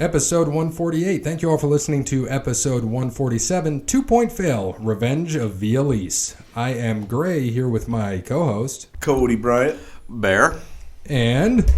Episode 148. Thank you all for listening to episode 147, 2-Point Fail, Revenge of Via Elise. I am Gray here with my co-host, Cody Bryant. Bear. And...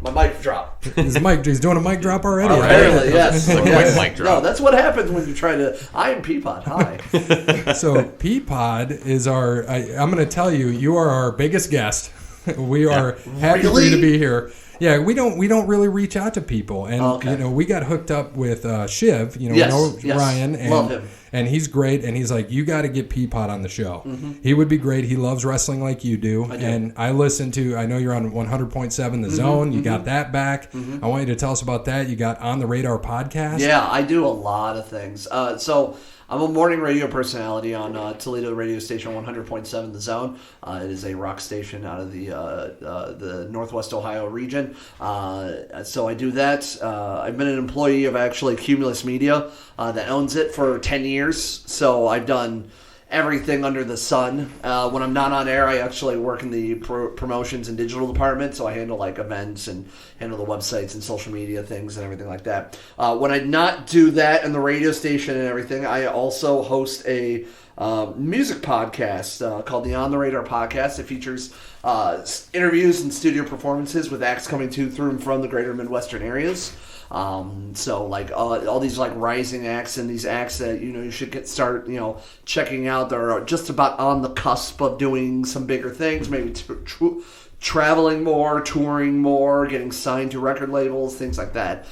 my mic drop. He's doing a mic drop already. Apparently, yes. Like yes. a quick mic drop. No, that's what happens when you try to... I am Peapod. Hi. So Peapod is our... I'm going to tell you, you are our biggest guest. We are happy for you to be here. Yeah, we don't really reach out to people, and you know, we got hooked up with Shiv. You know, yes. Ryan, and, love him, and he's great. And he's like, you got to get Peapod on the show. Mm-hmm. He would be great. He loves wrestling like you do. And I listen to. I know you're on 100.7 The Zone. You got that back. I want you to tell us about that. You got On the Radar podcast. Yeah, I do a lot of things. So I'm a morning radio personality on Toledo radio station 100.7 The Zone. It is a rock station out of the Northwest Ohio region. So I do that. I've been an employee of actually Cumulus Media that owns it for 10 years. So I've done everything under the sun. When I'm not on air, I actually work in the promotions and digital department, so I handle like events and handle the websites and social media things and everything like that. When I not do that in the radio station and everything, I also host a music podcast called the On the Radar podcast. It features interviews and studio performances with acts coming through and from the greater Midwestern areas. So like all these like rising acts and these acts that you should start checking out. They're just about on the cusp of doing some bigger things, maybe traveling more, touring more, getting signed to record labels, things like that.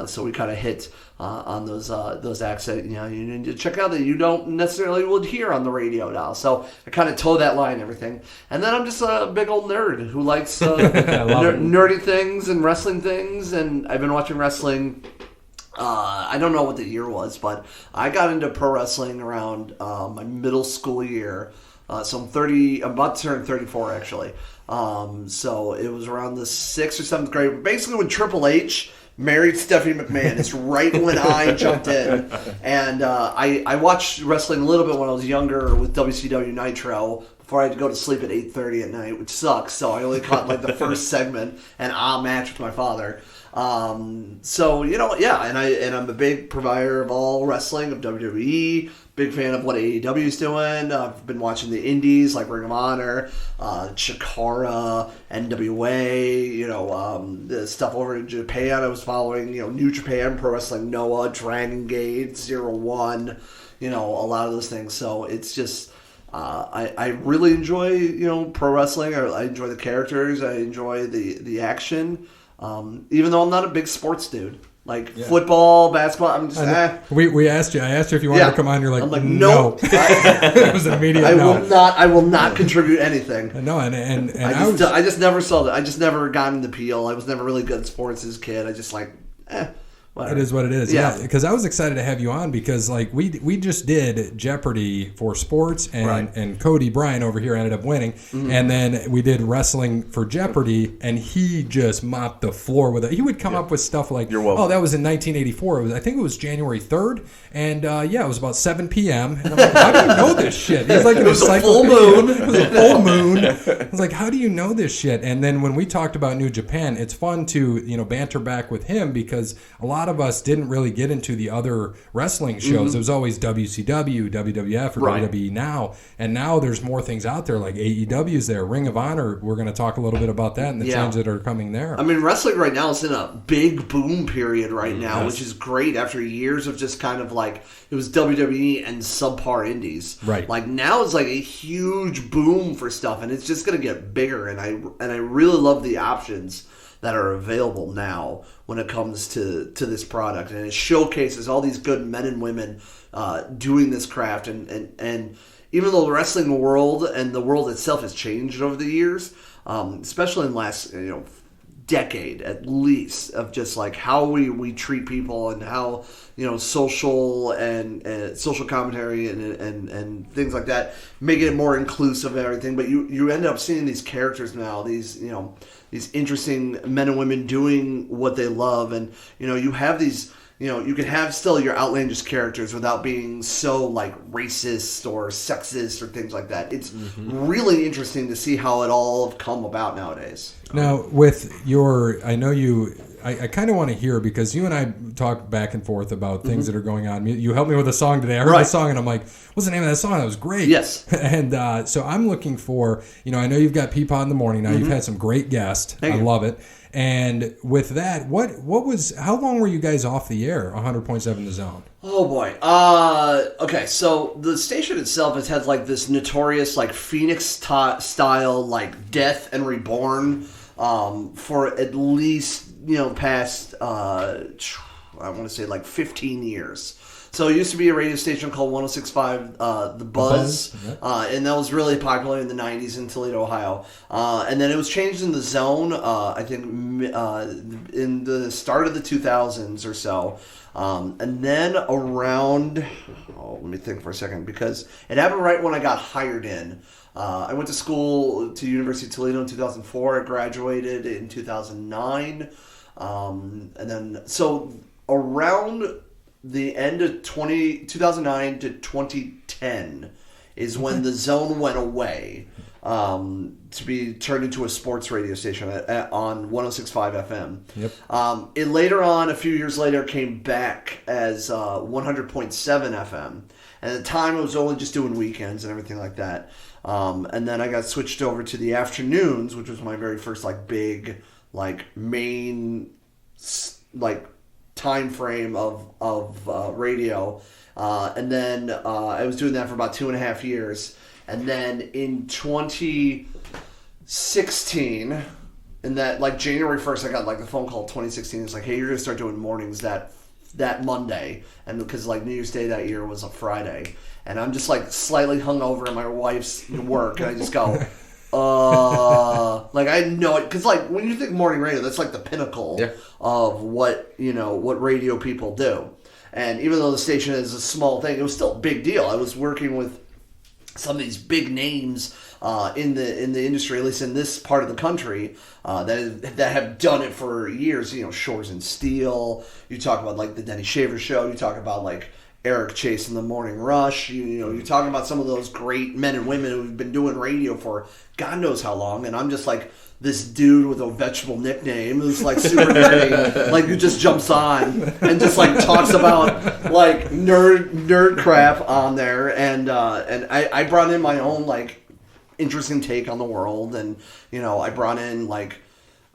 So we kind of hit on those acts that you need to check out that you don't necessarily would hear on the radio now. So I kind of toe that line and everything. And then I'm just a big old nerd who likes nerdy things and wrestling things. And I've been watching wrestling. I don't know what the year was, but I got into pro wrestling around my middle school year. So I'm about to turn 34 actually. So it was around the 6th or 7th grade. Basically when Triple H married Stephanie McMahon. It's right when I jumped in. And I watched wrestling a little bit when I was younger with WCW Nitro before I had to go to sleep at 8:30 at night, which sucks. So I only caught like the first segment and a match with my father. So, and I'm a big provider of all wrestling, of WWE, big fan of what AEW is doing. I've been watching the indies like Ring of Honor, Chikara, NWA, the stuff over in Japan. I was following, New Japan Pro Wrestling, Noah, Dragon Gate, 01, a lot of those things. So it's just, I really enjoy, pro wrestling. I enjoy the characters. I enjoy the action. Even though I'm not a big sports dude, football, basketball, I'm just. We asked you. I asked you if you wanted to come on. You're like, I'm like, no. It was an immediate no. I will not contribute anything. No, and I just never saw that. I just never got into the appeal. I was never really good at sports as a kid. I just whatever. It is what it is. Yeah, because I was excited to have you on because we just did Jeopardy for sports and Cody Bryan over here ended up winning, and then we did wrestling for Jeopardy and he just mopped the floor with it. He would come up with stuff like, oh, that was in 1984. I think it was January 3rd, and it was about 7 p.m. And I'm like, how do you know this shit? He's like, it was a full moon. It was a full moon. I was like, how do you know this shit? And then when we talked about New Japan, it's fun to banter back with him because a lot of us didn't really get into the other wrestling shows. It was always WCW, WWF, or WWE now. And now there's more things out there like AEW's there, Ring of Honor. We're going to talk a little bit about that and the changes that are coming there. I mean, wrestling right now is in a big boom period right now, which is great after years of just kind of like, it was WWE and subpar indies. Right. Like now it's like a huge boom for stuff and it's just going to get bigger. And I really love the options that are available now when it comes to this product, and it showcases all these good men and women doing this craft, and even though the wrestling world and the world itself has changed over the years, especially in the last decade at least, of just like how we treat people and how social and social commentary and things like that, making it more inclusive and everything. But you end up seeing these characters now, these interesting men and women doing what they love, and you have these. You can have still your outlandish characters without being so like racist or sexist or things like that. It's really interesting to see how it all have come about nowadays. Now, with your, I know you I kind of want to hear, because you and I talk back and forth about things that are going on. You helped me with a song today. I heard the song and I'm like, what's the name of that song? That was great. Yes. And so I'm looking for, I know you've got Peapod in the morning now. You've had some great guests. I love it. And with that, how long were you guys off the air? 100.7 The Zone. Oh boy. Okay, so the station itself has had like this notorious like Phoenix style like Death and Reborn for at least past I want to say like 15 years. So it used to be a radio station called 106.5 The Buzz, and that was really popular in the 90s in Toledo, Ohio. And then it was changed in The Zone, I think, in the start of the 2000s or so. And then around, let me think for a second, because it happened right when I got hired in. I went to school to University of Toledo in 2004. I graduated in 2009. And then, so around the end of 2009 to 2010 is when The Zone went away to be turned into a sports radio station on 106.5 FM. Yep. It later on, a few years later, came back as 100.7 FM. And at the time, it was only just doing weekends and everything like that. And then I got switched over to the afternoons, which was my very first like big like main like time frame of radio, and then I was doing that for about 2.5 years, and then in 2016, in that like January 1st, I got like the phone call. 2016, it's like, hey, you're gonna start doing mornings that Monday, and because like New Year's Day that year was a Friday, and I'm just like slightly hungover at my wife's work, and I just go. Like I know it, because like when you think morning radio, that's like the pinnacle of what radio people do. And even though the station is a small thing, it was still a big deal. I was working with some of these big names in the industry, at least in this part of the country, that have done it for years. Shores and Steel. You talk about like the Denny Shaver Show. You talk about like Eric Chase in the Morning Rush. You're talking about some of those great men and women who've been doing radio for God knows how long, and I'm just like this dude with a vegetable nickname who's like super nerdy, like who just jumps on and just like talks about like nerd crap on there, and I brought in my own like interesting take on the world, and I brought in like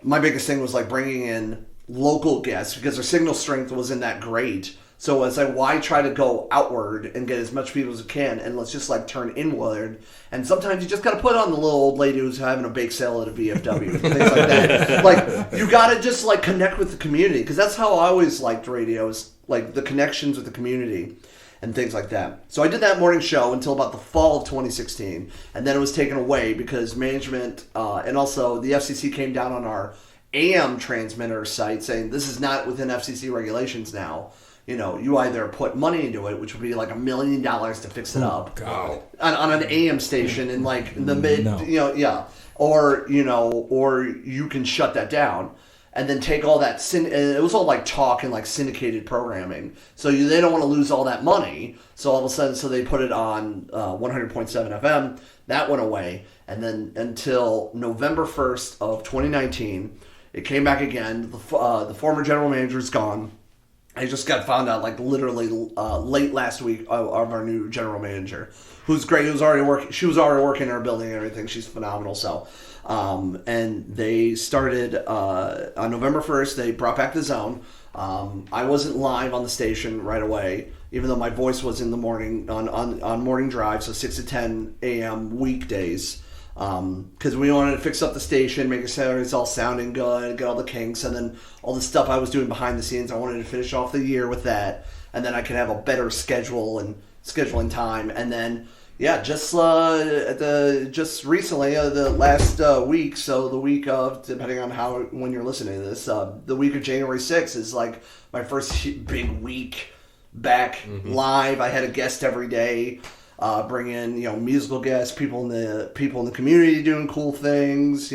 my biggest thing was like bringing in local guests because their signal strength wasn't that great. So it's like, why try to go outward and get as much people as you can, and let's just like turn inward. And sometimes you just got to put on the little old lady who's having a bake sale at a VFW, things like that. Like you got to just like connect with the community, because that's how I always liked radio, is like the connections with the community and things like that. So I did that morning show until about the fall of 2016, and then it was taken away because management and also the FCC came down on our AM transmitter site saying this is not within FCC regulations now. You either put money into it, which would be like $1 million to fix it up on an AM station in like the mid, or you can shut that down and then take all that. It was all like talk and like syndicated programming, so they don't want to lose all that money. So all of a sudden, they put it on 100.7 FM. That went away, and then until November 1st of 2019, it came back again. The former general manager is gone. I just got found out like literally late last week of our new general manager, who's great. She was already working in our building and everything. She's phenomenal. So, and they started on November 1st. They brought back The Zone. I wasn't live on the station right away, even though my voice was in the morning on morning drive, so 6 to 10 a.m. weekdays. Because we wanted to fix up the station, make sure it's all sounding good, get all the kinks, and then all the stuff I was doing behind the scenes. I wanted to finish off the year with that, and then I could have a better schedule and scheduling time. And then, just recently, the last week, so the week of, depending on when you're listening to this, the week of January 6th is like my first big week back live. I had a guest every day. Bring in musical guests, people in the community doing cool things,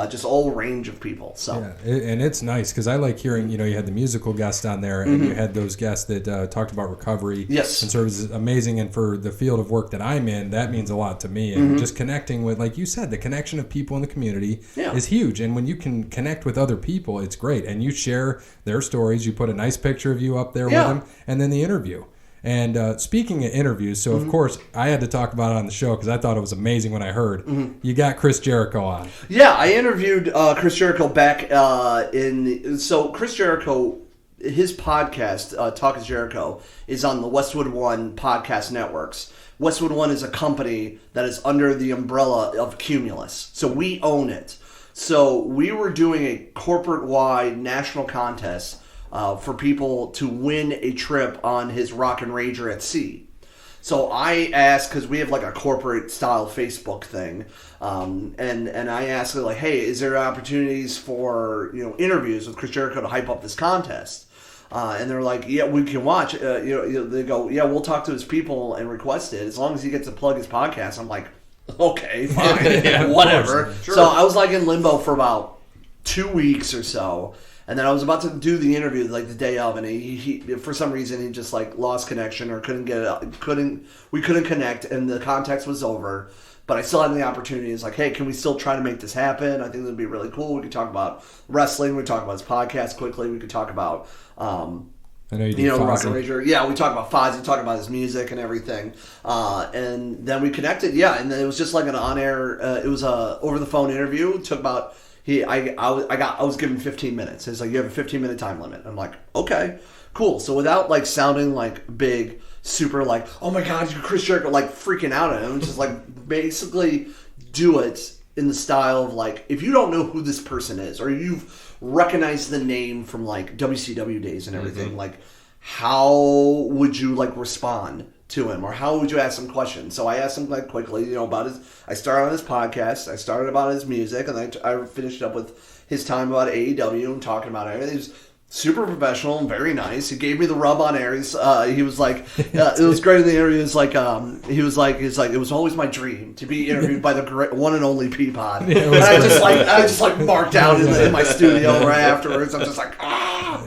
just a whole range of people. So and it's nice because I like hearing, you had the musical guests on there, and you had those guests that talked about recovery. Yes. And service is amazing, and for the field of work that I'm in, that means a lot to me. And just connecting with, like you said, the connection of people in the community is huge. And when you can connect with other people, it's great. And you share their stories. You put a nice picture of you up there with them, and then the interview. And speaking of interviews, so of course I had to talk about it on the show because I thought it was amazing when I heard you got Chris Jericho on. Yeah, I interviewed Chris Jericho back so Chris Jericho, his podcast, Talk is Jericho, is on the Westwood One podcast networks. Westwood One is a company that is under the umbrella of Cumulus, so we own it. So we were doing a corporate-wide national contest for people to win a trip on his Rockin' Rager at Sea. So I asked, because we have like a corporate style Facebook thing, and I asked like, hey, is there opportunities for interviews with Chris Jericho to hype up this contest? And they're like, yeah, we can watch. They go, yeah, we'll talk to his people and request it as long as he gets to plug his podcast. I'm like, okay, fine, whatever. Sure. So I was like in limbo for about 2 weeks or so. And then I was about to do the interview like the day of, and he for some reason he just like lost connection or couldn't get it. We couldn't connect, and the context was over. But I still had the opportunity. It's like, hey, can we still try to make this happen? I think that'd be really cool. We could talk about wrestling. We could talk about his podcast quickly. We could talk about I know you did Rockin' Rager. Yeah, we talk about Fozzy, talk about his music and everything. And then we connected. Yeah, and then it was just like an on-air. It was a over-the-phone interview. It took about. I was given 15 minutes. It's like, you have a 15-minute time limit. I'm like, okay, cool. So without like sounding like big, super like, oh my God, you're Chris Jericho, like freaking out at him, just like basically do it in the style of like, if you don't know who this person is, or you've recognized the name from like WCW days and everything, like how would you like respond to him, or how would you ask him questions? So I asked him like quickly, about his. I started on his podcast. I started about his music, and then I finished up with his time about AEW and talking about everything. He was super professional and very nice. He gave me the rub on air. He was like, it was great in the interview. He was like, it was always my dream to be interviewed by the great, one and only Peapod. And I just marked out in my studio right afterwards. I'm just like,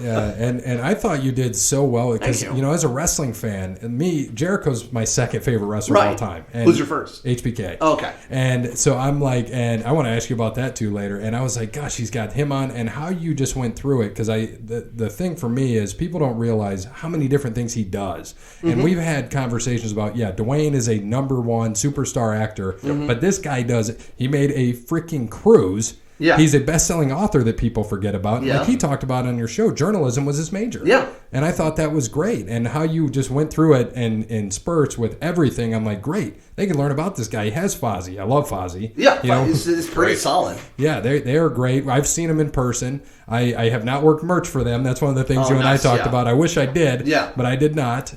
Yeah, and I thought you did so well because as a wrestling fan, and Jericho's my second favorite wrestler of all time. And who's your first? HBK. Okay. And so I'm like, and I want to ask you about that too later. And I was like, gosh, he's got him on, and how you just went through it, because the thing for me is people don't realize how many different things he does. And we've had conversations about, Dwayne is a number one superstar actor, but this guy does it. He made a freaking cruise. Yeah. He's a best-selling author that people forget about. Yeah. Like he talked about on your show, journalism was his major. Yeah. And I thought that was great. And how you just went through it and in spurts with everything, I'm like, great. They can learn about this guy. He has Fozzy. I love Fozzy. Yeah, it's pretty solid. Yeah, they are great. I've seen them in person. I have not worked merch for them. That's one of the things you and I talked about. I wish I did, but I did not.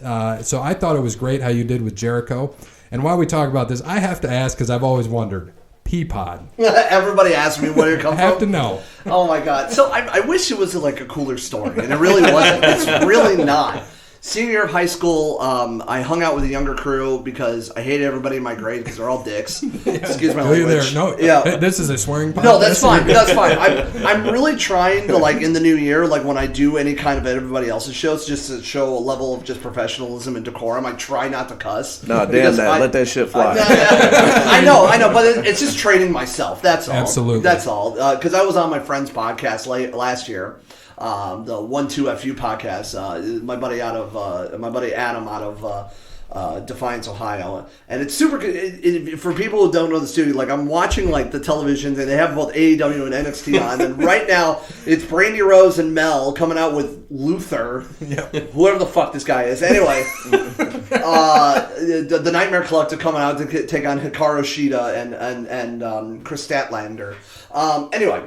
So I thought it was great how you did with Jericho. And while we talk about this, I have to ask, because I've always wondered, Peapod. Everybody asks me where it comes from. I have to know. Oh my God. So I wish it was like a cooler story, and it really wasn't. It's really not. Senior year of high school, I hung out with a younger crew because I hated everybody in my grade because they're all dicks. Excuse my language. No, this is a swearing podcast. No, that's fine. That's fine. I'm really trying to, like, in the new year, like when I do any kind of everybody else's shows, just to show a level of just professionalism and decorum. I try not to cuss. No, damn that. Let that shit fly. I know, but it's just training myself. That's all. Absolutely. That's all. Because I was on my friend's podcast last year. The 1-2FU podcast, my buddy Adam out of Defiance, Ohio, and it's super good. For people who don't know the studio, like I'm watching like the televisions, and they have both AEW and NXT on, and right now it's Brandy Rose and Mel coming out with Luther, whoever the fuck this guy is. Anyway, the Nightmare Collective coming out to take on Hikaru Shida and Chris Statlander. Anyway.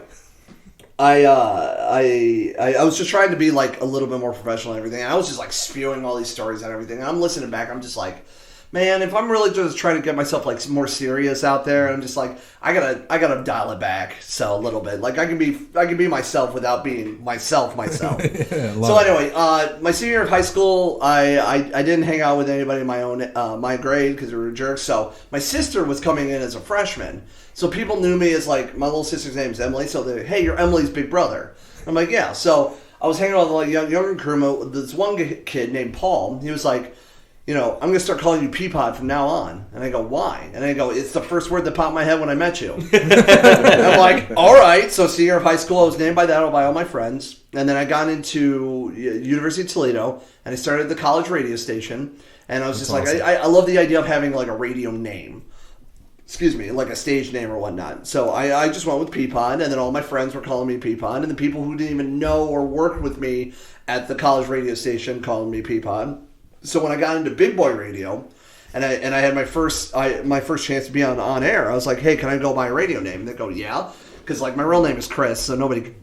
I was just trying to be like a little bit more professional and everything. And I was just like spewing all these stories and everything. And I'm listening back. I'm just like, man, if I'm really just trying to get myself like more serious out there, I'm just like, I gotta dial it back a little bit. Like I can be myself without being myself. So anyway, my senior year of high school, I didn't hang out with anybody in my grade because we were jerks. So my sister was coming in as a freshman, so people knew me as like my little sister's name is Emily. So they, hey, you're Emily's big brother. I'm like, yeah. So I was hanging out with like younger crew. This one kid named Paul. He was like, I'm going to start calling you Peapod from now on. And I go, why? And I go, it's the first word that popped in my head when I met you. I'm like, all right. So senior year of high school, I was named by that by all my friends. And then I got into University of Toledo, and I started the college radio station. And I was just awesome. Like, I love the idea of having like a radio name. Excuse me, like a stage name or whatnot. So I just went with Peapod, and then all my friends were calling me Peapod, and the people who didn't even know or worked with me at the college radio station calling me Peapod. So when I got into big boy radio, and I had my first chance to be on air, I was like, hey, can I go by a radio name? And they go, yeah, because like my real name is Chris, so nobody,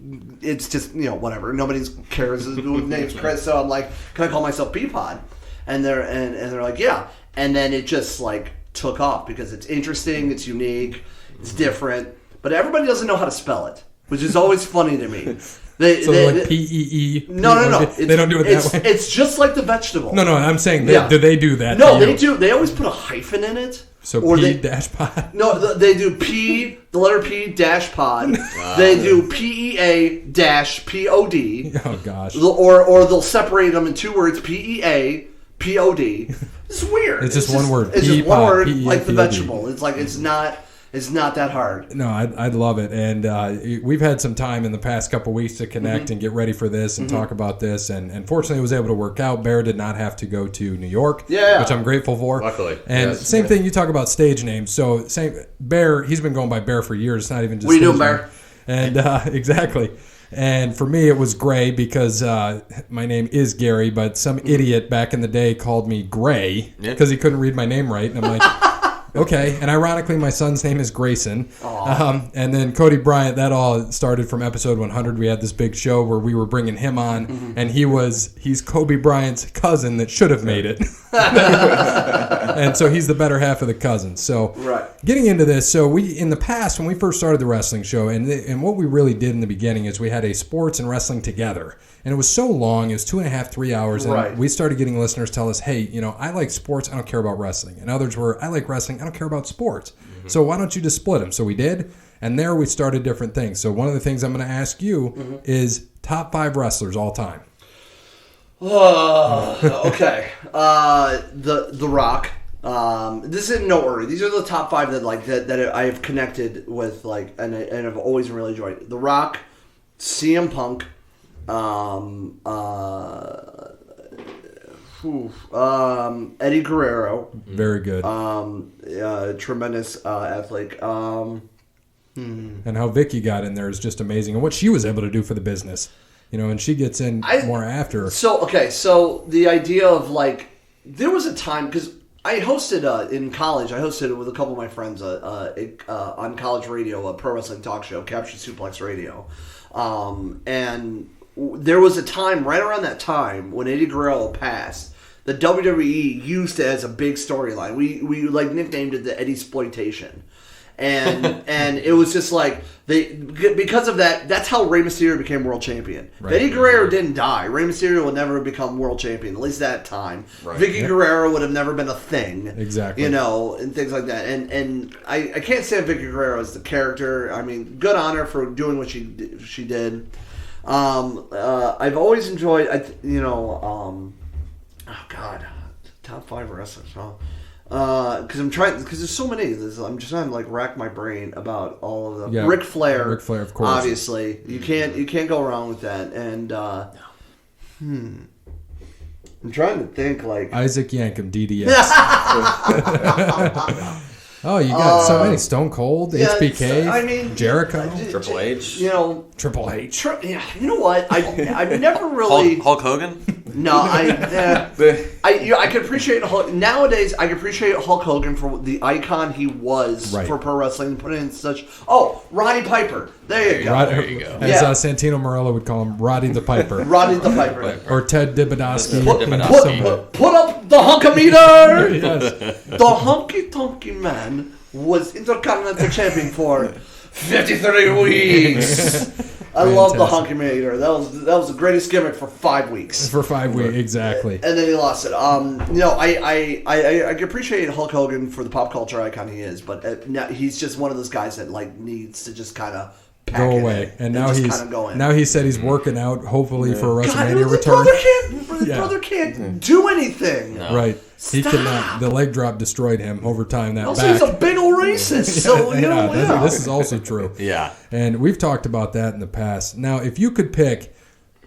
it's just whatever, nobody cares. His name's Chris, so I'm like, can I call myself Peapod? And they're like, yeah, and then it just like took off because it's interesting, it's unique, it's different, but everybody doesn't know how to spell it, which is always funny to me. They like P-E-E. No. They don't do it that way. It's just like the vegetable. No. I'm saying, do they do that? No, they do. They always put a hyphen in it. So P-pod? No, they do P, the letter P dash pod. They do P-E-A dash P-O-D. Oh, gosh. Or they'll separate them in two words, P-E-A, P-O-D. It's weird. It's just one word. It's just one word, like the vegetable. It's like, it's not that hard. No, I'd love it. And we've had some time in the past couple weeks to connect and get ready for this and talk about this. And fortunately, it was able to work out. Bear did not have to go to New York, which I'm grateful for. Luckily. And same thing, you talk about stage names. So Bear, he's been going by Bear for years. It's not even just what are you doing, Bear? And exactly. And for me, it was Gray because my name is Gary, but some idiot back in the day called me Gray because he couldn't read my name right. And I'm like... Okay, and ironically, my son's name is Grayson. And then Cody Bryant, that all started from episode 100. We had this big show where we were bringing him on, and he's Kobe Bryant's cousin that should have made it. And so he's the better half of the cousins. So getting into this, so in the past, when we first started the wrestling show, and what we really did in the beginning is we had a sports and wrestling together. And it was so long, it was 2.5, 3 hours, and we started getting listeners tell us, hey, I like sports, I don't care about wrestling. And others were, I like wrestling, I don't care about sports. So why don't you just split them? So we did, and there we started different things. So one of the things I'm going to ask you is top 5 wrestlers all time. Okay. The Rock. This is in no order. These are the top 5 that I have connected with, and I've always really enjoyed. The Rock, CM Punk, Eddie Guerrero, very good, tremendous athlete. And how Vicky got in there is just amazing, and what she was able to do for the business, and she gets in more after. So the idea of there was a time because I hosted in college. I hosted it with a couple of my friends on college radio, a pro wrestling talk show, Capture Suplex Radio, and there was a time right around that time when Eddie Guerrero passed. The WWE used it as a big storyline. We nicknamed it the Eddie Exploitation, and it was just because of that. That's how Rey Mysterio became world champion. Right. Eddie Guerrero didn't die. Rey Mysterio would never become world champion. At least that time. Right. Vicky Guerrero would have never been a thing. Exactly. And things like that. And I can't say Vicky Guerrero as the character. I mean, good on her for doing what she did. I've always enjoyed, top 5 wrestlers, because there's so many. I'm just trying to rack my brain about all of them. Yeah, Ric Flair, of course. Obviously, you can't go wrong with that. And I'm trying to think Isaac Yankem, DDS. Oh, you got so many. Stone Cold, HBK, Jericho, Triple H. Triple H. You know what? I've never really Hulk Hogan. No, I can appreciate Hulk nowadays. I can appreciate Hulk Hogan for the icon he was for pro wrestling. Put in such. Oh, Roddy Piper. There you go. There you go. As Santino Marella would call him, Roddy the Piper. Roddy the Piper. Or Ted DiBiase. Put up the hunkometer. Yes. The Honky Tonky Man was Intercontinental Champion for 53 weeks. I love the Honkometer. That was the greatest gimmick for 5 weeks. For 5 weeks, exactly. And then he lost it. I appreciate Hulk Hogan for the pop culture icon he is, but now he's just one of those guys that needs to just kind of go away. And now he said he's working out, hopefully for a WrestleMania return. His brother can't do anything. No. Right. He cannot. The leg drop destroyed him over time. That also, back. He's a big old racist. So this is also true. Yeah. And we've talked about that in the past. Now, if you could pick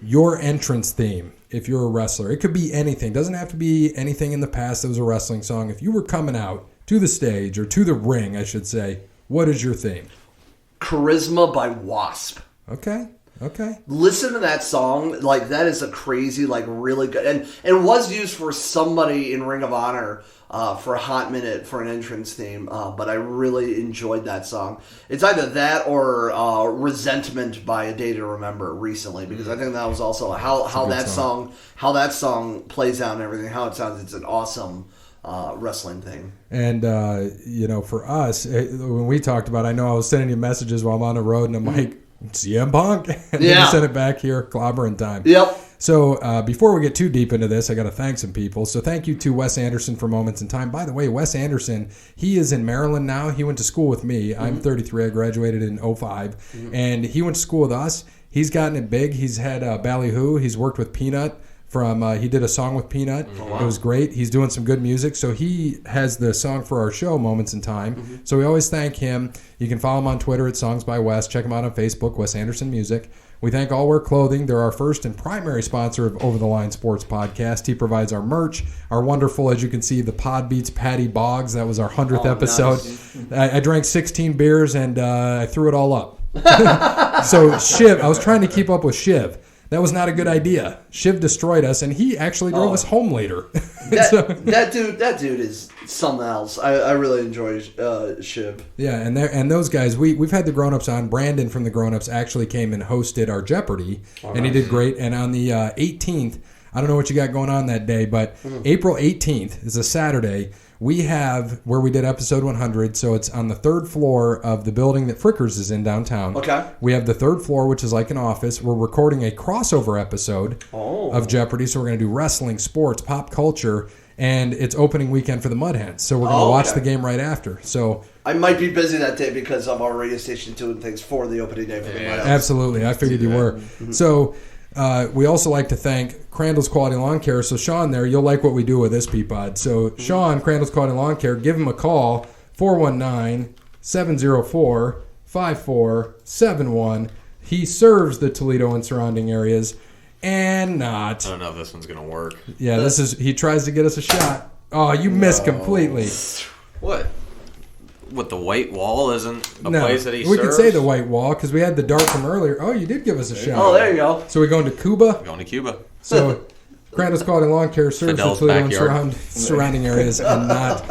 your entrance theme, if you're a wrestler, it could be anything. It doesn't have to be anything in the past that was a wrestling song. If you were coming out to the stage, or to the ring, I should say, what is your theme? Charisma by Wasp. Okay. Listen to that song. That is a crazy, really good. And it was used for somebody in Ring of Honor for a hot minute for an entrance theme. But I really enjoyed that song. It's either that or Resentment by A Day to Remember recently, because I think that was also how that song plays out and everything, how it sounds. It's an awesome wrestling thing. And, for us, when we talked about it, I know I was sending you messages while I'm on the road, and I'm like, CM Punk. And then you sent it back here, clobbering time. Yep. So before we get too deep into this, I got to thank some people. So thank you to Wes Anderson for Moments in Time. By the way, Wes Anderson, he is in Maryland now. He went to school with me. I'm 33. I graduated in 05. And he went to school with us. He's gotten it big. He's had Ballyhoo. He's worked with Peanut. He did a song with Peanut. Oh, wow. It was great. He's doing some good music. So he has the song for our show, Moments in Time. So we always thank him. You can follow him on Twitter at Songs by Wes. Check him out on Facebook, Wes Anderson Music. We thank All Wear Clothing. They're our first and primary sponsor of Over the Line Sports Podcast. He provides our merch, our wonderful, as you can see, the Pod Beats Patty Boggs. That was our 100th episode. Nice. I drank 16 beers and I threw it all up. So Shiv, I was trying to keep up with Shiv. That was not a good idea. Shiv destroyed us, and he actually drove us home later. That dude is something else. I really enjoy Shiv. Yeah, and those guys, we've had the Grown-Ups on. Brandon from the Grown-Ups actually came and hosted our Jeopardy, and he did great. And on the 18th, I don't know what you got going on that day, but April 18th is a Saturday. We have where we did episode 100, so it's on the 3rd floor of the building that Frickers is in downtown. Okay. We have the 3rd floor, which is like an office. We're recording a crossover episode of Jeopardy, so we're going to do wrestling, sports, pop culture, and it's opening weekend for the Mud Hens, so we're going to watch the game right after. So I might be busy that day because of our radio station doing things for the opening day for the Mud Hens. Absolutely, I figured you were. So we also like to thank Crandall's Quality Lawn Care. So, Sean, there, you'll like what we do with this Peapod. So, Sean, Crandall's Quality Lawn Care, give him a call, 419-704-5471. He serves the Toledo and surrounding areas and not. I don't know if this one's going to work. Yeah, he tries to get us a shot. Oh, you missed completely. What? What, the White Wall isn't a place that he serves? We could say the White Wall because we had the dart from earlier. Oh, you did give us a shot. Oh, there you go. So we're going to Cuba? We're going to Cuba. So Crandall's Quality Lawn Care serves the Toledo and surrounding areas and not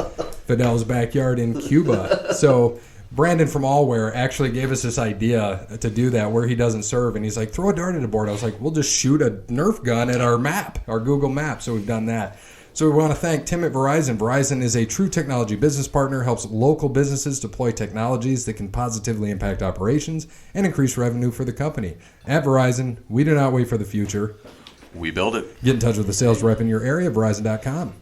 Fidel's backyard in Cuba. So Brandon from Allwear actually gave us this idea to do that where he doesn't serve. And he's like, throw a dart at a board. I was like, we'll just shoot a Nerf gun at our map, our Google map. So we've done that. So we want to thank Tim at Verizon. Verizon is a true technology business partner, helps local businesses deploy technologies that can positively impact operations and increase revenue for the company. At Verizon, we do not wait for the future. We build it. Get in touch with the sales rep in your area, Verizon.com.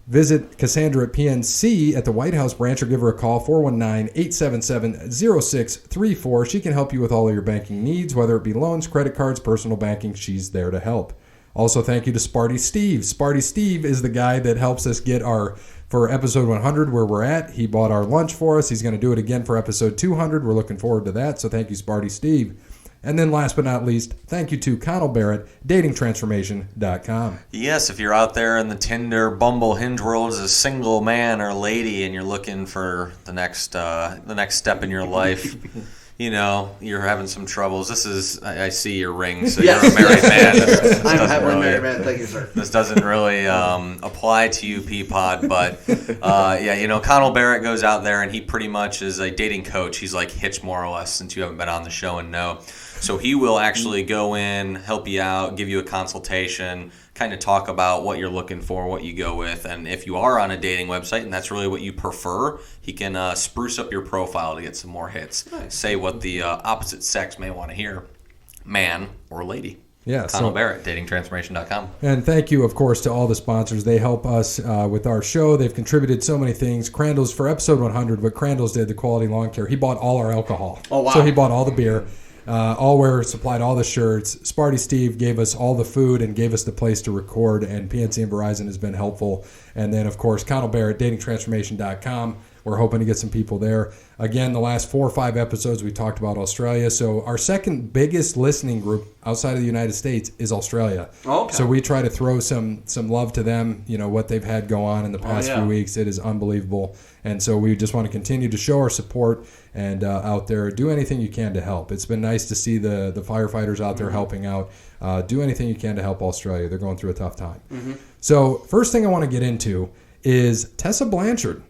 Visit Cassandra at PNC at the White House branch or give her a call, 419-877-0634. She can help you with all of your banking needs, whether it be loans, credit cards, personal banking. She's there to help. Also, thank you to Sparty Steve. Sparty Steve is the guy that helps us get for episode 100 where we're at. He bought our lunch for us. He's going to do it again for episode 200. We're looking forward to that. So thank you, Sparty Steve. And then last but not least, thank you to Connell Barrett, datingtransformation.com. Yes, if you're out there in the Tinder, Bumble, Hinge world as a single man or lady and you're looking for the next step in your life, you know, you're having some troubles. This is, I see your ring, so you're a married man. I'm a happily married man. Thank you, sir. This doesn't really apply to you, Peapod, but yeah, you know, Connell Barrett goes out there and he pretty much is a dating coach. He's like Hitch, more or less, since you haven't been on the show and know. So he will actually go in, help you out, give you a consultation, kind of talk about what you're looking for, what you go with. And if you are on a dating website and that's really what you prefer, he can spruce up your profile to get some more hits. Nice. Say what the opposite sex may want to hear, man or lady. Yeah, Crandall Barrett, datingtransformation.com. And thank you, of course, to all the sponsors. They help us with our show. They've contributed so many things. Crandall's, for episode 100, what Crandall's did, the quality lawn care, he bought all our alcohol. Oh, wow. So he bought all the beer. Allwear supplied all the shirts. Sparty Steve gave us all the food and gave us the place to record. And PNC and Verizon has been helpful. And then, of course, Crandall Barrett, datingtransformation.com. We're hoping to get some people there. Again, the last 4 or 5 episodes, we talked about Australia. So our second biggest listening group outside of the United States is Australia. Okay. So we try to throw some love to them, what they've had go on in the past few weeks. It is unbelievable. And so we just want to continue to show our support and out there. Do anything you can to help. It's been nice to see the firefighters out there helping out. Do anything you can to help Australia. They're going through a tough time. Mm-hmm. So first thing I want to get into is Tessa Blanchard.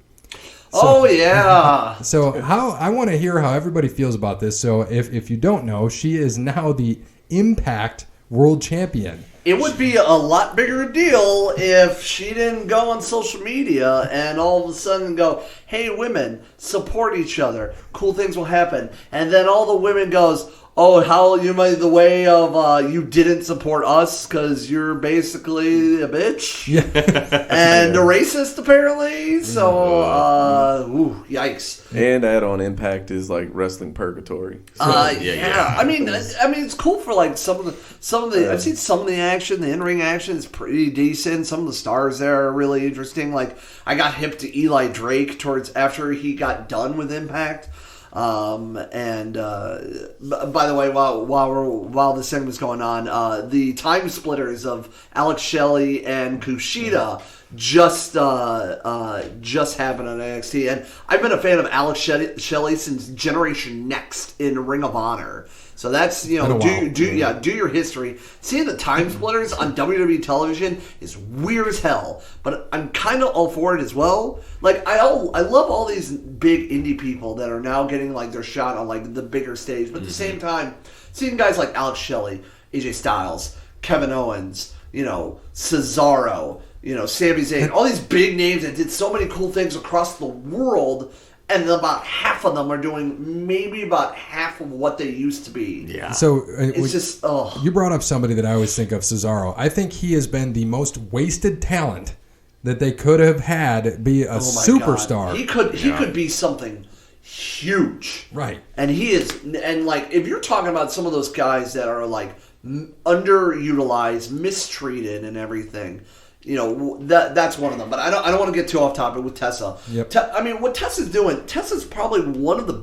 So I want to hear how everybody feels about this. So if you don't know, she is now the Impact World Champion. It would be a lot bigger deal if she didn't go on social media and all of a sudden go, hey, women, support each other. Cool things will happen. And then all the women goes, oh, how you made the way of you didn't support us because you're basically a bitch and a racist apparently. So, yikes! And add on Impact is like wrestling purgatory. So. I mean, it's cool for like some of the. I've seen some of the action. The in-ring action is pretty decent. Some of the stars there are really interesting. Like I got hip to Eli Drake after he got done with Impact. By the way, while this thing was going on, the time splitters of Alex Shelley and Kushida just happened on NXT, and I've been a fan of Alex Shelley since Generation Next in Ring of Honor. So that's do your history. Seeing the time splitters on WWE television is weird as hell, but I'm kind of all for it as well. Like I love all these big indie people that are now getting like their shot on like the bigger stage, but at the same time, seeing guys like Alex Shelley, AJ Styles, Kevin Owens, Cesaro, Sami Zayn, all these big names that did so many cool things across the world. And about half of them are doing maybe about half of what they used to be. Yeah. So it's you brought up somebody that I always think of, Cesaro. I think he has been the most wasted talent that they could have had be a superstar. God. He could be something huge. Right. And he is, and like if you're talking about some of those guys that are like underutilized, mistreated, and everything. That's one of them. But I don't want to get too off topic with Tessa. Yep. What Tessa's doing, Tessa's probably one of the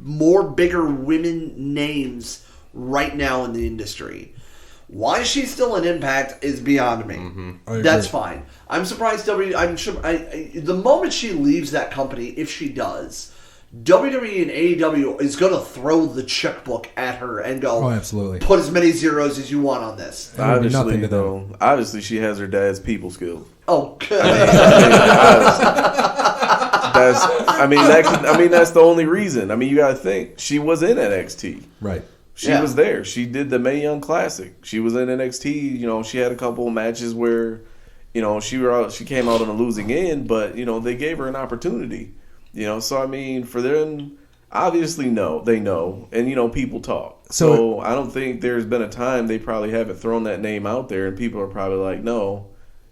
more bigger women names right now in the industry. Why she's still in Impact is beyond me. Mm-hmm. That's fine. I'm surprised the moment she leaves that company, if she does, WWE and AEW is going to throw the checkbook at her and go, oh, absolutely. Put as many zeros as you want on this. Obviously, she has her dad's people skills. Oh, good. That's the only reason. I mean, you got to think she was in NXT. Right. She was there. She did the Mae Young Classic. She was in NXT. She had a couple of matches where, she came out on a losing end, but they gave her an opportunity. So I mean, for them, obviously, they know, and people talk. So I don't think there's been a time they probably haven't thrown that name out there, and people are probably like, no,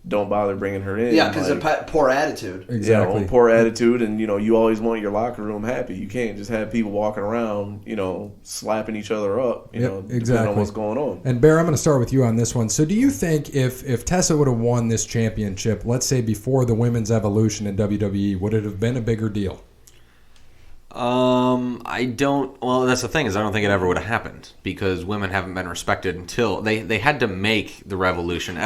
don't bother bringing her in. Yeah, because of poor attitude. Exactly. Poor attitude, and you always want your locker room happy. You can't just have people walking around, slapping each other up. Depending on what's going on. And Bear, I'm going to start with you on this one. So, do you think if Tessa would have won this championship, let's say before the women's evolution in WWE, would it have been a bigger deal? I don't. Well, that's the thing is I don't think it ever would have happened because women haven't been respected until they had to make the evolution,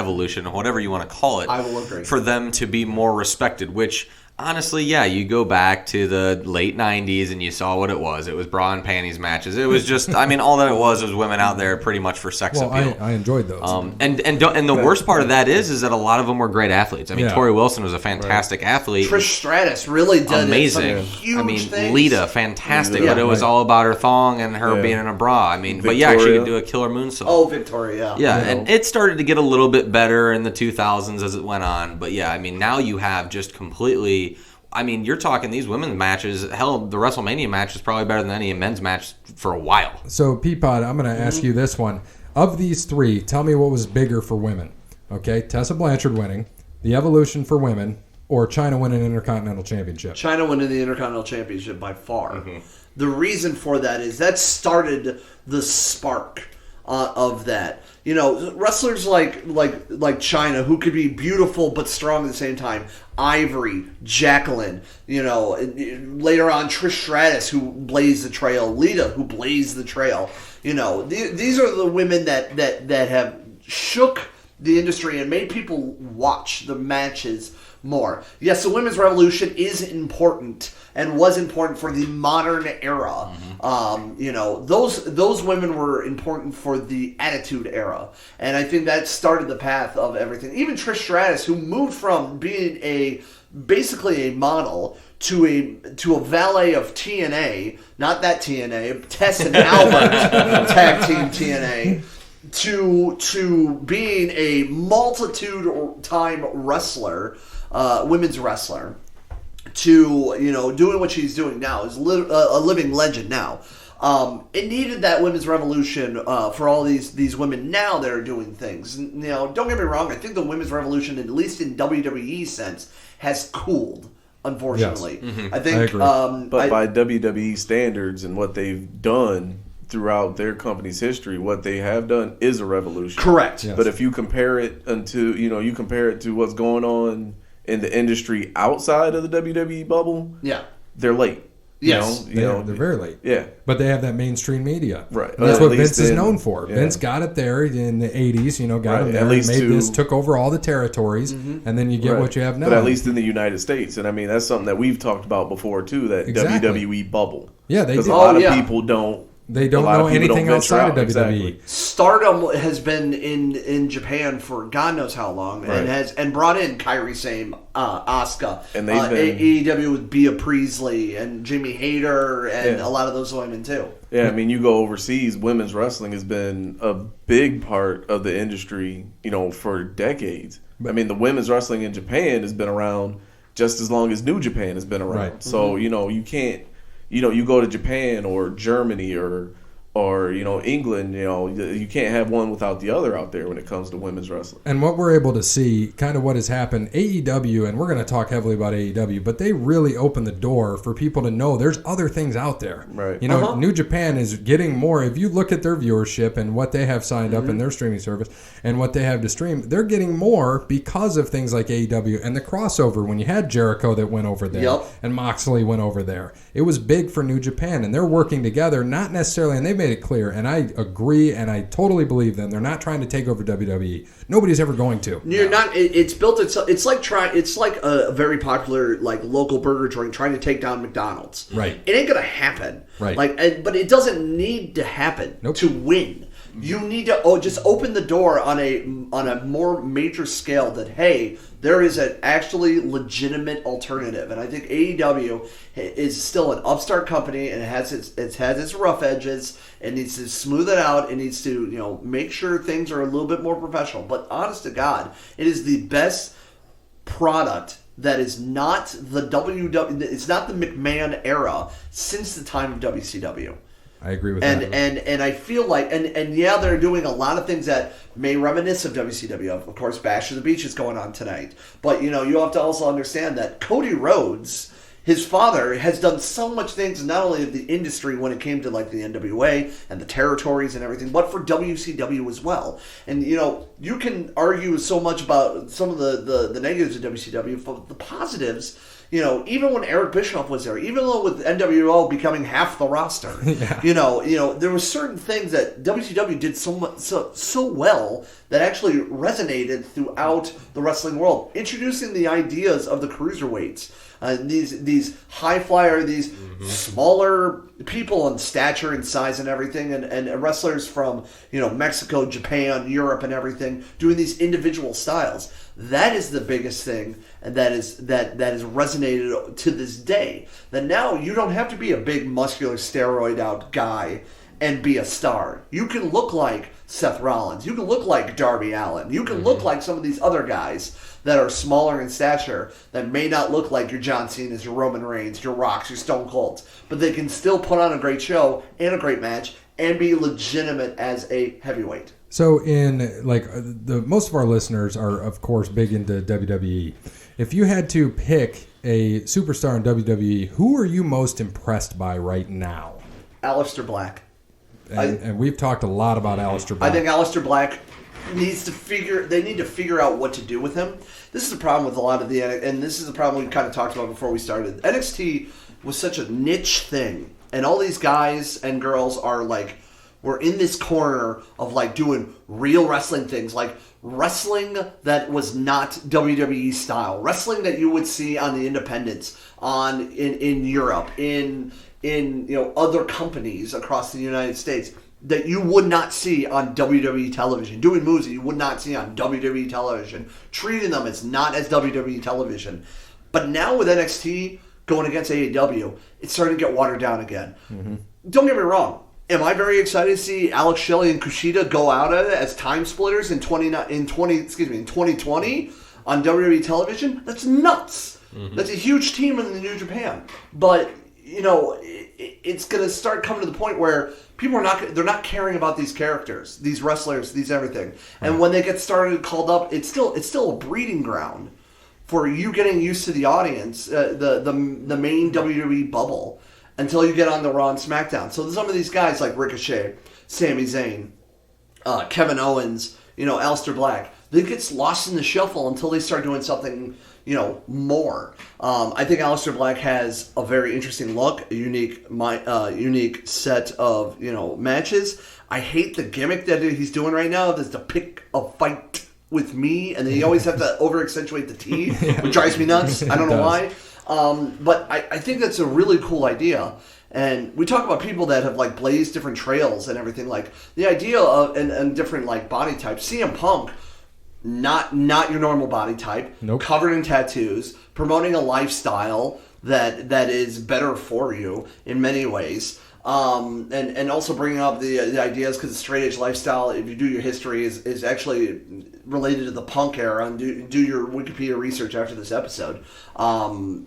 or whatever you want to call it. I will agree. For them to be more respected, which Honestly, yeah, you go back to the late 90s and you saw what it was. It was bra and panties matches. It was just, I mean, all that it was women out there pretty much for sex appeal. I enjoyed those. And the worst part of that is that a lot of them were great athletes. I mean, Tori Wilson was a fantastic athlete. Trish Stratus really did amazing. Huge things. Lita, fantastic. But it was all about her thong and her being in a bra. I mean, Victoria. But she could do a killer moonsault. Oh, Victoria. Yeah, and it started to get a little bit better in the 2000s as it went on. But yeah, I mean, now you have just completely... I mean, you're talking these women's matches. Hell, the WrestleMania match is probably better than any men's match for a while. So, Peapod, I'm going to ask you this one. Of these three, tell me what was bigger for women. Okay, Tessa Blanchard winning, the Evolution for women, or China winning an Intercontinental Championship? China winning the Intercontinental Championship by far. Mm-hmm. The reason for that is that started the spark of that. You know, wrestlers like China, who could be beautiful but strong at the same time. Ivory, Jacqueline, you know, later on Trish Stratus, who blazed the trail. Lita, who blazed the trail. You know, these are the women that have shook the industry and made people watch the matches more. Yes, the women's revolution is important and was important for the modern era. Mm-hmm. You know, those women were important for the Attitude Era, and I think that started the path of everything. Even Trish Stratus, who moved from being basically a model to a valet of TNA, not that TNA, Tess and Albert tag team TNA. To being a multitude-time wrestler, women's wrestler, to, you know, doing what she's doing now, is a living legend now. It needed that women's revolution for all these women now that are doing things. And, you know, don't get me wrong, I think the women's revolution, at least in WWE sense, has cooled, unfortunately. Yes. Mm-hmm. I think, but by WWE standards and what they've done throughout their company's history, what they have done is a revolution. Correct. Yes. But if you compare it to what's going on in the industry outside of the WWE bubble, they're late. Yes. They're very late. Yeah. But they have that mainstream media. Right. That's what Vince is known for. Yeah. Vince got it there in the 80s, you know, got it there, took over all the territories, and then you get what you have now. But at least in the United States. And I mean, that's something that we've talked about before, too, that WWE bubble. Yeah, they do. Because a lot of people don't. They don't know anything outside of WWE. Exactly. Stardom has been in Japan for God knows how long, and brought in Kairi Sane, Asuka, and they've been AEW with Bea Priestley and Jimmy Hayter, and a lot of those women too. Yeah, I mean, you go overseas, women's wrestling has been a big part of the industry, you know, for decades. I mean, the women's wrestling in Japan has been around just as long as New Japan has been around. Right. So, you know, you can't. You know, you go to Japan or Germany or you know, England, you know, you can't have one without the other out there when it comes to women's wrestling. And what we're able to see, kind of what has happened, AEW, and we're going to talk heavily about AEW, but they really open the door for people to know there's other things out there. Right. You know, New Japan is getting more. If you look at their viewership and what they have signed up in their streaming service and what they have to stream, they're getting more because of things like AEW and the crossover. When you had Jericho that went over there and Moxley went over there, it was big for New Japan, and they're working together, not necessarily, and they've made it clear, and I agree, and I totally believe them. They're not trying to take over WWE. Nobody's ever going to. You're not. It's built itself. It's like a very popular local burger joint trying to take down McDonald's. Right. It ain't gonna happen. Right. But it doesn't need to happen to win. You need to just open the door on a more major scale that, hey, there is an actually legitimate alternative. And I think AEW is still an upstart company, and it has its rough edges. It needs to smooth it out. It needs to, you know, make sure things are a little bit more professional. But honest to God, it is the best product that is not the it's not the McMahon era since the time of WCW. I agree with that. And I feel like, and yeah, they're doing a lot of things that may reminisce of WCW. Of course, Bash of the Beach is going on tonight. But, you know, you have to also understand that Cody Rhodes, his father, has done so much things, not only of the industry when it came to, like, the NWA and the territories and everything, but for WCW as well. And, you know, you can argue so much about some of the negatives of WCW, but the positives, you know, even when Eric Bischoff was there, even though with NWO becoming half the roster, you know, there were certain things that WCW did so well that actually resonated throughout the wrestling world. Introducing the ideas of the cruiserweights, These high flyer, these smaller people in stature and size and everything, and wrestlers from Mexico, Japan, Europe, and everything doing these individual styles. That is the biggest thing, and that has resonated to this day. That now you don't have to be a big muscular steroid out guy and be a star. You can look like Seth Rollins. You can look like Darby Allin. You can look like some of these other guys that are smaller in stature that may not look like your John Cena's, your Roman Reigns, your Rocks, your Stone Colds, but they can still put on a great show and a great match and be legitimate as a heavyweight. So most of our listeners are, of course, big into WWE. If you had to pick a superstar in WWE, who are you most impressed by right now? Aleister Black. And we've talked a lot about Aleister Black. I think Aleister Black needs to figure out what to do with him. This is the problem with a lot of and this is the problem we kind of talked about before we started. NXT was such a niche thing, and all these guys and girls are we're in this corner of doing real wrestling things, like wrestling that was not WWE style, wrestling that you would see on the independents, in Europe, in other companies across the United States that you would not see on WWE television, doing moves that you would not see on WWE television, treating them as not as WWE television. But now with NXT going against AEW, it's starting to get watered down again. Mm-hmm. Don't get me wrong. Am I very excited to see Alex Shelley and Kushida go out at it as time splitters in 2020 on WWE television? That's nuts. Mm-hmm. That's a huge team in the New Japan. But it's going to start coming to the point where people they're not caring about these characters, these wrestlers, these everything. Mm-hmm. And when they get called up, it's still a breeding ground for you getting used to the audience, the main WWE bubble, until you get on the Raw and SmackDown. So some of these guys like Ricochet, Sami Zayn, Kevin Owens, Aleister Black, they get lost in the shuffle until they start doing something, more. I think Aleister Black has a very interesting look, a unique set of, matches. I hate the gimmick that he's doing right now. That's to pick a fight with me, and then you always have to over-accentuate the T, which drives me nuts. I don't know why. But I think that's a really cool idea. And we talk about people that have blazed different trails and everything. The idea of and different body types. CM Punk, not your normal body type. Nope. Covered in tattoos, promoting a lifestyle that is better for you in many ways. And also bringing up the ideas, because the straight edge lifestyle, if you do your history, is actually related to the punk era, and do your Wikipedia research after this episode.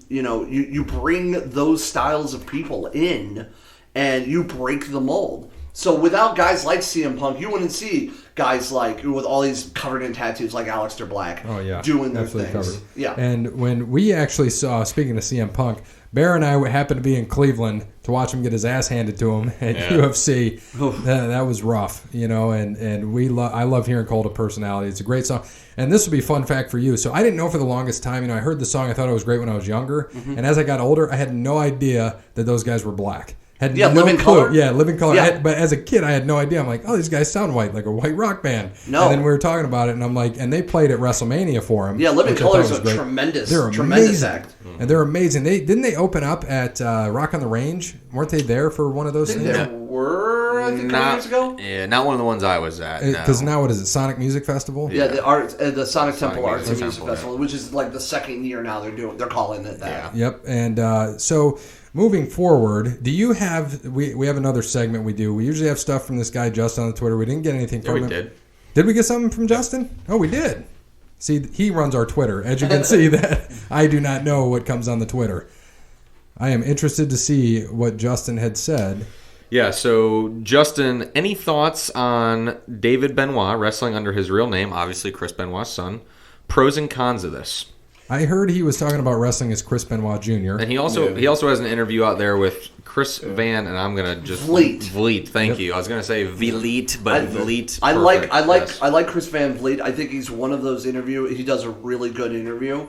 You bring those styles of people in, and you break the mold. So without guys like CM Punk, you wouldn't see guys with all these covered in tattoos like Aleister Black doing their things. Covered. Yeah. And when we actually saw, speaking of CM Punk, Bear and I happened to be in Cleveland to watch him get his ass handed to him at UFC. That was rough, and I love hearing Cult of Personality. It's a great song. And this would be a fun fact for you. So I didn't know for the longest time, I heard the song, I thought it was great when I was younger. Mm-hmm. And as I got older, I had no idea that those guys were black. Had no Living clue. Color. Yeah, Living Color. Yeah. But as a kid, I had no idea. I'm like, oh, these guys sound white, like a white rock band. No. And then we were talking about it, and I'm like, and they played at WrestleMania for him. Yeah, Living Color is a tremendous act. And they're amazing. Didn't they open up at Rock on the Range? Weren't they there for one of those things? They were, I think, 2 years ago. Yeah, not one of the ones I was at. Because now what is it? Sonic Music Festival? Yeah, the Sonic Temple Arts and Music Festival, which is the second year now they're calling it that. Yeah. Yep. And so moving forward, do you have? We have another segment we do. We usually have stuff from this guy Justin on Twitter. We didn't get anything from him. We did. Did we get something from Justin? Oh, we did. See, he runs our Twitter. As you can see, that I do not know what comes on the Twitter. I am interested to see what Justin had said. Yeah, so Justin, any thoughts on David Benoit wrestling under his real name, obviously Chris Benoit's son? Pros and cons of this. I heard he was talking about wrestling as Chris Benoit Jr. And he also has an interview out there with Chris Van, and I'm gonna just Vliet. Thank you. I was gonna say Vliet, but Vliet. I like Chris Van Vliet. I think he's one of those he does a really good interview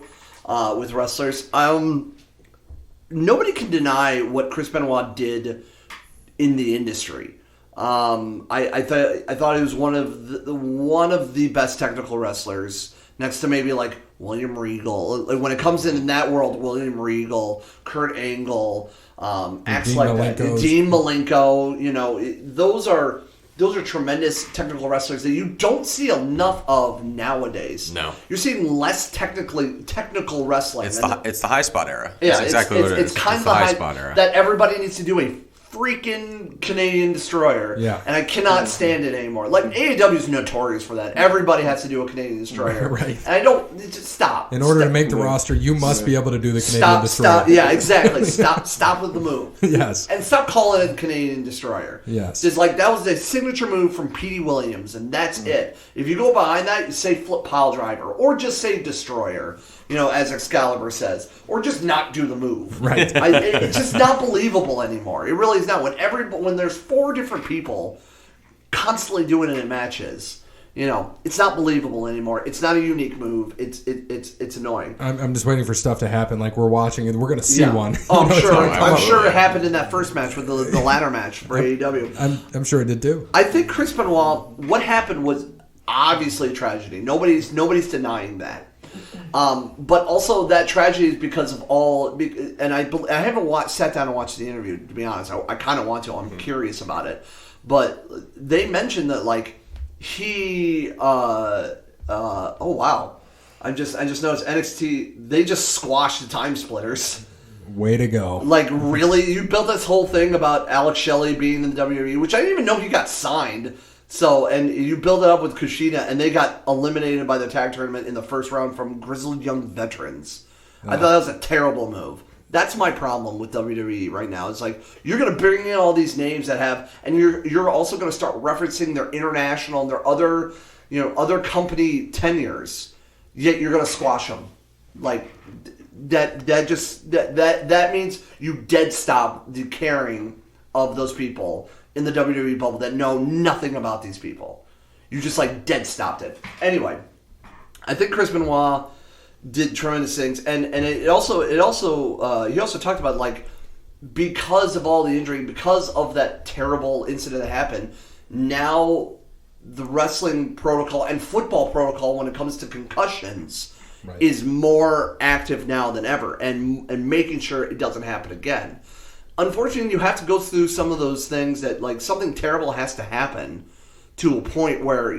with wrestlers. Nobody can deny what Chris Benoit did in the industry. I thought he was one of the best technical wrestlers next to maybe like William Regal. Like, when it comes in that world, William Regal, Kurt Angle, acts Dean like Malenko's. that. Dean Malenko, those are tremendous technical wrestlers that you don't see enough of nowadays. No. You're seeing less technical wrestling. It's the high spot era. Yeah, That's exactly what it is. It's kind of the high spot era. that everybody needs to do a freaking Canadian Destroyer. Yeah. And I cannot stand it anymore. Like, AEW is notorious for that. Everybody has to do a Canadian Destroyer. Right. And I don't... Just stop. In order to make the roster, you must be able to do the Canadian Destroyer. Stop. Yeah, exactly. Stop with the move. Yes. And stop calling it Canadian Destroyer. Yes. Just like, that was the signature move from Petey Williams, and that's it. If you go behind that, you say flip pile driver, or just say Destroyer, as Excalibur says, or just not do the move. Right. It's just not believable anymore. It really is not. When there's 4 different people constantly doing it in matches, it's not believable anymore. It's not a unique move. It's annoying. I'm just waiting for stuff to happen. Like, we're watching and we're going to see one. Oh, I'm sure it happened in that first match with the ladder match for AEW. I'm sure it did too. I think Chris Benoit, what happened was obviously a tragedy. Nobody's denying that. But also that tragedy is because of all, and I haven't sat down and watched the interview, to be honest. I kind of want to. I'm curious about it. But they mentioned that, like, he, oh wow. I just noticed NXT, they just squashed the Time Splitters. Way to go. Like, really? You built this whole thing about Alex Shelley being in the WWE, which I didn't even know he got signed. So, and you build it up with Kushida, and they got eliminated by the tag tournament in the first round from Grizzled Young Veterans. I thought that was a terrible move. That's my problem with WWE right now. It's like, you're going to bring in all these names that have, and you're also going to start referencing their international and their other, other company tenures, yet you're going to squash them. Like, that means you dead stop the caring of those people in the WWE bubble that know nothing about these people. You just, like, dead stopped it. Anyway, I think Chris Benoit did tremendous things, and he also talked about, like, because of all the injury, because of that terrible incident that happened, now the wrestling protocol and football protocol when it comes to concussions is more active now than ever, and making sure it doesn't happen again. Unfortunately, you have to go through some of those things that, like, something terrible has to happen to a point where,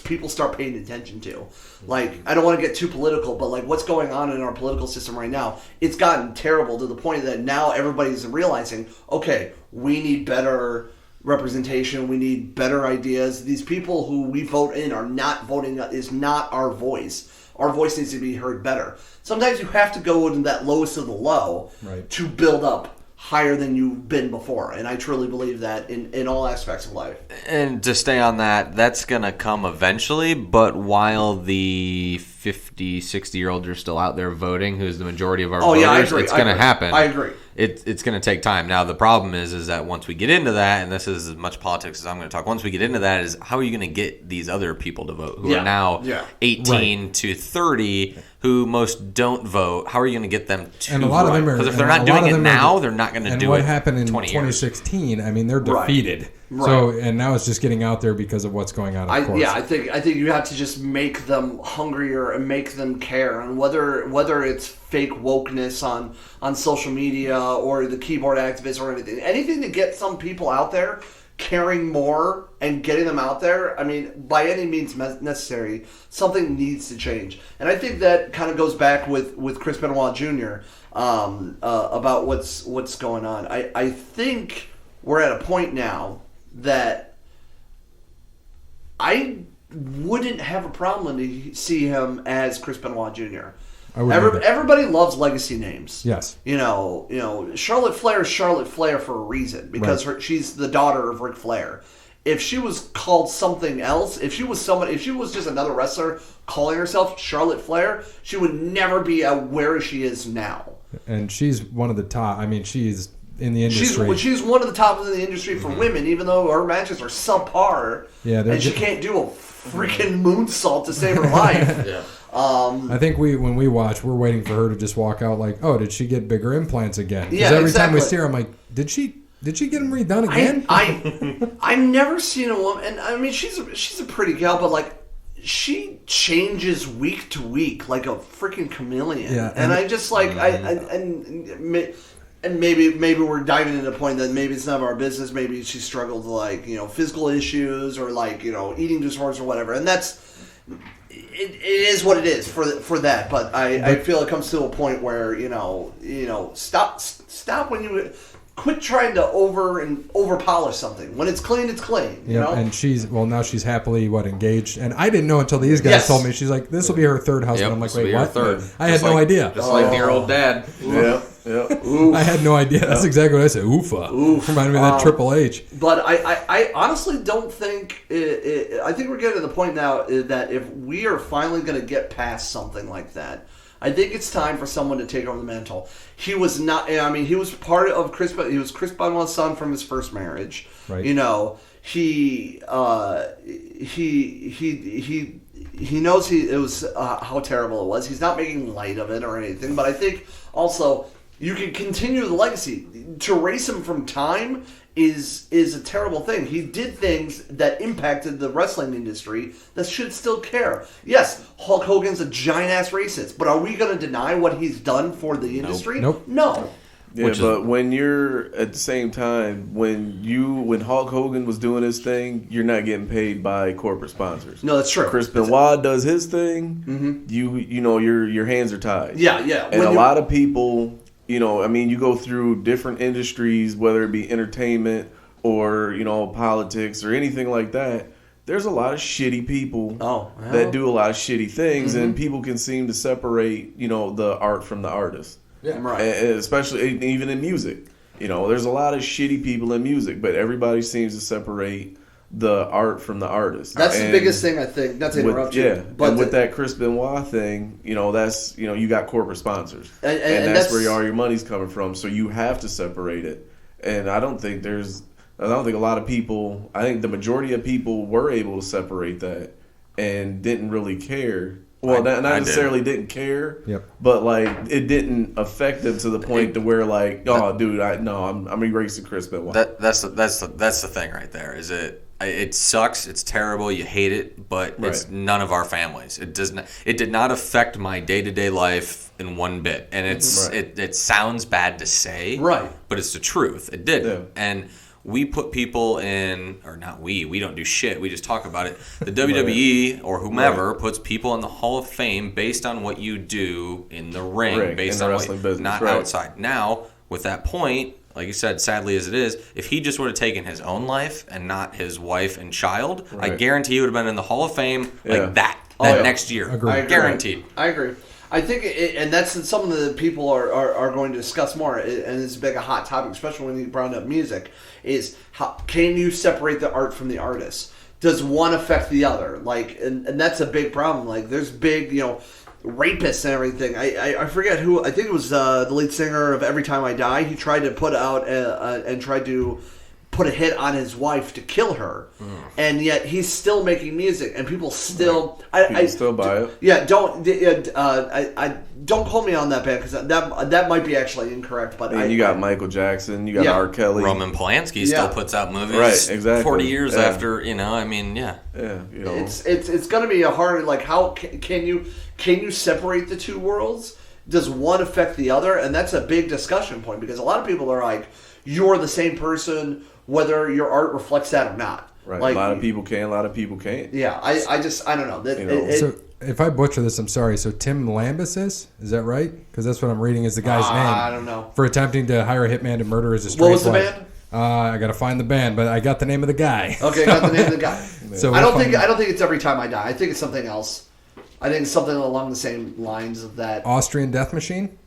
people start paying attention to. Like, I don't want to get too political, but, like, what's going on in our political system right now, it's gotten terrible to the point that now everybody's realizing, okay, we need better representation, we need better ideas. These people who we vote in are not voting, is not our voice. Our voice needs to be heard better. Sometimes you have to go into that lowest of the low to build up higher than you've been before, and I truly believe that in all aspects of life. And to stay on that, that's going to come eventually, but while the 50, 60-year-olds are still out there voting, who's the majority of our voters, it's going to happen. I agree. It's going to take time. Now, the problem is that once we get into that, and this is as much politics as I'm going to talk, once we get into that is how are you going to get these other people to vote who are now 18 to 30 who most don't vote? How are you going to get them to and a lot vote? of them are, because if they're not doing it now, they're not going to do it. And what happened in 2016? I mean, they're defeated. Right. So, and now it's just getting out there because of what's going on. Of course. Yeah, I think you have to just make them hungrier and make them care, and whether it's fake wokeness on social media or the keyboard activists or anything to get some people out there caring more and getting them out there. I mean, by any means necessary, something needs to change, and I think that kind of goes back with Chris Benoit Jr. About what's going on. I think we're at a point now that I wouldn't have a problem to see him as Chris Benoit Jr. Everybody loves legacy names. Yes. Charlotte Flair is Charlotte Flair for a reason because she's the daughter of Ric Flair. If she was called something else, if she was just another wrestler calling herself Charlotte Flair, she would never be where she is now. And she's one of the top. I mean, she's in the industry. She's one of the top in the industry for women, even though her matches are subpar. Yeah, and she can't do a freaking moonsault to save her life. Yeah. I think when we watch, we're waiting for her to just walk out like, oh, did she get bigger implants again? Because every time we see her, I'm like, did she get them redone again? I've never seen a woman, and I mean she's a pretty gal, but like she changes week to week like a freaking chameleon. Yeah, and I just like and maybe we're diving into the point that maybe it's none of our business. Maybe she struggled with like physical issues or like eating disorders or whatever. And that's it is what it is for that. But I feel it comes to a point where stop when you. Quit trying to over polish something. When it's clean, it's clean. You know? And now she's happily engaged. And I didn't know until these guys told me. She's like, this will be her third husband. Yep, I'm like, wait, what? Third. I had no idea. Just like your old dad. Yeah. I had no idea. That's exactly what I said. Oofa. Reminded me of that Triple H. But I honestly don't think. I think we're getting to the point now that if we are finally going to get past something like that, I think it's time for someone to take over the mantle. He was not. I mean, he was part of Chris. He was Chris Benoit's son from his first marriage. Right. He knows it was how terrible it was. He's not making light of it or anything. But I think also you can continue the legacy. To erase him from time is a terrible thing. He did things that impacted the wrestling industry that should still care. Yes, Hulk Hogan's a giant-ass racist, but are we going to deny what he's done for the industry? Nope. No. Yeah, but when you're at the same time, when Hulk Hogan was doing his thing, you're not getting paid by corporate sponsors. No, that's true. Chris Benoit does his thing. Your hands are tied. Yeah. And a lot of people, you go through different industries, whether it be entertainment or politics or anything like that. There's a lot of shitty people that do a lot of shitty things, and people can seem to separate, the art from the artist. Yeah, right. And especially even in music, there's a lot of shitty people in music, but everybody seems to separate the art from the artist. That's the biggest thing, I think. Not to interrupt you. Yeah, but with that Chris Benoit thing, that's you got corporate sponsors, and that's where all your money's coming from. So you have to separate it. And I don't think a lot of people. I think the majority of people were able to separate that and didn't really care. Well, not necessarily didn't care, but it didn't affect them to the point to where I'm erasing Chris Benoit. That's the thing right there. Is it sucks. It's terrible. You hate it, but it's none of our families. It did not affect my day-to-day life in one bit. And it sounds bad to say, right? But it's the truth. It didn't. Yeah. And we put people in, or not we don't do shit. We just talk about it. The WWE or whomever puts people in the Hall of Fame based on what you do in the ring, based on wrestling business, not outside. Now, with that point, like you said, sadly as it is, if he just would have taken his own life and not his wife and child, I guarantee he would have been in the Hall of Fame that next year. Agreed. Guaranteed. I agree. I think, and that's something that people are going to discuss more, and it's a big hot topic, especially when you brought up music, is how can you separate the art from the artist? Does one affect the other? And that's a big problem. There's big, rapists and everything. I forget who, I think it was the lead singer of Every Time I Die. He tried to put out and tried to put a hit on his wife to kill her, and yet he's still making music, and people still I still buy it. Yeah, don't call me on that band because that might be actually incorrect. But you got Michael Jackson, you got R. Kelly, Roman Polanski still puts out movies, right? Exactly. 40 years after, Yeah, it's going to be a hard how can you separate the two worlds? Does one affect the other? And that's a big discussion point because a lot of people are like, you're the same person whether your art reflects that or not. Right. A lot of people can, a lot of people can't. Yeah, I don't know. So if I butcher this, I'm sorry. So Tim Lambesis, is that right? Because that's what I'm reading is the guy's name. I don't know. For attempting to hire a hitman to murder his estranged What was the wife. band? I got to find the band, but I got the name of the guy. Okay, I got the name of the guy. So I don't think it's Every Time I Die. I think it's something else. I think it's something along the same lines of that. Austrian Death Machine?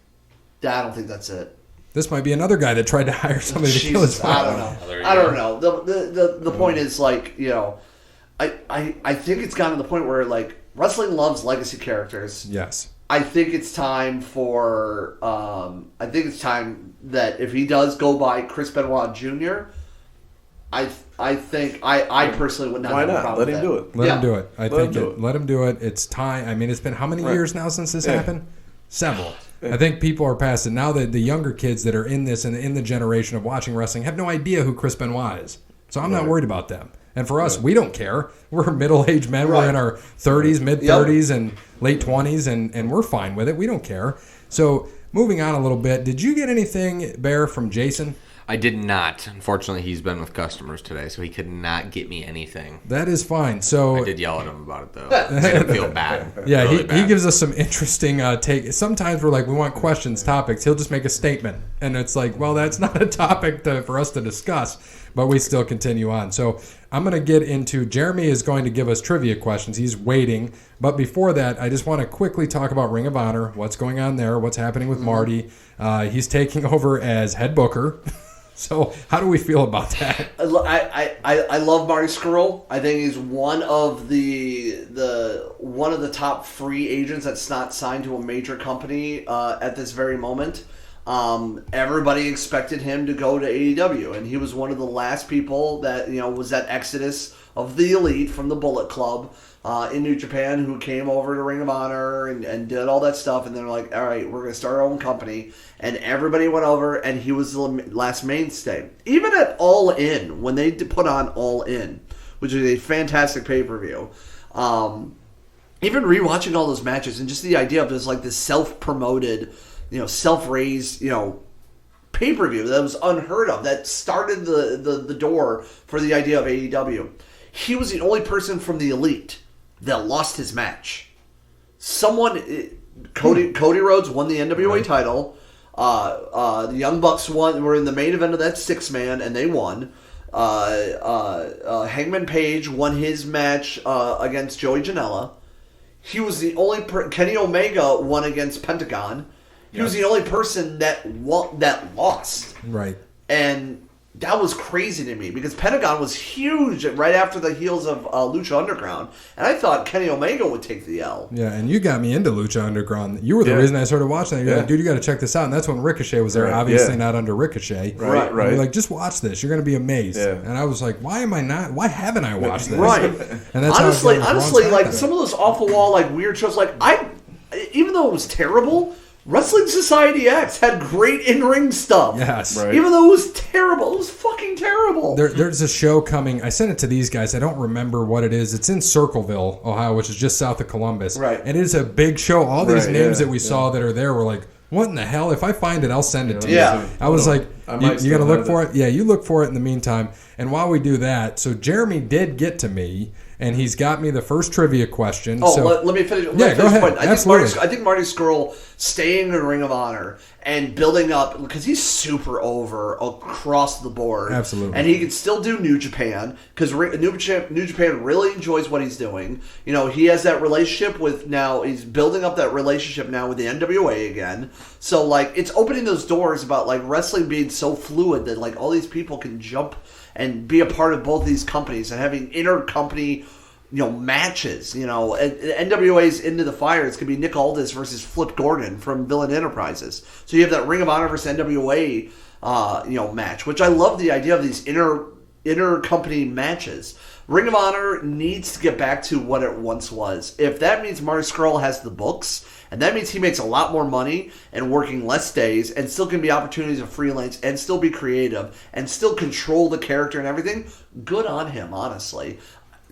I don't think that's it. This might be another guy that tried to hire somebody to kill his wife. I don't know. I don't know. The point is I think it's gotten to the point where wrestling loves legacy characters. Yes. I think it's time for that if he does go by Chris Benoit Jr., I think I personally would not have a problem with that. Let him do it. Let him do it. It's time. I mean, it's been how many years now since this happened? Several. I think people are past it. Now that the younger kids that are in this and in the generation of watching wrestling have no idea who Chris Benoit is. So I'm not worried about them. And for us, we don't care. We're middle-aged men. Right. We're in our 30s, mid-30s, and late 20s, and we're fine with it. We don't care. So moving on a little bit, did you get anything, Bear, from Jason? I did not. Unfortunately, he's been with customers today, so he could not get me anything. That is fine. So I did yell at him about it, though. Made him feel bad. Yeah, really he gives us some interesting take. Sometimes we're like, we want questions, topics. He'll just make a statement. And it's like, well, that's not a topic for us to discuss, but we still continue on. So I'm going to get into, Jeremy is going to give us trivia questions. He's waiting. But before that, I just want to quickly talk about Ring of Honor, what's going on there, what's happening with Marty. He's taking over as head booker. So how do we feel about that? I love Marty Scurll. I think he's one of the top free agents that's not signed to a major company at this very moment. Everybody expected him to go to AEW, and he was one of the last people that was that exodus of the elite from the Bullet Club in New Japan who came over to Ring of Honor and did all that stuff, and they're like, all right, we're going to start our own company. And everybody went over, and he was the last mainstay. Even at All In, when they put on All In, which is a fantastic pay-per-view, even rewatching all those matches and just the idea of this self-promoted, self-raised, pay-per-view that was unheard of, that started the door for the idea of AEW. He was the only person from the elite that lost his match. Cody Rhodes won the NWA title. The Young Bucks were in the main event of that 6-man, and they won. Hangman Page won his match against Joey Janela. He was the only Kenny Omega won against Pentagon. He was the only person that lost. Right. And that was crazy to me because Pentagon was huge right after the heels of Lucha Underground. And I thought Kenny Omega would take the L. Yeah, and you got me into Lucha Underground. You were the reason I started watching that. You're like, dude, you got to check this out. And that's when Ricochet was there, obviously not under Ricochet. Right. And you're like, just watch this. You're going to be amazed. Yeah. And I was like, why haven't I watched this? Right. And that's honestly, like some of those off the wall, like weird shows, like even though it was terrible, Wrestling Society X had great in-ring stuff. Yes. Right. Even though it was terrible. It was fucking terrible. There's a show coming. I sent it to these guys. I don't remember what it is. It's in Circleville, Ohio, which is just south of Columbus. Right. And it is a big show. All these names that we saw that are there were like, what in the hell? If I find it, I'll send it to you. Yeah. I was like, you going to look for it? Yeah, you look for it in the meantime. And while we do that, so Jeremy did get to me, and he's got me the first trivia question. Oh, so, let me finish. Yeah, go ahead. Absolutely. I think Marty Scurll staying in Ring of Honor and building up, because he's super over across the board. Absolutely. And he can still do New Japan, because New Japan really enjoys what he's doing. He has that relationship he's building up that relationship now with the NWA again. So, it's opening those doors about, wrestling being so fluid that, all these people can jump and be a part of both these companies and having inter-company, matches. NWA's Into the Fire. It's going to be Nick Aldis versus Flip Gordon from Villain Enterprises. So you have that Ring of Honor versus NWA, match, which I love the idea of these inter-company matches. Ring of Honor needs to get back to what it once was. If that means Marty Scurll has the books, and that means he makes a lot more money and working less days and still can be opportunities of freelance and still be creative and still control the character and everything, good on him, honestly.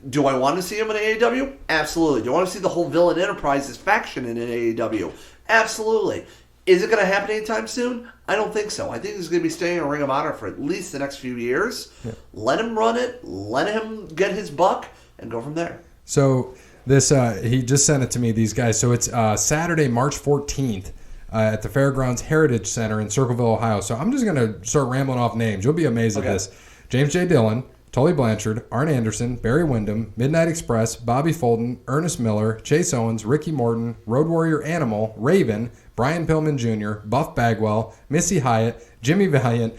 Do I want to see him in AEW? Absolutely. Do I want to see the whole Villain Enterprises faction in AEW? Absolutely. Is it going to happen anytime soon? I don't think so. I think he's going to be staying in Ring of Honor for at least the next few years. Yeah. Let him run it. Let him get his buck and go from there. So this he just sent it to me, these guys. So it's Saturday, March 14th at the Fairgrounds Heritage Center in Circleville, Ohio. So I'm just going to start rambling off names. You'll be amazed at this. James J. Dillon, Tully Blanchard, Arn Anderson, Barry Windham, Midnight Express, Bobby Fulton, Ernest Miller, Chase Owens, Ricky Morton, Road Warrior Animal, Raven, Brian Pillman Jr., Buff Bagwell, Missy Hyatt, Jimmy Valiant,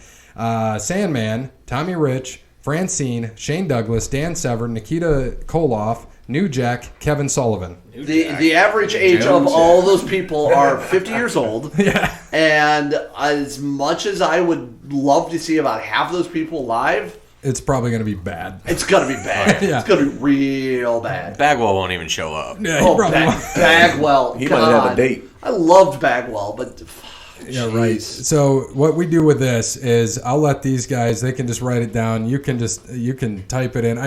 Sandman, Tommy Rich, Francine, Shane Douglas, Dan Severn, Nikita Koloff, New Jack, Kevin Sullivan. The average age of all those people are 50 years old. Yeah. And as much as I would love to see about half of those people live, it's probably going to be bad. It's going to be bad. Yeah. It's going to be real bad. Bagwell won't even show up. Yeah, he probably won't. Bagwell. He might have a date. I loved Bagwell, but Yeah, right. So what we do with this is I'll let these guys, they can just write it down. You can type it in.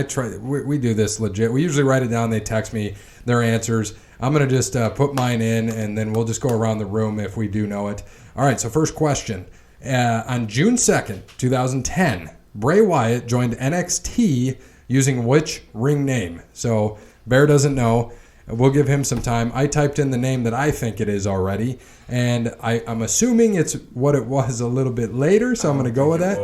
We do this legit. We usually write it down. They text me their answers. I'm going to just put mine in, and then we'll just go around the room if we do know it. All right, so first question. On June 2nd, 2010, Bray Wyatt joined NXT using which ring name? So Bear doesn't know. We'll give him some time. I typed in the name that I think it is already, and I'm assuming it's what it was a little bit later, so I'm going to go with that.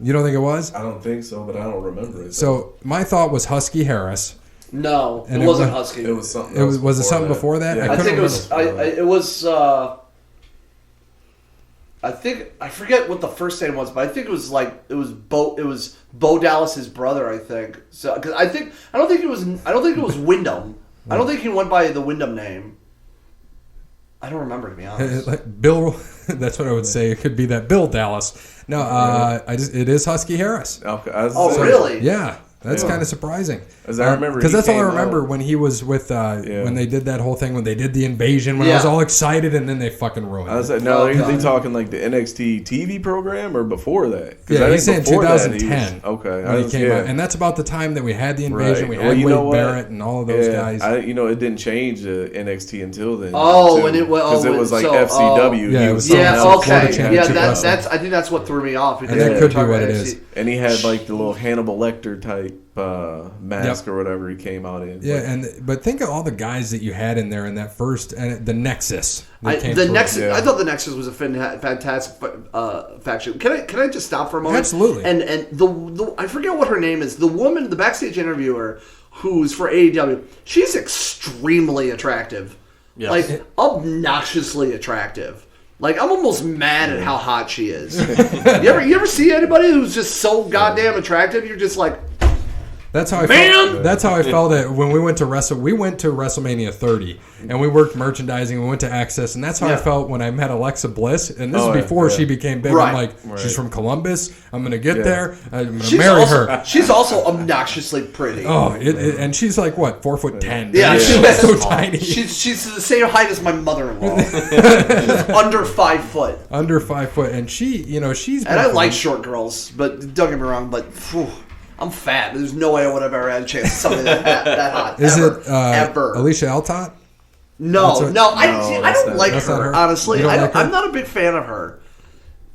You don't think it was? I don't think so, but I don't remember it. So my thought was Husky Harris. No, it wasn't Husky. It was something else. Was it something before that? Yeah. I think it was. I forget what the first name was, but I think it was Bo Dallas's brother. I think so because I don't think it was Wyndham. I don't think he went by the Wyndham name. I don't remember, to be honest. Like Bill, that's what I would say. It could be that Bill Dallas. No, it is Husky Harris. Okay. Really? Yeah. That's kind of surprising. As I remember, because that's all I remember when he was with when they did that whole thing when they did the invasion when I was all excited and then they fucking ruined it. I was like, no, they talking like the NXT TV program or before that? Yeah, he's saying 2010. Okay, when he came out, and that's about the time that we had the invasion. Right. We had Wade Barrett and all of those guys. It didn't change the NXT until then. When it was because it was like FCW. Yeah, it was okay. Yeah, that's I think that's what threw me off. And that could be what it is. And he had like the little Hannibal Lecter type mask or whatever he came out in. Yeah, but think of all the guys that you had in there in that first and the Nexus. I thought the Nexus was a fantastic faction. Can I just stop for a moment? Absolutely. And the I forget what her name is. The woman, the backstage interviewer, who's for AEW, she's extremely attractive. Yes. Like obnoxiously attractive. Like I'm almost mad at how hot she is. You ever see anybody who's just so goddamn attractive? You're just like, that's how I felt. That's how I felt it when we went to WrestleMania 30, and we worked merchandising. We went to Access, and that's how I felt when I met Alexa Bliss. And this is before she became big. Right. I'm like, she's from Columbus. I'm gonna get there. I'm gonna marry her. She's also obnoxiously pretty. Oh, and she's like what, 4'10". Yeah, she's so tiny. She's the same height as my mother-in-law. She's under 5 foot. Under 5 foot, and she's. And I like short girls, but don't get me wrong, but. Phew, I'm fat. There's no way I would have ever had a chance to something that hot. Is ever, it ever? Alicia Eltot? No. I don't like her, honestly. I'm not a big fan of her.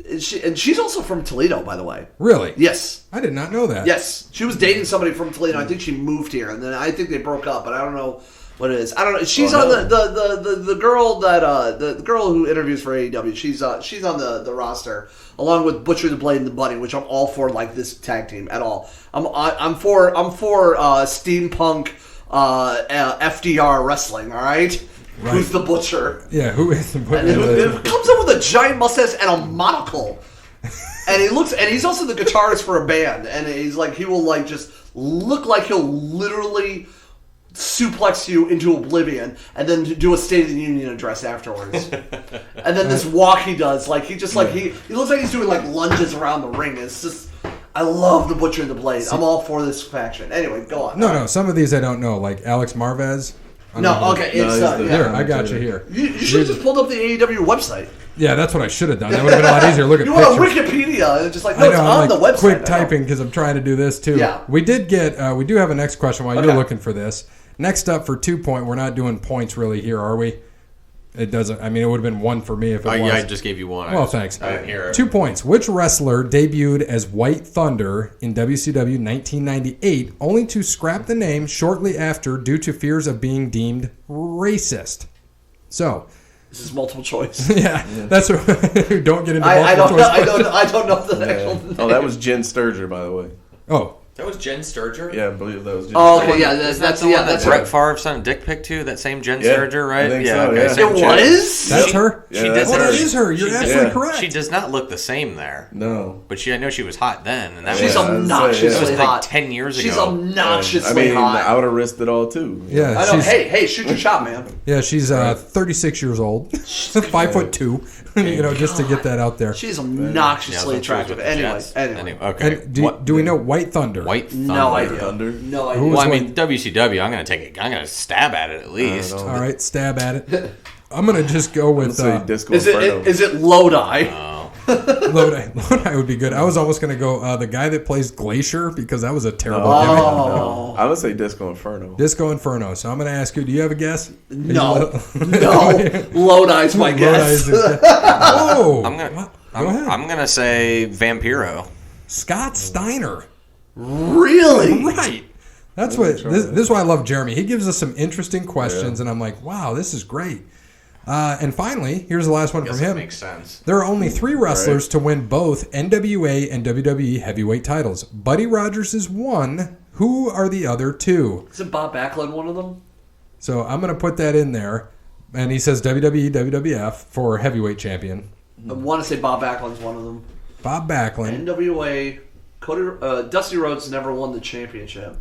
And she's also from Toledo, by the way. Really? Yes. I did not know that. Yes. She was dating somebody from Toledo. I think she moved here, and then I think they broke up, but I don't know what it is. I don't know. She's on the girl that the girl who interviews for AEW. She's on the roster along with Butcher the Blade and the Bunny, which I'm all for. Like this tag team at all. I'm for steampunk FDR wrestling. All right. Right. Who's the Butcher? Yeah, who is the Butcher? And it comes up with a giant mustache and a monocle. And he's also the guitarist for a band, and he's like he will like just look like he'll literally suplex you into oblivion and then do a State of the Union address afterwards. And then this walk he does, like he looks like he's doing like lunges around the ring. It's just I love the Butcher and the Blade. I'm all for this faction. Anyway, go on. No, some of these I don't know, like Alex Marvez. No, okay, here, I got you here. You should have just pulled up the AEW website. Yeah, that's what I should have done. That would have been a lot easier. Look at pictures. You want Wikipedia, and just like, no, it's on the website. Quick typing because I'm trying to do this too. Yeah. We did get, we do have a next question while you're looking for this. Next up for 2 point, we're not doing points really here, are we? It doesn't, I mean, it would have been one for me if it was. Yeah, I just gave you one. Well, thanks. I didn't hear it. 2 points. Which wrestler debuted as White Thunder in WCW 1998, only to scrap the name shortly after due to fears of being deemed racist? So, this is multiple choice. Yeah, that's what, don't get into multiple choice. I don't know the actual name. Oh, that was Jen Sturger, by the way. Oh. That was Jen Sturger? Yeah, I believe that was Jen Sturger. Okay, yeah, that's the one that Brett Favre sent a dick pic to, that same Jen Sturger, right? I think yeah, so, okay. yeah. It was? That's her? She does that is her. You're absolutely correct. She does not look the same there. No. But I know she was hot then. And that She's obnoxiously was hot. like 10 years ago. She's obnoxiously hot. the outer wrist it all, too. Yeah. I know. Hey, shoot your shot, man. Yeah, she's 36 years old. 5'2". Just to get that out there. She's obnoxiously attractive. Anyway. Okay. And do we know White Thunder? White Thunder. No idea. No idea. Well, I mean, WCW, I'm going to stab at it at least. All right, stab at it. I'm gonna just go with. Disco Is it Lodi? Lodi would be good. I was almost gonna go the guy that plays Glacier because that was a terrible gimmick. No. I would say Disco Inferno. Disco Inferno. So I'm gonna ask you. Do you have a guess? No. Lodi's my guess. Oh, I'm gonna say Vampiro. Scott Steiner. Really? Right. That's what. This is why I love Jeremy. He gives us some interesting questions, and I'm like, wow, this is great. And finally, here's the last one from him. Makes sense. There are only 3 wrestlers to win both NWA and WWE heavyweight titles. Buddy Rogers is one. Who are the other 2? Isn't Bob Backlund one of them? So I'm going to put that in there. And he says WWE, WWF for heavyweight champion. I want to say Bob Backlund's one of them. Bob Backlund. NWA, Dusty Rhodes never won the championship.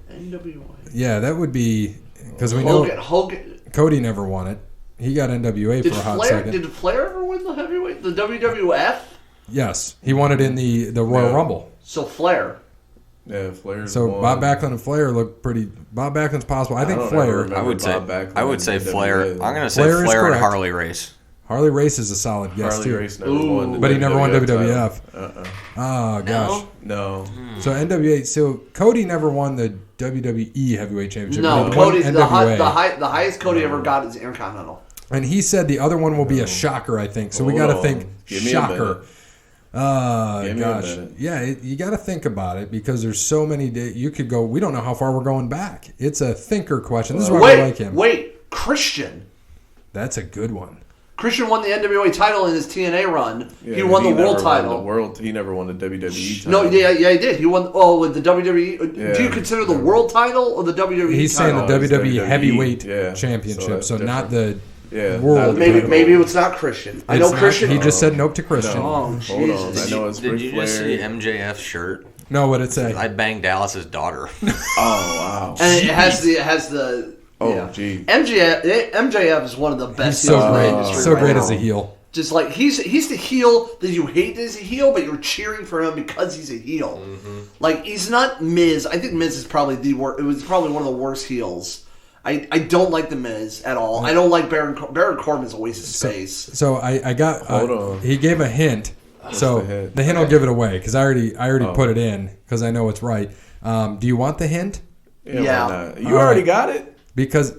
NWA. Yeah, that would be because we know Hogan. Cody never won it. He got NWA for a hot second. Did Flair ever win the heavyweight? The WWF? Yes, he won it in the Royal Rumble. So Flair. Yeah, Flair. So won. Bob Backlund and Flair look pretty. Bob Backlund's possible. I think Flair. I would say Flair. I'm going to say Flair and Harley Race. Harley Race is a solid guess Harley too. Race never won, but he never won WWF. Oh gosh. No. So NWA. So Cody never won the WWE Heavyweight Championship. No, Cody's the highest Cody ever got is Intercontinental. And he said the other one will be a shocker. I think so. We got to think shocker. Gosh, yeah, you got to think about it because there's so many days you could go. We don't know how far we're going back. It's a thinker question. This is why I like him. Wait, Christian. That's a good one. Christian won the NWA title in his TNA run. Yeah, he won the world title. He never won the WWE title. No, yeah, he did. He won. Oh, with the WWE. Yeah. Do you consider the world title or the WWE? He's title? saying the WWE Heavyweight Championship, so not the world. Maybe it's not Christian. I know Christian. He just said nope to Christian. Oh, Jesus! I know it's Did you just see MJF's shirt? No, what did it say? I banged Dallas's daughter. Oh wow! And it has the. Oh, gee. MJF is one of the best heels in the industry. So great as a heel. Just like he's the heel that you hate as a heel, but you're cheering for him because he's a heel. Mm-hmm. Like he's not Miz. I think Miz is probably the worst. It was probably one of the worst heels. I don't like the Miz at all. I don't like Baron Corbin's a waste of space. So I got. Hold on. He gave a hint. So the hint will give it away because I already put it in because I know it's right. Do you want the hint? Yeah. You already got it. Because,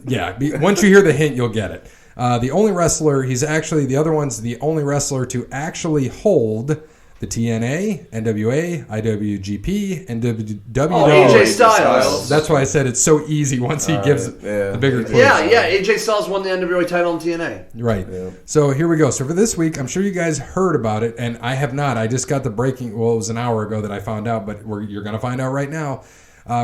once you hear the hint, you'll get it. The only wrestler, the other one's the only wrestler to actually hold the TNA, NWA, IWGP, and WWE. AJ Styles. That's why I said it's so easy once he gives the bigger clue. Yeah, AJ Styles won the NWA title in TNA. Right. Yeah. So here we go. So for this week, I'm sure you guys heard about it, and I have not. I just got the breaking, it was an hour ago that I found out, but you're going to find out right now.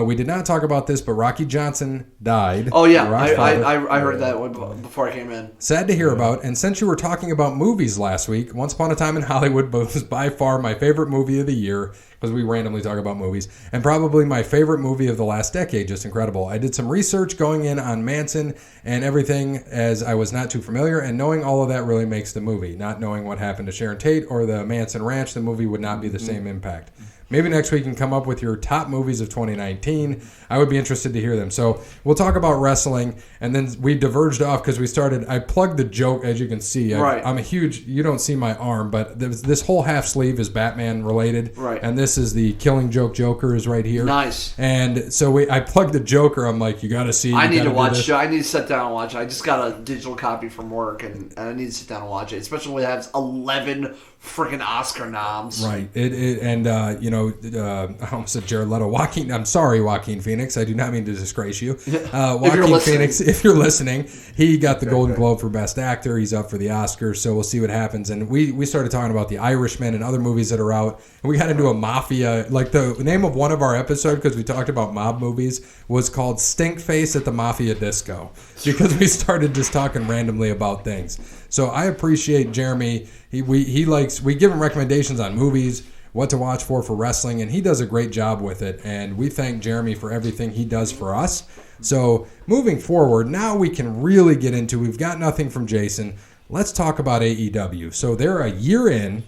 We did not talk about this, but Rocky Johnson died. Oh, yeah. I heard that one before I came in. Sad to hear about. And since you were talking about movies last week, Once Upon a Time in Hollywood was by far my favorite movie of the year, because we randomly talk about movies, and probably my favorite movie of the last decade. Just incredible. I did some research going in on Manson and everything, as I was not too familiar, and knowing all of that really makes the movie. Not knowing what happened to Sharon Tate or the Manson Ranch, the movie would not be the same impact. Maybe next week you can come up with your top movies of 2019. I would be interested to hear them. So we'll talk about wrestling, and then we diverged off because I plugged the joke, as you can see. I'm a huge, you don't see my arm, but this whole half sleeve is Batman related. Right. And this is the Killing Joke Joker is right here. Nice. And so I plugged the Joker. I'm like, you got to see. I need to watch. I need to sit down and watch it. I just got a digital copy from work, and I need to sit down and watch it, especially when it has 11 freaking Oscar noms. Right. I almost said Jared Leto. I'm sorry, Joaquin Phoenix. I do not mean to disgrace you. Joaquin Phoenix, if you're listening, he got the Golden Globe for Best Actor. He's up for the Oscars, so we'll see what happens. And we started talking about The Irishman and other movies that are out. And we got into a mafia. Like the name of one of our episodes, because we talked about mob movies, was called Stink Face at the Mafia Disco. Because we started just talking randomly about things. So I appreciate Jeremy. We give him recommendations on movies, what to watch for wrestling, and he does a great job with it. And we thank Jeremy for everything he does for us. So moving forward, now we can really get into, we've got nothing from Jason. Let's talk about AEW. So they're a year in.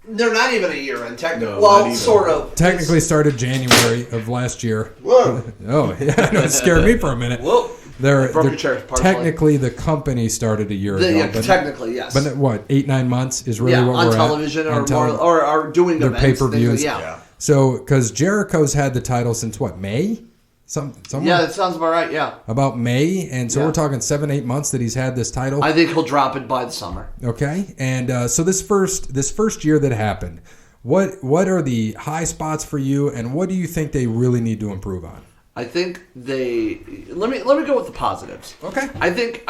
They're not even a year in, technically. Well, sort of. Technically started January of last year. Whoa. Oh, yeah, I know, it scared me for a minute. Whoa. Technically, the company started a year ago. Yeah, technically, yes. But what, 8-9 months is really what we're on television or doing their events, pay-per-views. Yeah. So, because Jericho's had the title since what, May? Somewhere? Yeah, that sounds about right. Yeah. About May, and so we're talking 7-8 months that he's had this title. I think he'll drop it by the summer. Okay, and so this first year that happened, what are the high spots for you, and what do you think they really need to improve on? I think let me go with the positives. Okay. I think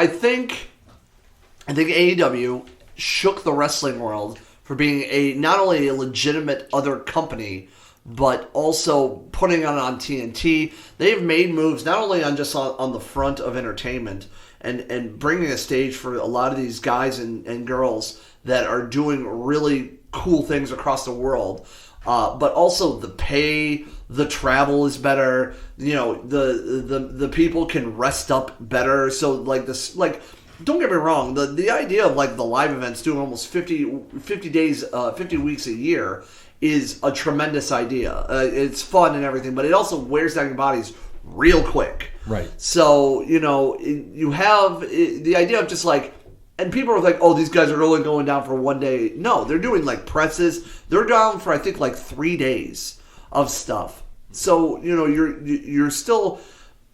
AEW shook the wrestling world for being not only a legitimate other company, but also putting it on TNT. They've made moves not only on the front of entertainment and bringing a stage for a lot of these guys and girls that are doing really cool things across the world, but also the pay, the travel is better. You know, the people can rest up better. So like this, like, don't get me wrong, the idea of like the live events doing almost 50 days, 50 weeks a year is a tremendous idea. It's fun and everything, but it also wears down your bodies real quick. Right. So, you know, you have the idea of just like, and people are like, oh, these guys are only going down for one day. No, they're doing like presses. They're down for, I think, like 3 days of stuff. So, you know, you're still,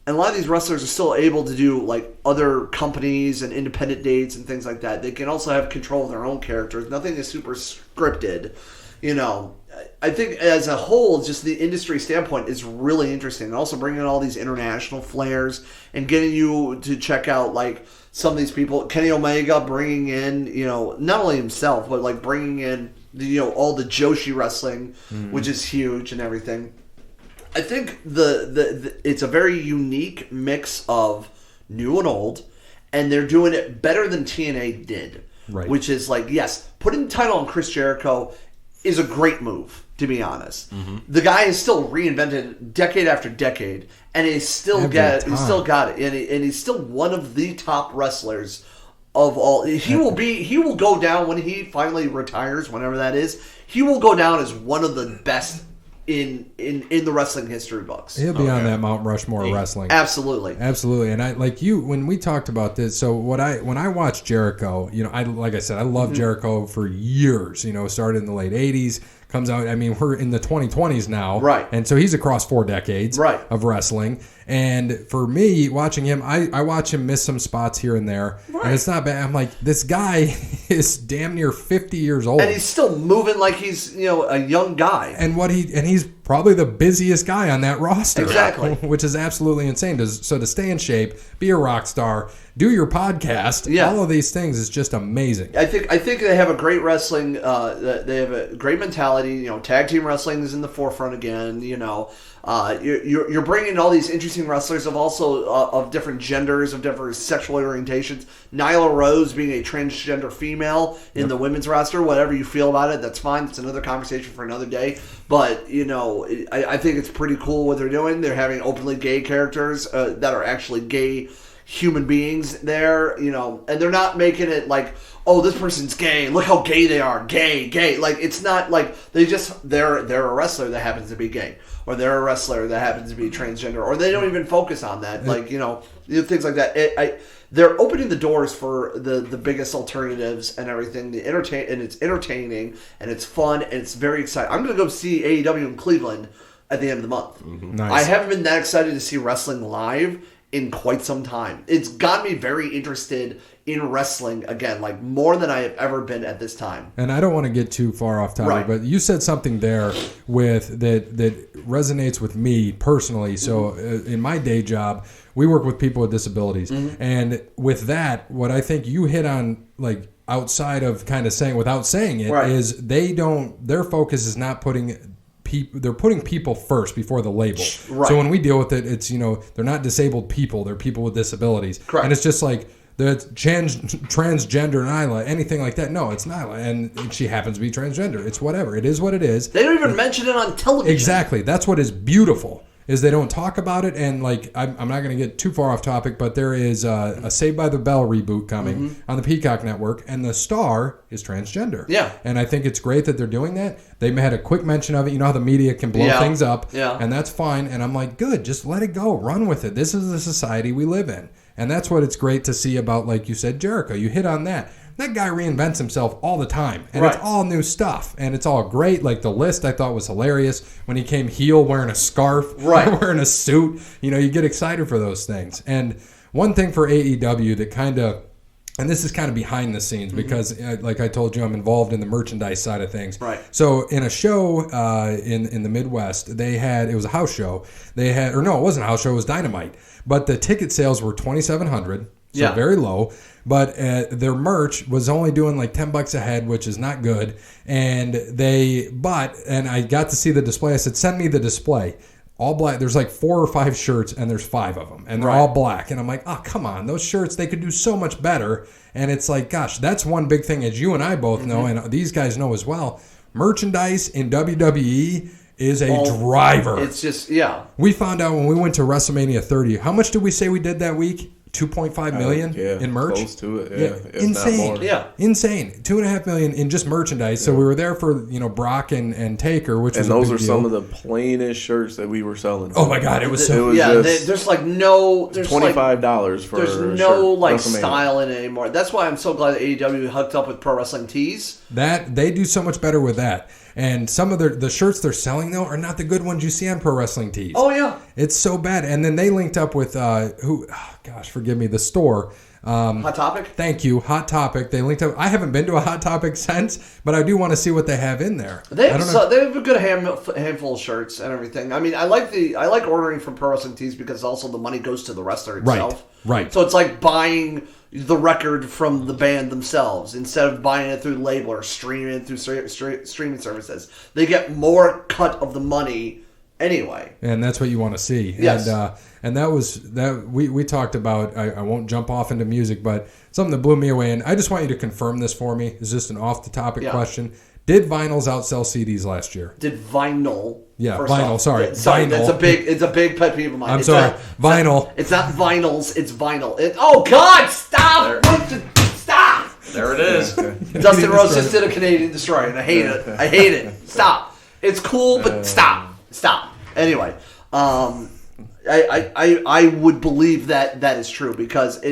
and a lot of these wrestlers are still able to do like other companies and independent dates and things like that. They can also have control of their own characters. Nothing is super scripted. You know, I think as a whole, just the industry standpoint is really interesting. And also bringing in all these international flares and getting you to check out like some of these people. Kenny Omega bringing in, you know, not only himself, but like bringing in, you know, all the Joshi wrestling, which is huge and everything. I think it's a very unique mix of new and old, and they're doing it better than TNA did. Right. Which is like, yes, putting the title on Chris Jericho is a great move, to be honest. Mm-hmm. The guy is still reinvented decade after decade, and he's still got it, and he's still one of the top wrestlers of all. He will go down when he finally retires, whenever that is. He will go down as one of the best in the wrestling history books. He'll be on that Mount Rushmore of wrestling. Absolutely. And I like you when we talked about this. So when I watched Jericho, you know, like I said, I loved Jericho for years. You know, started in the late '80s. Comes out. I mean, we're in the 2020s now, right? And so he's across 4 decades, right, of wrestling. And for me, watching him, I watch him miss some spots here and there, right, and it's not bad. I'm like, this guy is damn near 50 years old, and he's still moving like he's, you know, a young guy. And he's probably the busiest guy on that roster, exactly, which is absolutely insane. So to stay in shape, be a rock star, do your podcast, all of these things is just amazing. I think they have a great wrestling. They have a great mentality. You know, tag team wrestling is in the forefront again. You know, you're bringing all these interesting wrestlers of different genders, of different sexual orientations. Nyla Rose being a transgender female in the women's roster. Whatever you feel about it, that's fine. It's another conversation for another day. But you know, I think it's pretty cool what they're doing. They're having openly gay characters that are actually gay human beings there, you know, and they're not making it like, oh, this person's gay, look how gay they are, gay. Like, it's not like they're a wrestler that happens to be gay, or they're a wrestler that happens to be transgender, or they don't even focus on that, like, you know, things like that. They're opening the doors for the biggest alternatives and everything. And it's entertaining, and it's fun, and it's very exciting. I'm going to go see AEW in Cleveland at the end of the month. Mm-hmm. Nice. I haven't been that excited to see wrestling live in quite some time. It's got me very interested in wrestling again, like more than I have ever been at this time. And I don't want to get too far off topic, but you said something there that resonates with me personally. So in my day job, we work with people with disabilities. Mm-hmm. And with that, what I think you hit on, like outside of kind of saying, without saying it, is their focus is not putting they're putting people first before the label. Right. So when we deal with it, it's, you know, they're not disabled people, they're people with disabilities. Correct. And it's just like the transgender Nyla, anything like that. No, it's Nyla, and she happens to be transgender. It's whatever. It is what it is. They don't even mention it on television. Exactly. That's what is beautiful. is they don't talk about it. And like, I'm not going to get too far off topic, but there is a Saved by the Bell reboot coming on the Peacock Network, and the star is transgender. Yeah. And I think it's great that they're doing that. They had a quick mention of it. You know how the media can blow things up, and that's fine. And I'm like, good, just let it go. Run with it. This is the society we live in. And that's what it's great to see about, like you said, Jericho. You hit on that. That guy reinvents himself all the time. And it's all new stuff. And it's all great. Like the list I thought was hilarious. When he came heel wearing a scarf, wearing a suit. You know, you get excited for those things. And one thing for AEW that kind of, and this is kind of behind the scenes because, like I told you, I'm involved in the merchandise side of things. Right. So in a show in the Midwest, it was a house show. It wasn't a house show. It was Dynamite. But the ticket sales were $2,700, so very low. But their merch was only doing like $10 a head, which is not good. And I got to see the display. I said, send me the display. All black. There's like 4 or 5 shirts, and there's 5 of them, and they're all black. And I'm like, oh, come on, those shirts, they could do so much better. And it's like, gosh, that's one big thing, as you and I both know, and these guys know as well. Merchandise in WWE is a driver. It's just, We found out when we went to WrestleMania 30, how much did we say we did that week? 2.5 million in merch. Close to it. Yeah. Insane. Not more. Insane. 2.5 million in just merchandise. So we were there for Brock and Taker, which was a big deal. And those are some of the plainest shirts that we were selling. Oh my God, it was so. There's like no. There's $25 for. There's no like style in it anymore. That's why I'm so glad that AEW hooked up with Pro Wrestling Tees. That they do so much better with that. And some of the shirts they're selling, though, are not the good ones you see on Pro Wrestling Tees. Oh, yeah. It's so bad. And then they linked up with, forgive me, the store. Hot Topic? Thank you, Hot Topic. They linked up. I haven't been to a Hot Topic since, but I do want to see what they have in there. They have a good handful of shirts and everything. I mean, I like ordering from Pro Wrestling Tees because also the money goes to the wrestler itself. Right. So it's like buying the record from the band themselves instead of buying it through the label or streaming it through streaming services. They get more cut of the money anyway. And that's what you want to see. Yes. And that was that we talked about. I won't jump off into music, but something that blew me away. And I just want you to confirm this for me. It's just an off the topic question. Did vinyls outsell CDs last year? Did vinyl? Yeah, vinyl. Sorry, vinyl. It's a big pet peeve of mine. I'm sorry, vinyl. It's not vinyls. It's vinyl. Oh God! Stop! Stop! There it is. Dustin Rhodes just did a Canadian Destroyer, and I hate it. I hate it. Stop. It's cool, but stop. Anyway, I would believe that is true because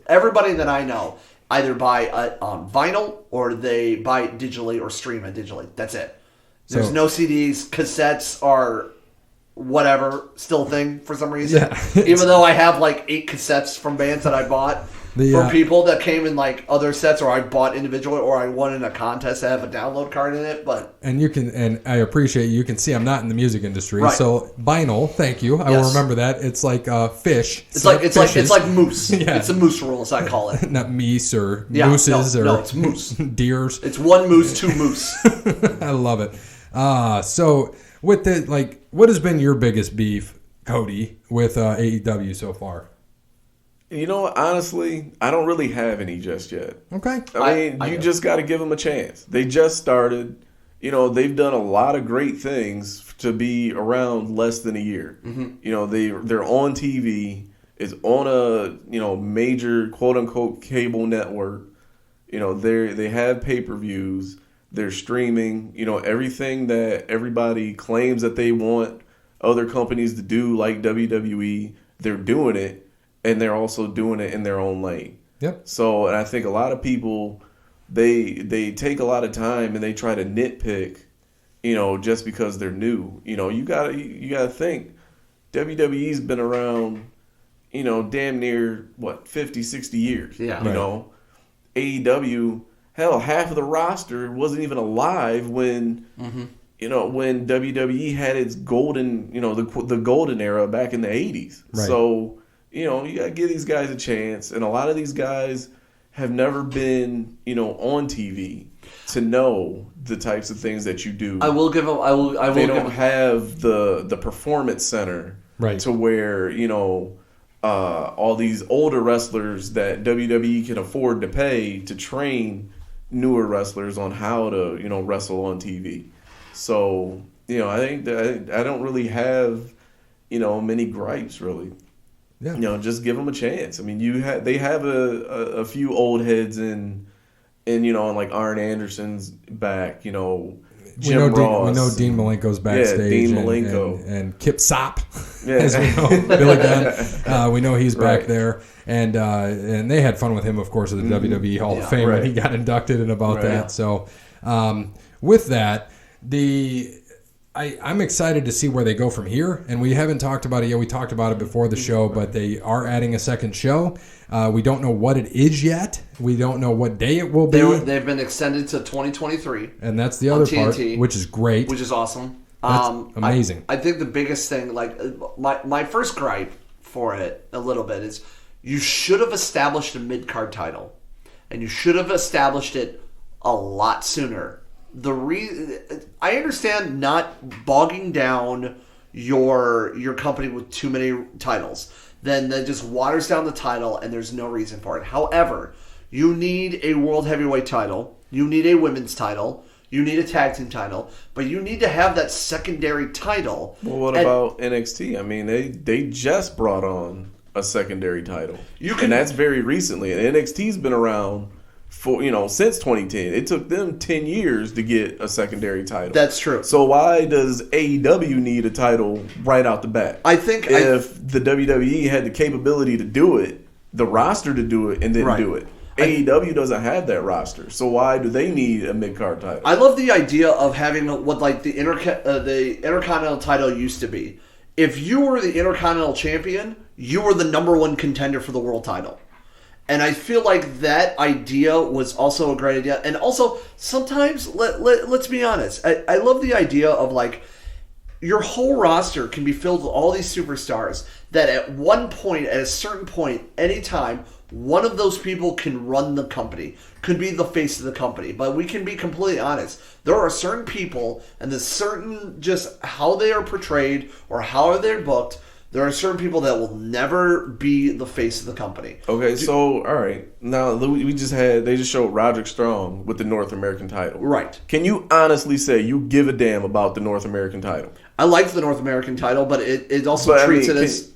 everybody that I know either buy vinyl or they buy digitally or stream it digitally. That's it. There's no CDs. Cassettes are whatever, still a thing for some reason. Yeah. Even though I have like 8 cassettes from bands that I bought from people that came in like other sets, or I bought individually, or I won in a contest to have a download card in it. And I appreciate you can see I'm not in the music industry, right. So vinyl. Thank you. I will remember that. It's like fish. It's like moose. Yeah. It's a moose rule, as I call it. Not meese or mooses no, it's moose. Deers. It's 1 moose, 2 moose. I love it. So with the what has been your biggest beef, Cody, with AEW so far? You know, honestly, I don't really have any just yet. Okay. I mean, you just got to give them a chance. They just started. You know, they've done a lot of great things to be around less than a year. Mm-hmm. You know, they're on TV. It's on a major quote unquote cable network. You know, they have pay-per-views. They're streaming. You know, everything that everybody claims that they want other companies to do, like WWE, they're doing it. And they're also doing it in their own lane. Yep. So, and I think a lot of people, they take a lot of time and they try to nitpick, just because they're new. You gotta think, WWE's been around, damn near 50, 60 years. Yeah. AEW, hell, half of the roster wasn't even alive when, when WWE had its golden, the golden era back in the 80s. Right. So. You got to give these guys a chance. And a lot of these guys have never been, on TV to know the types of things that you do. I will give them. They don't have the performance center, right? To where all these older wrestlers that WWE can afford to pay to train newer wrestlers on how to wrestle on TV. So I think that I don't really have many gripes really. Yeah. Just give them a chance. I mean, they have a few old heads in like Arn Anderson's back, Jim Ross. We know Dean Malenko's backstage. Yeah, Dean Malenko. And Kip Sop, as we know. Billy Gunn. We know he's back there. And they had fun with him, of course, at the WWE Hall of Fame when he got inducted and about that. So with that, I'm excited to see where they go from here. And we haven't talked about it yet. We talked about it before the show, but they are adding a second show. We don't know what it is yet. We don't know what day it will be. They've been extended to 2023. And that's the other part, which is great. Which is awesome. That's amazing. I think the biggest thing, like my first gripe for it a little bit is you should have established a mid-card title. And you should have established it a lot sooner. I understand not bogging down your company with too many titles. Then that just waters down the title, and there's no reason for it. However, you need a World Heavyweight title. You need a Women's title. You need a Tag Team title. But you need to have that secondary title. Well, what about NXT? I mean, they just brought on a secondary title. And that's very recently. And NXT's been around for since 2010. It took them 10 years to get a secondary title. That's true. So why does AEW need a title right out the bat? I think if the WWE had the capability to do it, the roster to do it, and then do it. AEW doesn't have that roster, so why do they need a mid-card title? I love the idea of having what like the Intercontinental title used to be. If you were the Intercontinental Champion, you were the number one contender for the world title. And I feel like that idea was also a great idea. And also, sometimes, let's be honest, I love the idea of like your whole roster can be filled with all these superstars that at one point, at a certain point, anytime, one of those people can run the company, could be the face of the company. But we can be completely honest. There are certain people and there's certain just how they are portrayed or how they're booked. There are certain people that will never be the face of the company. Okay, so, all right. Now, they just showed Roderick Strong with the North American title. Right. Can you honestly say you give a damn about the North American title? I like the North American title, but it also treats it as...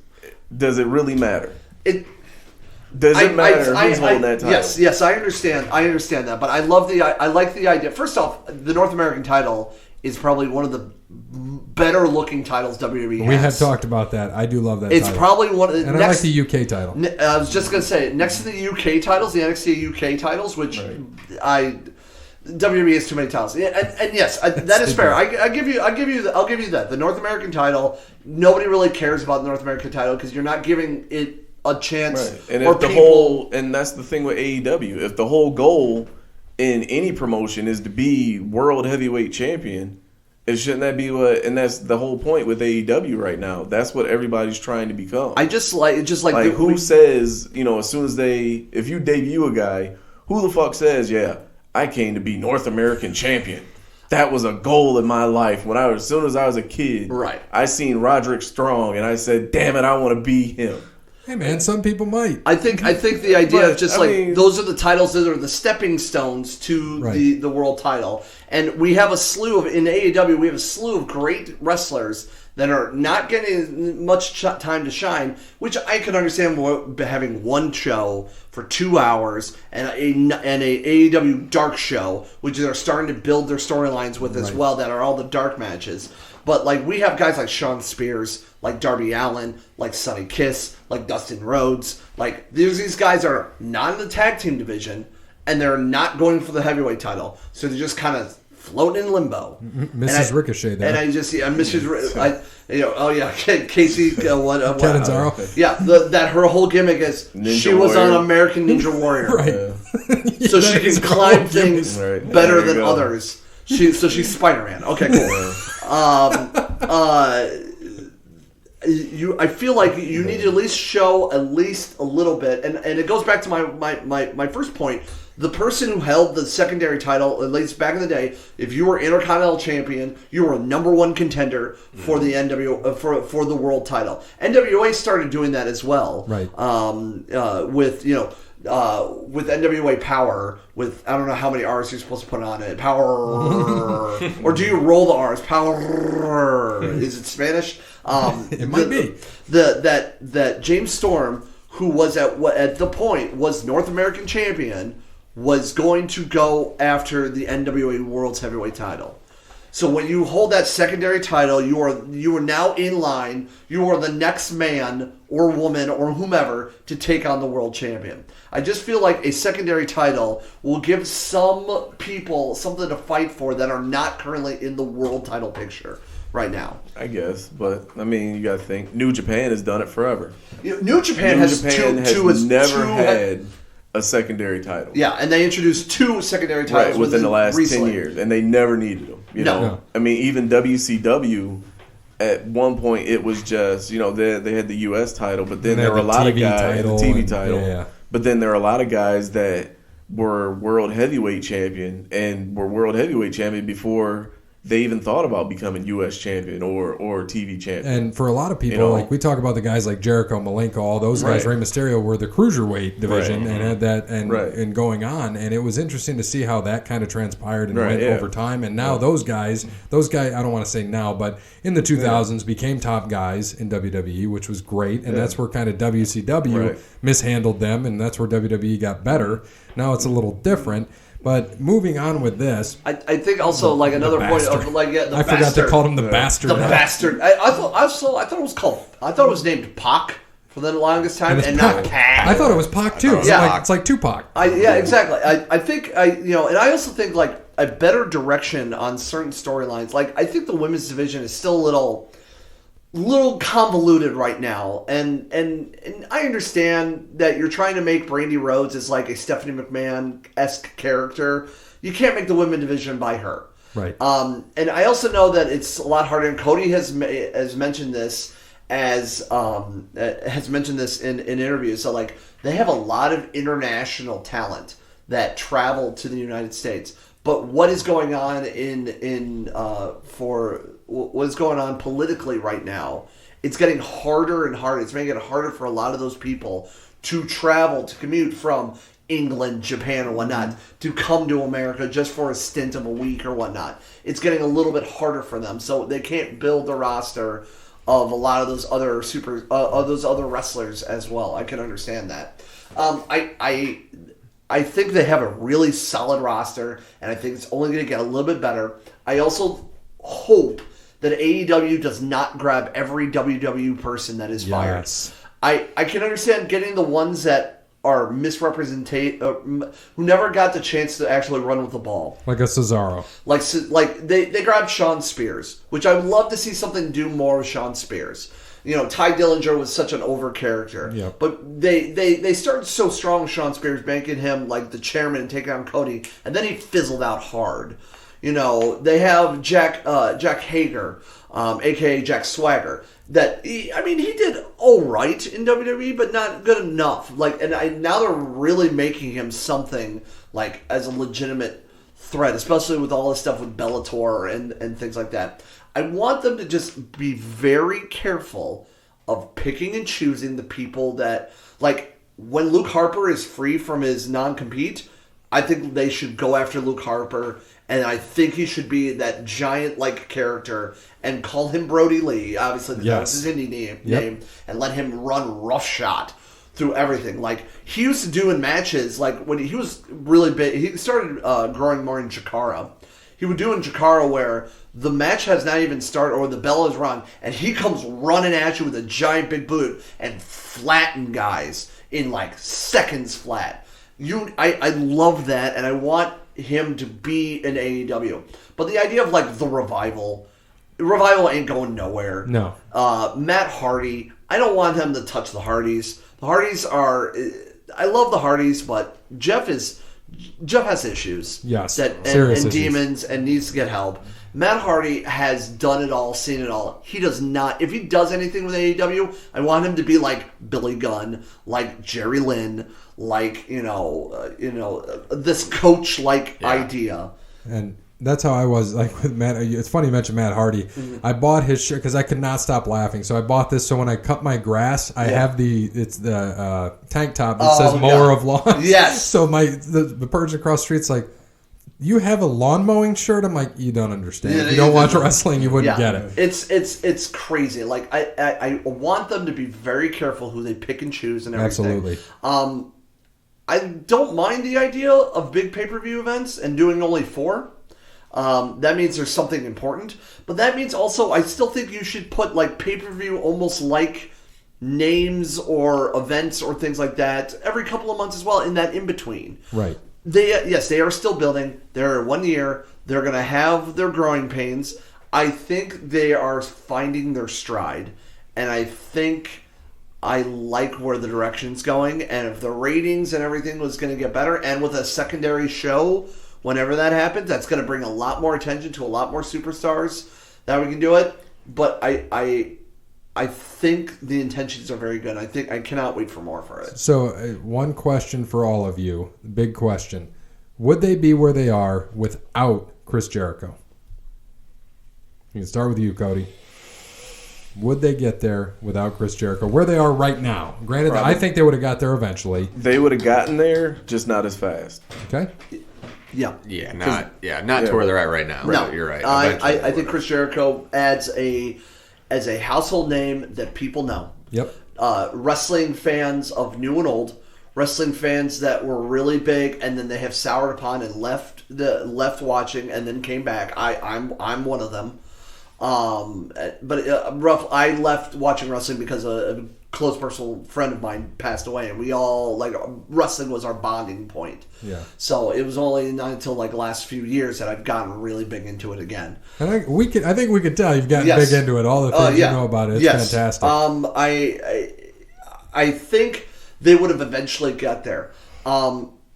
Does it really matter? Does it matter who's holding that title? Yes, I understand that, but I like the idea. First off, the North American title is probably one of the better looking titles WWE has. We have talked about that. I do love that it's title. Probably one of the and next, I like the UK title. I was just going to say, next to the UK titles, the NXT UK titles, which WWE has too many titles. And yes, that is fair. I'll give you that. The North American title, nobody really cares about the North American title because you're not giving it a chance. Right. And if and that's the thing with AEW, if the whole goal in any promotion is to be world heavyweight champion, shouldn't that be and that's the whole point with AEW right now. That's what everybody's trying to become. Who says, as soon as if you debut a guy, who the fuck says, yeah, I came to be North American champion. That was a goal in my life as soon as I was a kid. Right. I seen Roderick Strong and I said, damn it, I want to be him. Hey man, some people might. I think the idea of just those are the titles that are the stepping stones to the world title, and we have a slew in AEW. We have a slew of great wrestlers that are not getting much time to shine, which I can understand having one show for 2 hours and a AEW dark show, which they're starting to build their storylines with as well. That are all the dark matches. But we have guys like Shawn Spears, like Darby Allin, like Sonny Kiss, like Dustin Rhodes. There's these guys that are not in the tag team division, and they're not going for the heavyweight title. So they're just kind of floating in limbo. Mrs. Ricochet there. And I just Casey Catanzaro. Yeah, that her whole gimmick is she was on American Ninja Warrior. Right. So she can climb things better than others. She's Spider-Man. Okay, cool. I feel like you need to at least show at least a little bit, and it goes back to my first point. The person who held the secondary title, at least back in the day, if you were Intercontinental Champion, you were a number one contender for the for the world title. NWA started doing that as well, right? With NWA Power, with I don't know how many R's you're supposed to put on it. Power, or do you roll the R's? Power. Is it Spanish? It might be that James Storm, who was at the point was North American champion, was going to go after the NWA World's Heavyweight title. So when you hold that secondary title, you are now in line. You are the next man or woman or whomever to take on the world champion. I just feel like a secondary title will give some people something to fight for that are not currently in the world title picture right now. I guess, but I mean, you got to think. New Japan has done it forever. New Japan has never had a secondary title. Yeah, and they introduced 2 secondary titles within the last recently. 10 years, and they never needed them. You know? I mean, even WCW, at one point, it was just, they had the U.S. title, but then there were a lot of guys, the TV title. Yeah. But then there are a lot of guys that were world heavyweight champion and were world heavyweight champion before they even thought about becoming U.S. champion or TV champion. And for a lot of people, like we talk about the guys like Jericho, Malenko, all those guys, Rey Mysterio were the cruiserweight division and had that and going on. And it was interesting to see how that kind of transpired and went over time. And now those guys, I don't want to say now, but in the 2000s became top guys in WWE, which was great. And that's where kind of WCW mishandled them, and that's where WWE got better. Now it's a little different. But moving on with this, I think also like another point of the I forgot to call him the bastard. The bastard. I thought it was named Pac for the longest time, and not Pac. I thought it was Pac too. It's like Tupac. Exactly. I think and I also think like a better direction on certain storylines. Like I think the women's division is still a little convoluted right now, and I understand that you're trying to make Brandi Rhodes as like a Stephanie McMahon-esque character. You can't make the women division by her, right? And I also know that it's a lot harder. And Cody has mentioned this in interviews. So like they have a lot of international talent that travel to the United States. But what is going on what is going on politically right now? It's getting harder and harder. It's making it harder for a lot of those people to travel, to commute from England, Japan, or whatnot, to come to America just for a stint of a week or whatnot. It's getting a little bit harder for them, so they can't build the roster of a lot of those other other wrestlers as well. I can understand that. I think they have a really solid roster, and I think it's only going to get a little bit better. I also hope that AEW does not grab every WWE person that is fired. I can understand getting the ones that are misrepresented, who never got the chance to actually run with the ball. Like a Cesaro. Like they grabbed Shawn Spears, which I would love to see something do more with Shawn Spears. Ty Dillinger was such an over character. Yep. But they started so strong with Shawn Spears, making him like the chairman and taking on Cody, and then he fizzled out hard. They have Jack Hager, a.k.a. Jack Swagger. He did all right in WWE, but not good enough. Now they're really making him something like as a legitimate threat, especially with all this stuff with Bellator and things like that. I want them to just be very careful of picking and choosing the people that, like, when Luke Harper is free from his non-compete, I think they should go after Luke Harper, and I think he should be that giant-like character and call him Brody Lee, obviously that's his indie name, and let him run roughshod through everything. Like, he used to do in matches, like, when he was really big, he started growing more in Chikara. He would do in Chikara where the match has not even started or the bell is rung, and he comes running at you with a giant big boot and flatten guys in like seconds flat. I love that, and I want him to be in AEW. But the idea of like the Revival ain't going nowhere. No. Matt Hardy, I don't want him to touch the Hardys. The Hardys I love the Hardys, but Jeff has issues. Yes. And demons and needs to get help. Matt Hardy has done it all, seen it all. He does not. If he does anything with AEW, I want him to be like Billy Gunn, like Jerry Lynn, like this coach-like idea. And that's how I was like with Matt. It's funny you mentioned Matt Hardy. Mm-hmm. I bought his shirt because I could not stop laughing. So I bought this. So when I cut my grass, I have the tank top that says "Mower of Lawn." Yes. So the person across the street's like, you have a lawn mowing shirt? I'm like, you don't understand. If you don't watch wrestling, you wouldn't get it. It's crazy. Like I want them to be very careful who they pick and choose and everything. Absolutely. I don't mind the idea of big pay-per-view events and doing only 4. That means there's something important. But that means also I still think you should put like pay-per-view almost like names or events or things like that every couple of months as well in that in-between. Right. They are still building. They're 1 year. They're going to have their growing pains. I think they are finding their stride. And I think I like where the direction's going, and if the ratings and everything was going to get better, and with a secondary show, whenever that happens, that's going to bring a lot more attention to a lot more superstars that we can do it. But I think the intentions are very good. I cannot wait for more for it. So one question for all of you, big question. Would they be where they are without Chris Jericho? You can start with you, Cody. Would they get there without Chris Jericho? Where they are right now. Granted, probably. I think they would have got there eventually. They would have gotten there, just not as fast. Okay. Yeah, not to where they're at right now. No, you're right. I think Chris Jericho adds as a household name that people know. Yep. Wrestling fans of new and old, wrestling fans that were really big and then they have soured upon and left watching and then came back. I'm one of them. I left watching wrestling because a close personal friend of mine passed away, and we all wrestling was our bonding point. Yeah. So it was only not until the last few years that I've gotten really big into it again. And I think we could tell you've gotten big into it. All the things you know about it, it's fantastic. I think they would have eventually got there.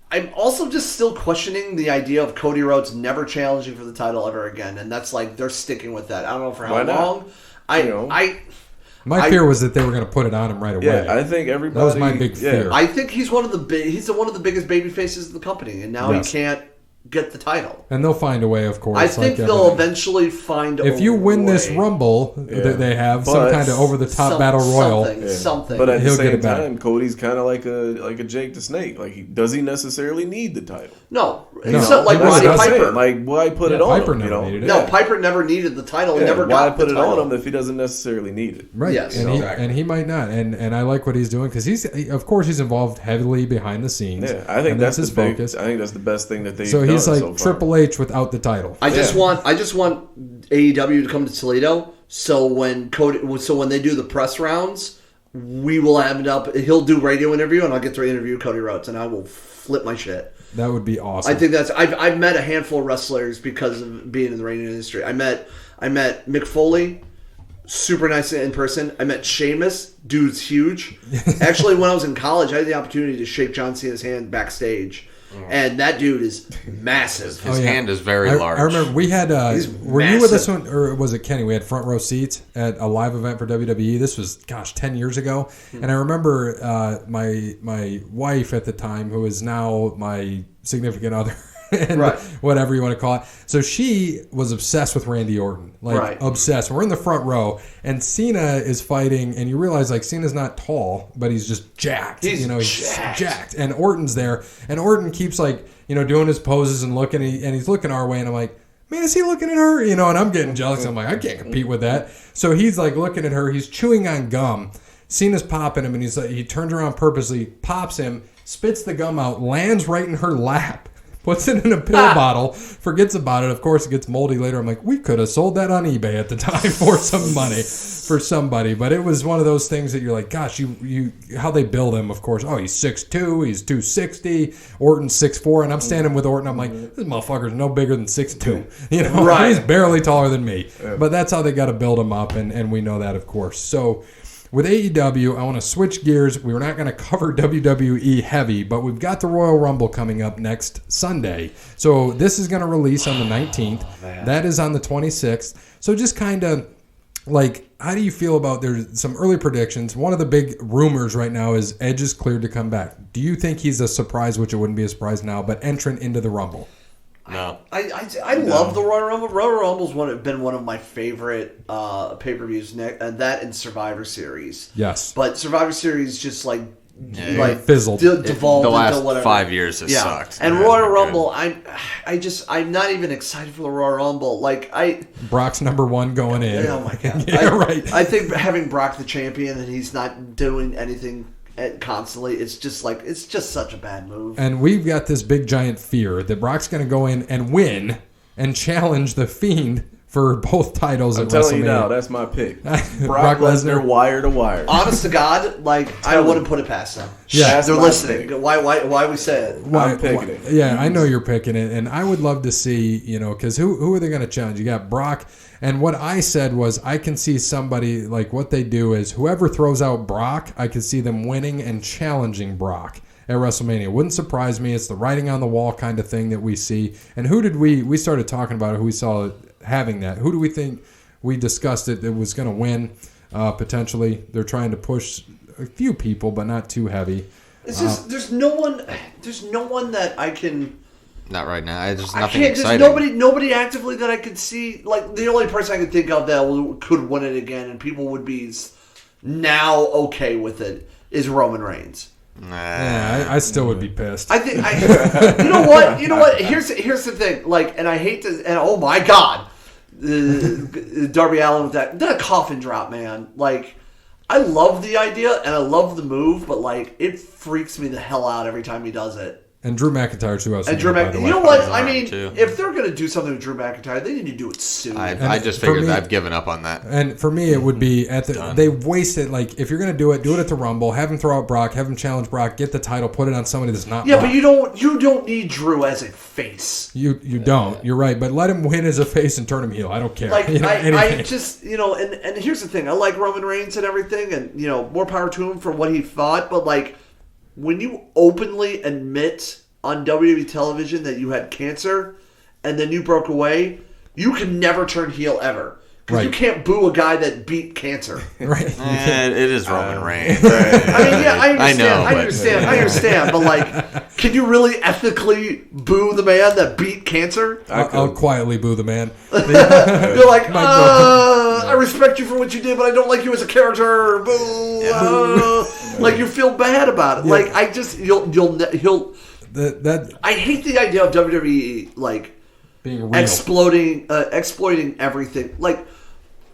I'm also just still questioning the idea of Cody Rhodes never challenging for the title ever again, and that's they're sticking with that. I don't know for how long. My fear was that they were going to put it on him right away. Yeah, I think everybody. That was my big fear. I think he's one of the biggest baby faces of the company, and now he can't get the title. And they'll find a way, of course. I think they'll eventually find a way. If you win this Rumble that they have, some kind of over-the-top battle royal. Something. But at the same time, Cody's kind of like a Jake the Snake. Does he necessarily need the title? No. He's not like Roddy Piper. Why put it on him? No, Piper never needed the title. Never why got put the it title on him if he doesn't necessarily need it? Right. Yes. And he might not. And I like what he's doing because he's involved heavily behind the scenes. Yeah, I think that's his focus. I think that's the best thing that they've done so far. So he's like Triple H without the title. I just want AEW to come to Toledo. So when they do the press rounds, we will end up. He'll do radio interview, and I'll get to interview Cody Rhodes, and I will flip my shit. That would be awesome. I think that's. I've met a handful of wrestlers because of being in the radio industry. I met Mick Foley, super nice in person. I met Sheamus, dude's huge. Actually, when I was in college, I had the opportunity to shake John Cena's hand backstage. And that dude is massive. His hand is very large. I remember we had. Were you with us or was it Kenny? We had front row seats at a live event for WWE. This was 10 years ago, and I remember my wife at the time, who is now my significant other. And whatever you want to call it. So she was obsessed with Randy Orton. Obsessed. We're in the front row, and Cena is fighting, and you realize Cena's not tall, but he's just jacked. He's jacked. And Orton's there, and Orton keeps doing his poses and looking, and he's looking our way, and I'm like, man, is he looking at her? And I'm getting jealous. I'm like, I can't compete with that. So he's looking at her. He's chewing on gum. Cena's popping him, and he turns around purposely, pops him, spits the gum out, lands right in her lap. Puts it in a pill bottle, forgets about it. Of course, it gets moldy later. I'm like, we could have sold that on eBay at the time for some money for somebody. But it was one of those things that you're like, gosh, you how they build him, of course. Oh, he's 6'2", he's 260. Orton's 6'4", and I'm standing with Orton. I'm like, this motherfucker's no bigger than 6'2". He's barely taller than me. Yeah. But that's how they got to build him up, and we know that, of course. So with AEW, I want to switch gears. We were not going to cover WWE heavy, but we've got the Royal Rumble coming up next Sunday. So this is going to release on the 19th. That is on the 26th. So just kind of how do you feel about, there's some early predictions. One of the big rumors right now is Edge is cleared to come back. Do you think he's a surprise, which it wouldn't be a surprise now, but entrant into the Rumble? No. I love the Royal Rumble. Royal Rumble's been one of my favorite pay-per-views, and that and Survivor Series. Yes. But Survivor Series just fizzled. Devolved the last into whatever. 5 years has sucked. And Royal Rumble, I'm not even excited for the Royal Rumble. Brock's number 1 going in. Oh my god! Right. I think having Brock the champion and he's not doing anything constantly, it's just such a bad move. And we've got this big giant fear that Brock's going to go in and win and challenge the Fiend for both titles at WrestleMania. I'm telling you now, that's my pick. Brock Lesnar, wire to wire. Honest to God, I wouldn't put it past them. Yeah, they're listening. Pick. Why we say it? I'm picking it. Yeah, I know you're picking it, and I would love to see, because who are they going to challenge? You got Brock, and what I said was I can see somebody, what they do is whoever throws out Brock, I can see them winning and challenging Brock at WrestleMania. It wouldn't surprise me. It's the writing on the wall kind of thing that we see. And who did we started talking about it, who we saw having that. Who do we think we discussed it was going to win potentially? They're trying to push a few people, but not too heavy. It's just there's no one that I can. Not right now. There's I nothing can't. exciting. There's nobody actively that I could see. The only person I could think of that could win it again, and people would be now okay with it, is Roman Reigns. Nah. Yeah, I still would be pissed. I think. You know what? You know what? Here's the thing. And I hate to. And oh my God, Darby Allin with that. Then a coffin drop, man. I love the idea and I love the move, but it freaks me the hell out every time he does it. And Drew McIntyre too. And Drew McIntyre. You know what? I mean, if they're going to do something with Drew McIntyre, they need to do it soon. I just figured I've given up on that. And for me, it would be they wasted. If you're going to do it at the Rumble. Have him throw out Brock. Have him challenge Brock. Get the title. Put it on somebody that's not. Yeah, Brock. but you don't need Drew as a face. You don't. You're right. But let him win as a face and turn him heel. I don't care. I just and here's the thing. I like Roman Reigns and everything, and more power to him for what he fought. But when you openly admit on WWE television that you had cancer and then you broke away, you can never turn heel ever. Because you can't boo a guy that beat cancer. Right. It is Roman Reigns. I understand. But can you really ethically boo the man that beat cancer? I'll quietly boo the man. You're like, I respect you for what you did, but I don't like you as a character. Boo. You feel bad about it. Yeah. He'll. I hate the idea of WWE being real. exploiting everything.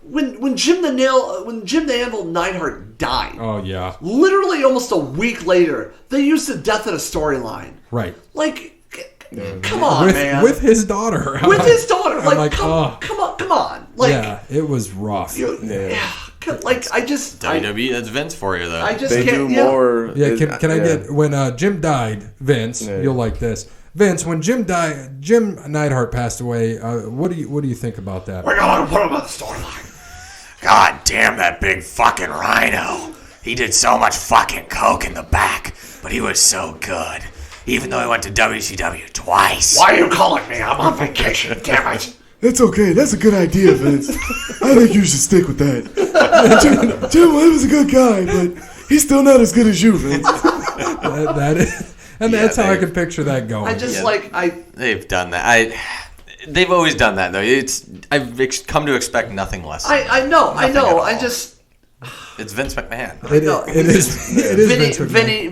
When Jim the Anvil Neidhart died. Oh yeah. Literally almost a week later, they used the death in a storyline. Right. Come on, man. With his daughter. With his daughter. Come on. Yeah, it was rough. WWE, that's Vince for you, though. They do more. Yeah, can I get when Jim died, Vince? Yeah. You'll like this, Vince. When Jim died, Jim Neidhart passed away. What do you think about that? We're gonna put him on the storyline. God damn that big fucking rhino! He did so much fucking coke in the back, but he was so good. Even though he went to WCW twice. Why are you calling me? I'm on vacation. Damn it. That's okay. That's a good idea, Vince. I think you should stick with that. Jim was a good guy, but he's still not as good as you, Vince. That's how I can picture that going. They've done that. They've always done that though. I've come to expect nothing less. I know. It's Vince McMahon. It is Vinny,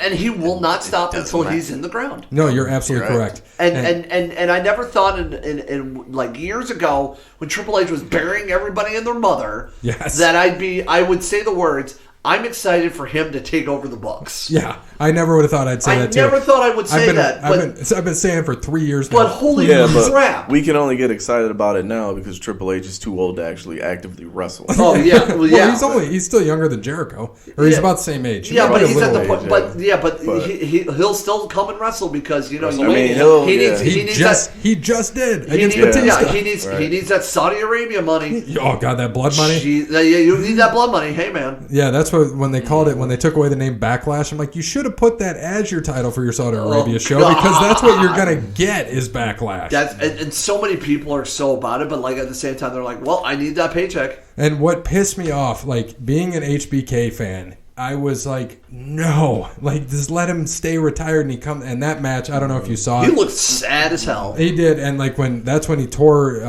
and he will not stop until he's in the ground. No, you're absolutely correct. And I never thought in years ago when Triple H was burying everybody and their mother, that I would say the words, I'm excited for him to take over the Bucks. Yeah, I never would have thought I'd say that too. I never thought I would say that. I've been saying it for 3 years now. But holy crap. We can only get excited about it now because Triple H is too old to actually actively wrestle. Oh, yeah. Well, yeah. He's still younger than Jericho. Or he's about the same age. Yeah, but he's at the point. But he'll still come and wrestle because, he just did against Batista. He needs that Saudi Arabia money. Oh, God, that blood money? You need that blood money. Hey, man. Yeah, that's what when they called it, when they took away the name Backlash, I'm like, you should have put that as your title for your Saudi Arabia show because that's what you're going to get is Backlash. And so many people are so about it, but at the same time, they're like, well, I need that paycheck. And what pissed me off, being an HBK fan, I was like, no, like just let him stay retired. And that match, I don't know if you saw it. He looked sad as hell. He did, and like that's when he tore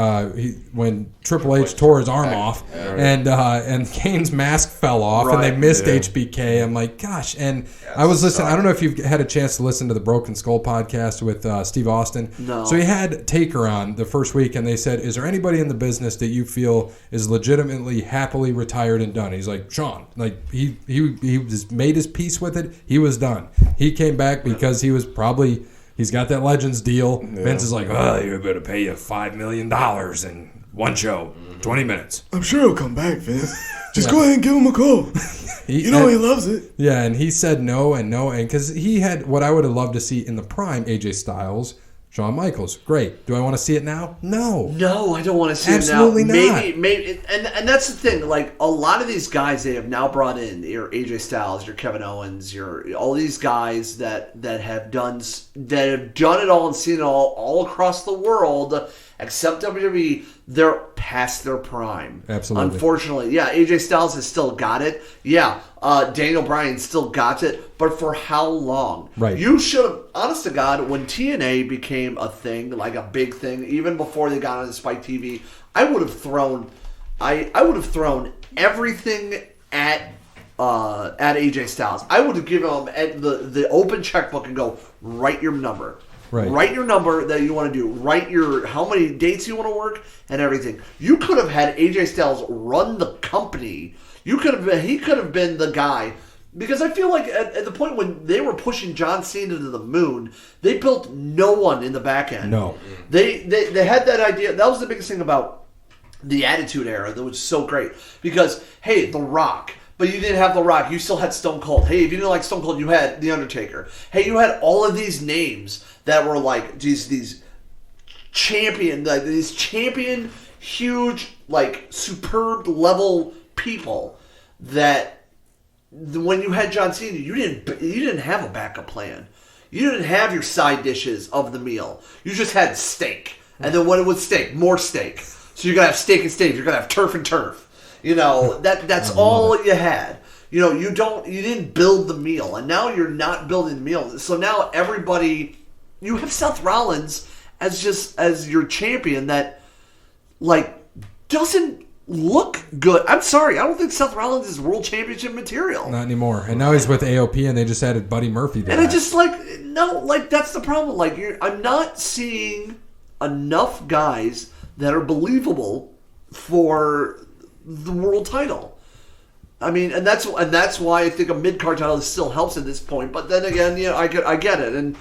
when Triple H tore his arm off, and Kane's mask fell off, and they missed HBK. I'm like, gosh, and I was listening. I don't know if you've had a chance to listen to the Broken Skull podcast with Steve Austin. No. So he had Taker on the first week, and they said, "Is there anybody in the business that you feel is legitimately happily retired and done?" He's like, Sean, like he just made his peace with it. He was done. He came back because he was probably. He's got that Legends deal. Yeah. Vince is like, oh, you're going to pay you $5 million in one show, 20 minutes. I'm sure he'll come back, Vince. Just go ahead and give him a call. He loves it. Yeah, and he said no, and because he had what I would have loved to see in the prime, AJ Styles, Shawn Michaels. Great. Do I want to see it now? No. No, I don't want to see Absolutely it now. Not. Maybe, and that's the thing. Like a lot of these guys, they have now brought in your AJ Styles, your Kevin Owens, your all these guys that have done it all and seen it all across the world, except WWE. They're past their prime. Absolutely. Unfortunately, yeah. AJ Styles has still got it. Yeah. Daniel Bryan still got it, but for how long? Right. You should have, honest to God, when TNA became a thing, like a big thing, even before they got on Spike TV, I would have thrown everything at AJ Styles. I would have given him the open checkbook and go, write your number. Right. Write your number that you want to do. Write your how many dates you want to work and everything. You could have had AJ Styles run the company. He could have been the guy, because I feel like at the point when they were pushing John Cena to the moon, they built no one in the back end. No. They had that idea. That was the biggest thing about the Attitude Era that was so great, because hey, The Rock. But you didn't have The Rock. You still had Stone Cold. Hey, if you didn't like Stone Cold, you had The Undertaker. Hey, you had all of these names that were like these champion, huge, like superb level people that when you had John Cena, you didn't have a backup plan. You didn't have your side dishes of the meal. You just had steak, and then what was steak? More steak. So you're gonna have steak and steak. You're gonna have turf and turf. You know, that's all you had. You know, you didn't build the meal, and now you're not building the meal. So now everybody, you have Seth Rollins as your champion that like doesn't look good. I'm sorry, I don't think Seth Rollins is world championship material. Not anymore. And now he's with AOP, and they just added Buddy Murphy to that. And I just that's the problem. Like I'm not seeing enough guys that are believable for the world title. I mean, and that's why I think a mid-card title still helps at this point. But then again, you know, I get it. And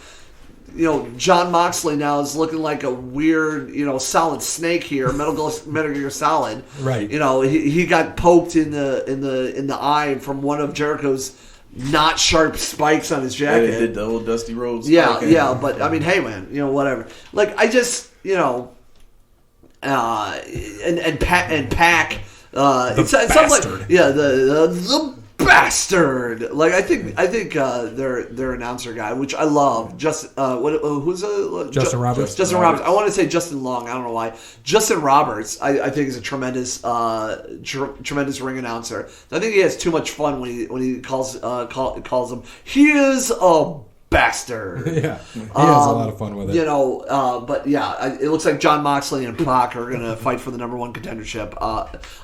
you know, Jon Moxley now is looking like a weird, you know, Solid Snake here, Metal Gear Solid. Right. You know, he got poked in the eye from one of Jericho's not sharp spikes on his jacket. Yeah, did the old Dusty Rhodes. Yeah. But I mean, hey, man, you know, whatever. Like, I just, you know, and Pac. It sounds like the bastard. Like I think their announcer guy, which I love. Justin Roberts. Justin Roberts. I want to say Justin Long. I don't know why. Justin Roberts. I think is a tremendous ring announcer. I think he has too much fun when he calls him. He is a bastard. Yeah, he has a lot of fun with it. You know, but yeah, it looks like Jon Moxley and Pac are going to fight for the #1 contendership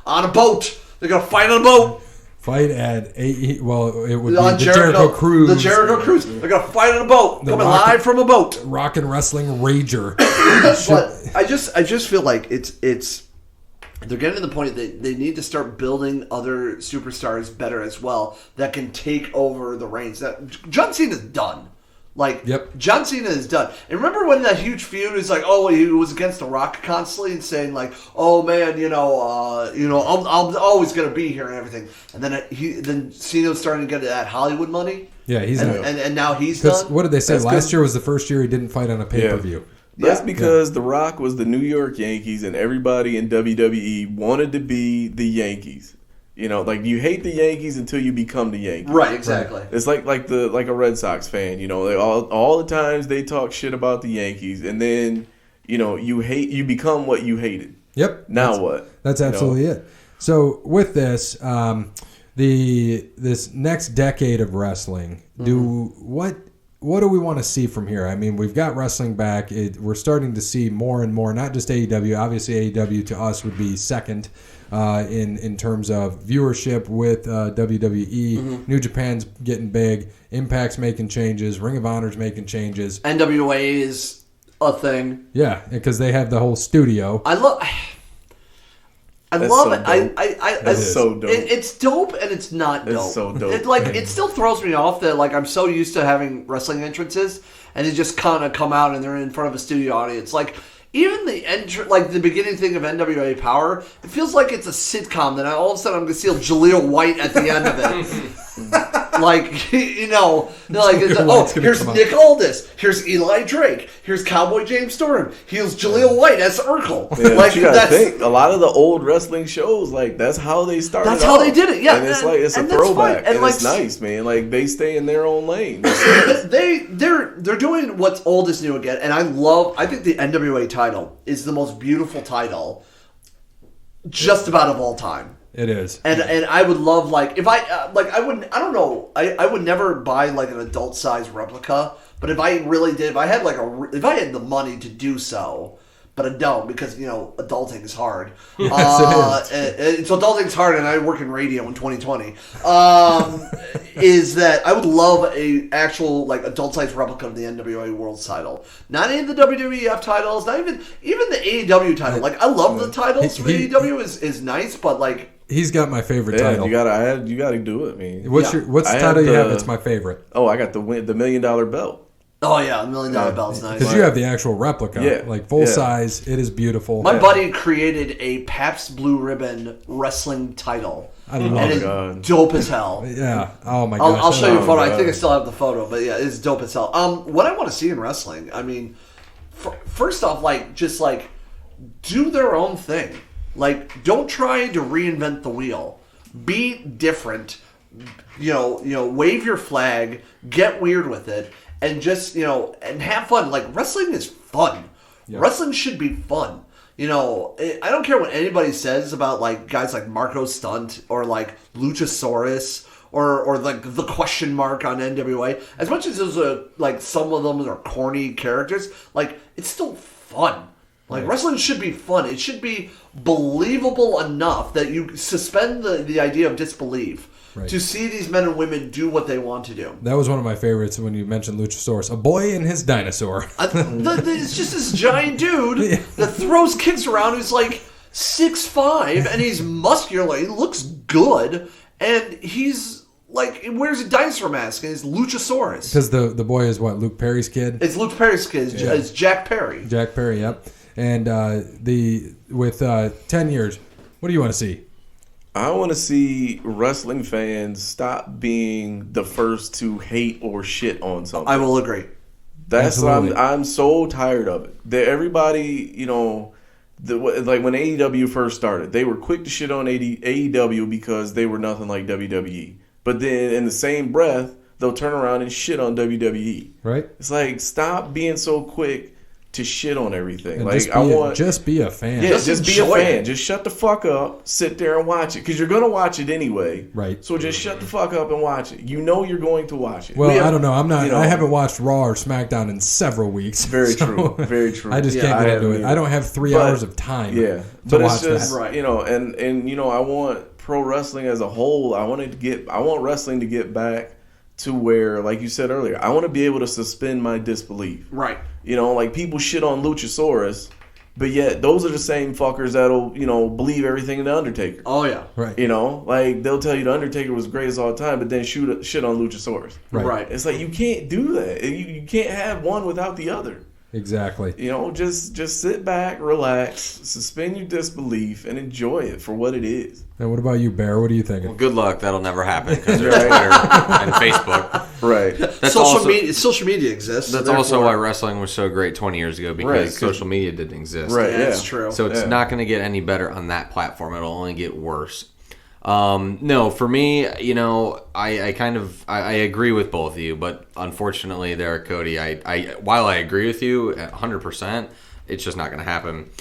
on a boat. They're going to fight on a boat. Fight at it would be the Jericho Cruise. The Jericho Cruise. They're going to fight on a boat. Coming live from a boat. Rock and Wrestling Rager. But I just feel like it's they're getting to the point that they need to start building other superstars better as well that can take over the reins. That John Cena's done. Like, yep. John Cena is done. And remember when that huge feud was like, oh, he was against The Rock constantly and saying like, oh man, I'm always gonna be here and everything. And then Cena was starting to get that Hollywood money. Yeah, he's and now he's done. What did they say? Last year was the first year he didn't fight on a pay-per-view. Yeah. That's because The Rock was the New York Yankees, and everybody in WWE wanted to be the Yankees. You know, like you hate the Yankees until you become the Yankees. Right, exactly. Right. It's like a Red Sox fan. You know, all the times they talk shit about the Yankees, and then you know you become what you hated. Yep. Now what? That's absolutely it. So with this, this next decade of wrestling, what do we want to see from here? I mean, we've got wrestling back. We're starting to see more and more, not just AEW. Obviously, AEW to us would be second in terms of viewership with WWE. New Japan's getting big. Impact's making changes. Ring of Honor's making changes. NWA is a thing. Yeah, because they have the whole studio. I love so it. That's so dope. It's dope and it's not dope. It's so dope. It still throws me off that I'm so used to having wrestling entrances and they just kind of come out and they're in front of a studio audience. Even the beginning thing of NWA Power, it feels like it's a sitcom that all of a sudden I'm going to see Jaleel White at the end of it. Here's Nick Aldis, here's Eli Drake, here's Cowboy James Storm, here's Jaleel White as Urkel. Yeah, you gotta think, a lot of the old wrestling shows, that's how they started. That's how they did it, yeah. And it's a throwback, and it's nice, man. They stay in their own lane. They're doing what's old is new again, and I think the NWA title is the most beautiful title just about of all time. It is, and I would love if I would never buy an adult size replica, but if I really did, if I had the money to do so, but I don't because adulting is hard. Yes, it is. So adulting's hard, and I work in radio in 2020. Is that I would love a actual adult size replica of the NWA World Title, not any of the WWF titles, not even the AEW title. I love the titles for AEW is nice, but he's got my favorite title. You gotta do it, man. What's the title you have that's my favorite? Oh, I got the $1 million belt. Oh yeah, $1 million belt's nice. Because you have the actual replica, full size. It is beautiful. My buddy created a Pabst Blue Ribbon wrestling title. I love it. It's dope as hell. Yeah. Oh my gosh. I'll show you a photo. I think I still have the photo, but yeah, it's dope as hell. What I want to see in wrestling, I mean, first off, do their own thing. Don't try to reinvent the wheel. Be different. Wave your flag. Get weird with it. And just, and have fun. Wrestling is fun. Yeah. Wrestling should be fun. I don't care what anybody says about, guys like Marco Stunt or, Luchasaurus or the question mark on NWA. As much as those are, some of them are corny characters, it's still fun. Wrestling should be fun. It should be believable enough that you suspend the idea of disbelief. Right. To see these men and women do what they want to do. That was one of my favorites when you mentioned Luchasaurus. A boy and his dinosaur. It's just this giant dude that throws kicks around who's 6'5", and he's muscular. He looks good. And he's he wears a dinosaur mask and he's Luchasaurus. Because the boy is what? Luke Perry's kid? It's Luke Perry's kid. It's Jack Perry. Jack Perry, yep. And with 10 years, what do you want to see? I want to see wrestling fans stop being the first to hate or shit on something. I will agree. I'm so tired of it. That everybody, when AEW first started, they were quick to shit on AEW because they were nothing like WWE. But then in the same breath, they'll turn around and shit on WWE. Right. It's stop being so quick to shit on everything. And just be a fan. Yeah, just be a fan. Just shut the fuck up, sit there and watch it. Because you're going to watch it anyway. Right. So just shut the fuck up and watch it. You're going to watch it. Well, I don't know. I'm not. I haven't watched Raw or SmackDown in several weeks. Very true. Very true. I just can't get into it. I don't have 3 hours of time to watch that. Right. And I want pro wrestling as a whole. I want wrestling to get back to where, like you said earlier, I want to be able to suspend my disbelief. Right. People shit on Luchasaurus, but yet those are the same fuckers that'll, believe everything in The Undertaker. Oh, yeah. Right. They'll tell you The Undertaker was greatest all the time, but then shit on Luchasaurus. Right. It's you can't do that. You can't have one without the other. Exactly. Just sit back, relax, suspend your disbelief, and enjoy it for what it is. And what about you, Bear? What are you thinking? Well, good luck. That'll never happen because there's Twitter and Facebook. Right. Social media exists. That's also why wrestling was so great 20 years ago because social media didn't exist. Right. Yeah, that's true. So it's not going to get any better on that platform. It'll only get worse. No, for me, I agree with both of you, but unfortunately there, Cody, while I agree with you 100%, it's just not going to happen.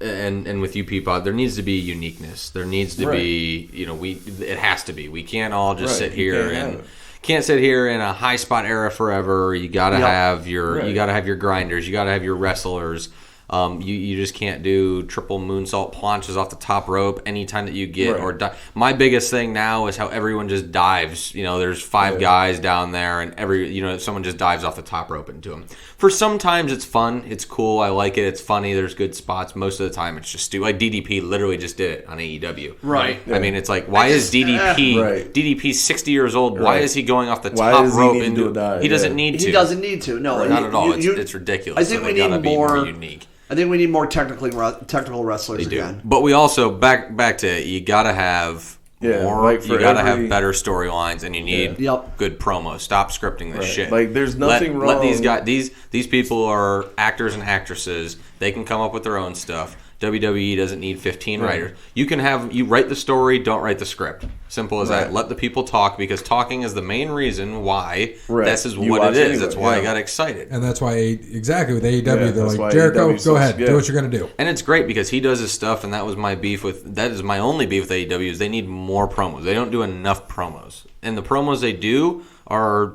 and with you, Peapod, there needs to be uniqueness. There needs to be, it has to be. We can't all just sit here and can't sit here in a high spot era forever. You gotta have you gotta have your grinders. You gotta have your wrestlers. You just can't do triple moonsault planches off the top rope anytime that you get or my biggest thing now is how everyone just dives. There's 5 guys down there, and someone just dives off the top rope into them. For sometimes it's fun, it's cool, I like it, it's funny, there's good spots. Most of the time it's just stupid. Like DDP literally just did it on AEW. Right. I mean, it's like, why is DDP? DDP's 60 years old. Why is he going off the top rope into? He doesn't need to. He doesn't need to. No, not at all. It's ridiculous. I think we need more unique. I think we need more technical wrestlers again. But we also back to it, you gotta have more. Like you gotta have better storylines, and you need good promos. Stop scripting this shit. Like there's nothing wrong. Let these guys. These people are actors and actresses. They can come up with their own stuff. WWE doesn't need 15 writers. You write the story, don't write the script. Simple as that. Let the people talk, because talking is the main reason why this is what it is. Anyway. That's why I got excited. And that's why, exactly, with AEW, they're like, Jericho, go ahead, do what you're going to do. And it's great because he does his stuff, and that is my only beef with AEW, is they need more promos. They don't do enough promos. And the promos they do are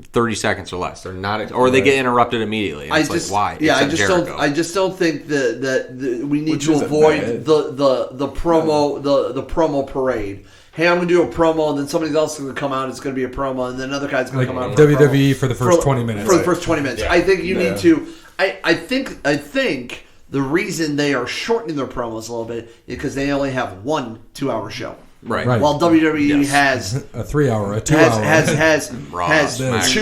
30 seconds or less. They're not, or they get interrupted immediately. And it's why? Yeah, I just don't think that we need to avoid the promo parade. Hey, I'm going to do a promo, and then somebody else is going to come out. It's going to be a promo, and then another guy's going to come out. WWE for the first 20 minutes. For the first 20 minutes, I think you need to. I think the reason they are shortening their promos a little bit is because they only have 1 2-hour show. Right. While WWE has a 3-hour, a 2-hour, has 2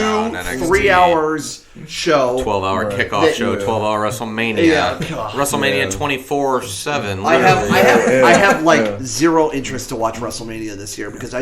3-hours show, 12-hour kickoff show, 12-hour WrestleMania, WrestleMania 24/7. I have like zero interest to watch WrestleMania this year because I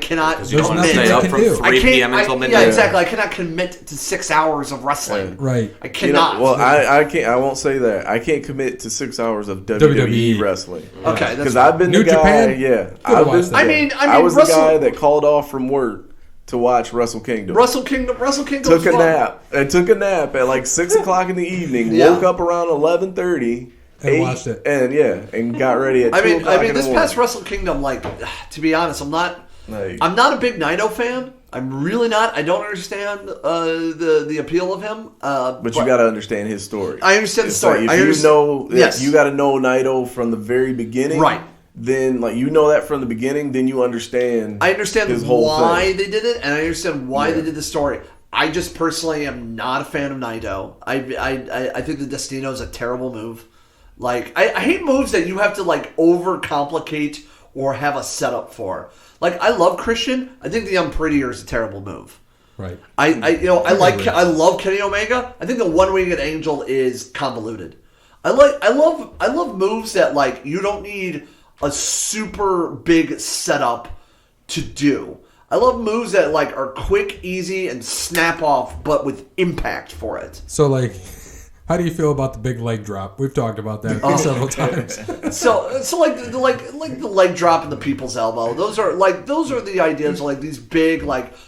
cannot commit. Stay up from 3 p.m. until midnight. Yeah, exactly. I cannot commit to 6 hours of wrestling. Right. I cannot. I can't. I won't say that. I can't commit to 6 hours of WWE wrestling. Okay, because I've been New the guy. Japan. Yeah. I was the guy that called off from work to watch Wrestle Kingdom. Wrestle Kingdom took a nap. I took a nap at like 6 o'clock in the evening. Woke up around 11:30 and watched it. And got ready at 2 o'clock in the morning. This past Wrestle Kingdom, to be honest, I'm not a big Naito fan. I'm really not. I don't understand the appeal of him. But you got to understand his story. I understand the story. You got to know Naito from the very beginning. Right. Then, that from the beginning, then you understand. I understand why they did it, and I understand why they did the story. I just personally am not a fan of Naito. I think the Destino is a terrible move. I hate moves that you have to overcomplicate or have a setup for. I love Christian. I think the Unprettier is a terrible move. Right. I love Kenny Omega. I think the One-Winged Angel is convoluted. I love moves that you don't need a super big setup to do. I love moves that are quick, easy, and snap off, but with impact for it. So how do you feel about the big leg drop? We've talked about that several times. So the leg drop and the people's elbow. Those are the ideas of these big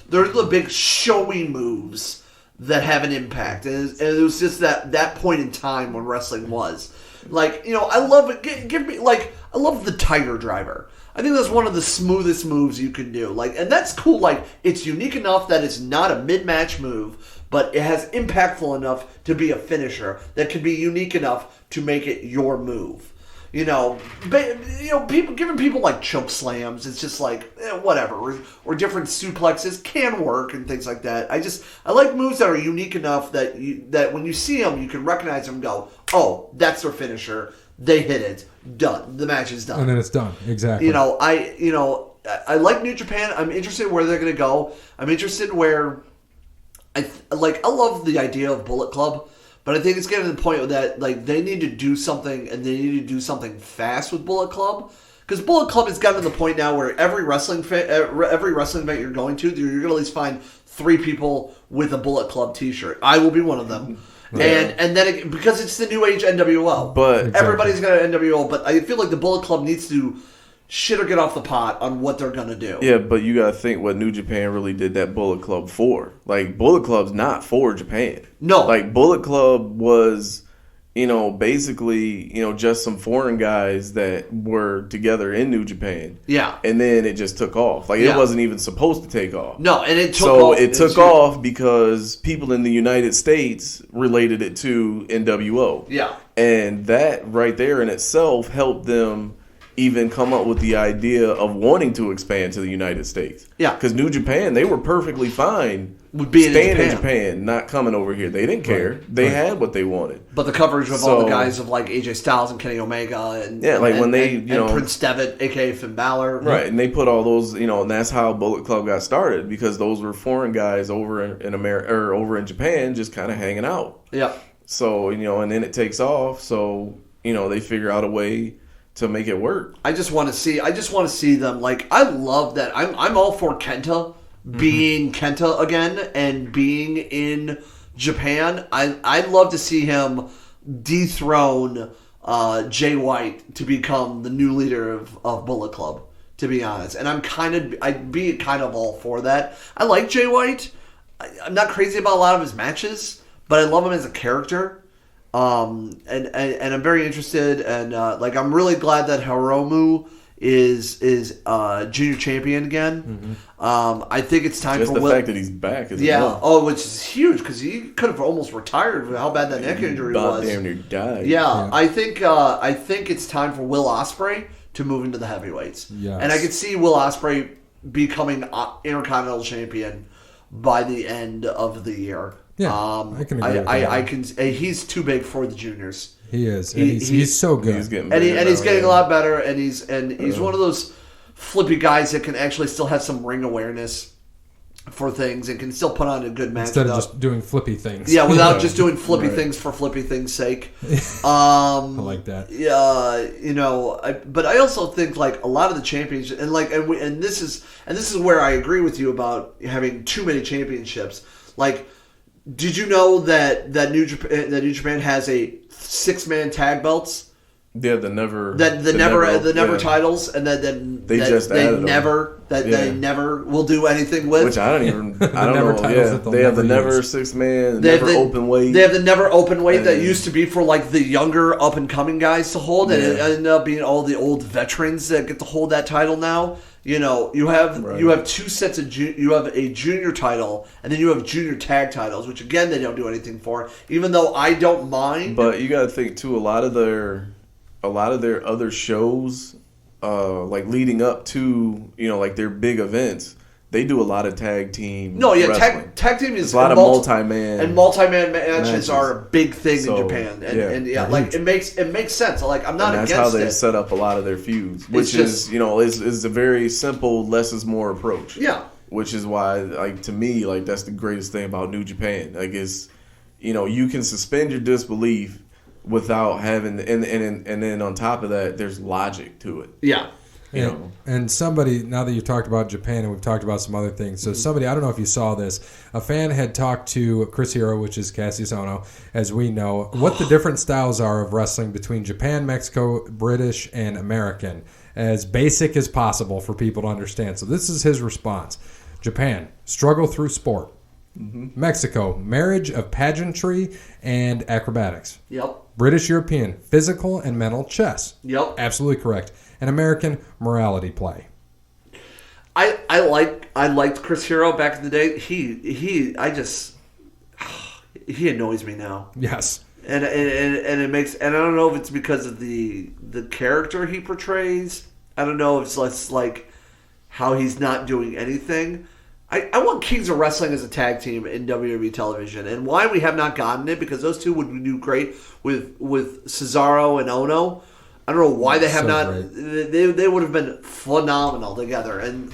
they're the big showy moves that have an impact, and it was just that point in time when wrestling was. I love it. Give me I love the Tiger Driver. I think that's one of the smoothest moves you can do. And that's cool. It's unique enough that it's not a mid-match move, but it has impactful enough to be a finisher that can be unique enough to make it your move. People giving people choke slams. It's just whatever, or different suplexes can work and things like that. I like moves that are unique enough that when you see them, you can recognize them and go, oh, that's their finisher. They hit it. Done. The match is done. And then it's done. Exactly. I like New Japan. I'm interested in where they're going to go. I'm interested where I love the idea of Bullet Club. But I think it's getting to the point that they need to do something, and they need to do something fast with Bullet Club. Because Bullet Club has gotten to the point now where every wrestling event you're going to, you're going to at least find 3 people with a Bullet Club T-shirt. I will be one of them. Yeah. And then because it's the new age NWO, but everybody's got an NWO. But I feel like the Bullet Club needs to shit or get off the pot on what they're gonna do. Yeah, but you gotta think what New Japan really did that Bullet Club for. Bullet Club's not for Japan. No, Bullet Club was basically, just some foreign guys that were together in New Japan. Yeah. And then it just took off. Like, it wasn't even supposed to take off. No, and it took so off. It took off because people in the United States related it to NWO. Yeah. And that right there in itself helped them even come up with the idea of wanting to expand to the United States. Yeah. Because New Japan, they were perfectly fine staying in Japan, not coming over here. They didn't care. Right. They had what they wanted. But the coverage of all the guys of like AJ Styles and Kenny Omega and when they and Prince Devitt, aka Finn Balor, right? And they put all those, and that's how Bullet Club got started, because those were foreign guys over in America or over in Japan, just kind of hanging out. Yeah. So and then it takes off. So they figure out a way to make it work. I just want to see them. Like, I love that. I'm all for Kenta being Kenta again and being in Japan. I'd love to see him dethrone Jay White to become the new leader of Bullet Club, to be honest. And I'd be kind of all for that. I like Jay White. I'm not crazy about a lot of his matches, but I love him as a character. And I'm very interested, and I'm really glad that Hiromu is junior champion again. I think it's time just for the fact that he's back. Which is huge, because he could have almost retired with how bad that neck injury was. Damn near died. Yeah, I think it's time for Will Ospreay to move into the heavyweights. Yes. And I could see Will Ospreay becoming Intercontinental Champion by the end of the year. Yeah, I can agree with that. I can. He's too big for the juniors. He is. And he's so good. He's getting he's getting a lot better. And he's one of those flippy guys that can actually still have some ring awareness for things and can still put on a good match instead of just doing flippy things. Yeah, without just doing flippy things for flippy things' sake. I like that. Yeah, but I also think like a lot of the champions and this is where I agree with you about having too many championships. Like, did you know that New Japan has a 6-man tag belts? Yeah, the never titles, and then they never will do anything with. Which I don't know. Yeah, they have the never 6-man, never open weight. They have the never open weight that used to be for like the younger up and coming guys to hold, and it ended up being all the old veterans that get to hold that title now. You have two sets of you have a junior title, and then you have junior tag titles, which again they don't do anything for. Even though I don't mind, but you got to think too. A lot of their other shows, like leading up to like their big events, they do a lot of tag team. No, yeah, wrestling. tag team is a lot of multi-man matches are a big thing in Japan, and it makes sense. Like, I'm not against it. That's how they set up a lot of their feuds, which is a very simple less is more approach. Yeah, which is why, like, to me, like, that's the greatest thing about New Japan. Like, is you can suspend your disbelief without having, and then on top of that, there's logic to it. Yeah. And somebody, now that you've talked about Japan and we've talked about some other things, so somebody, I don't know if you saw this, a fan had talked to Chris Hero, which is Cassius Ohno, as we know, what the different styles are of wrestling between Japan, Mexico, British, and American, as basic as possible for people to understand. So this is his response. Japan, struggle through sport. Mexico, marriage of pageantry and acrobatics. Yep. British European, physical and mental chess. Yep. Absolutely correct. And American, morality play. I liked Chris Hero back in the day. He annoys me now. Yes. And it makes, and I don't know if it's because of the character he portrays. I don't know if it's less like how he's not doing anything. I want Kings of Wrestling as a tag team in WWE television, and why we have not gotten it, because those two would do great with Cesaro and Ono. I don't know why they have not. They would have been phenomenal together, and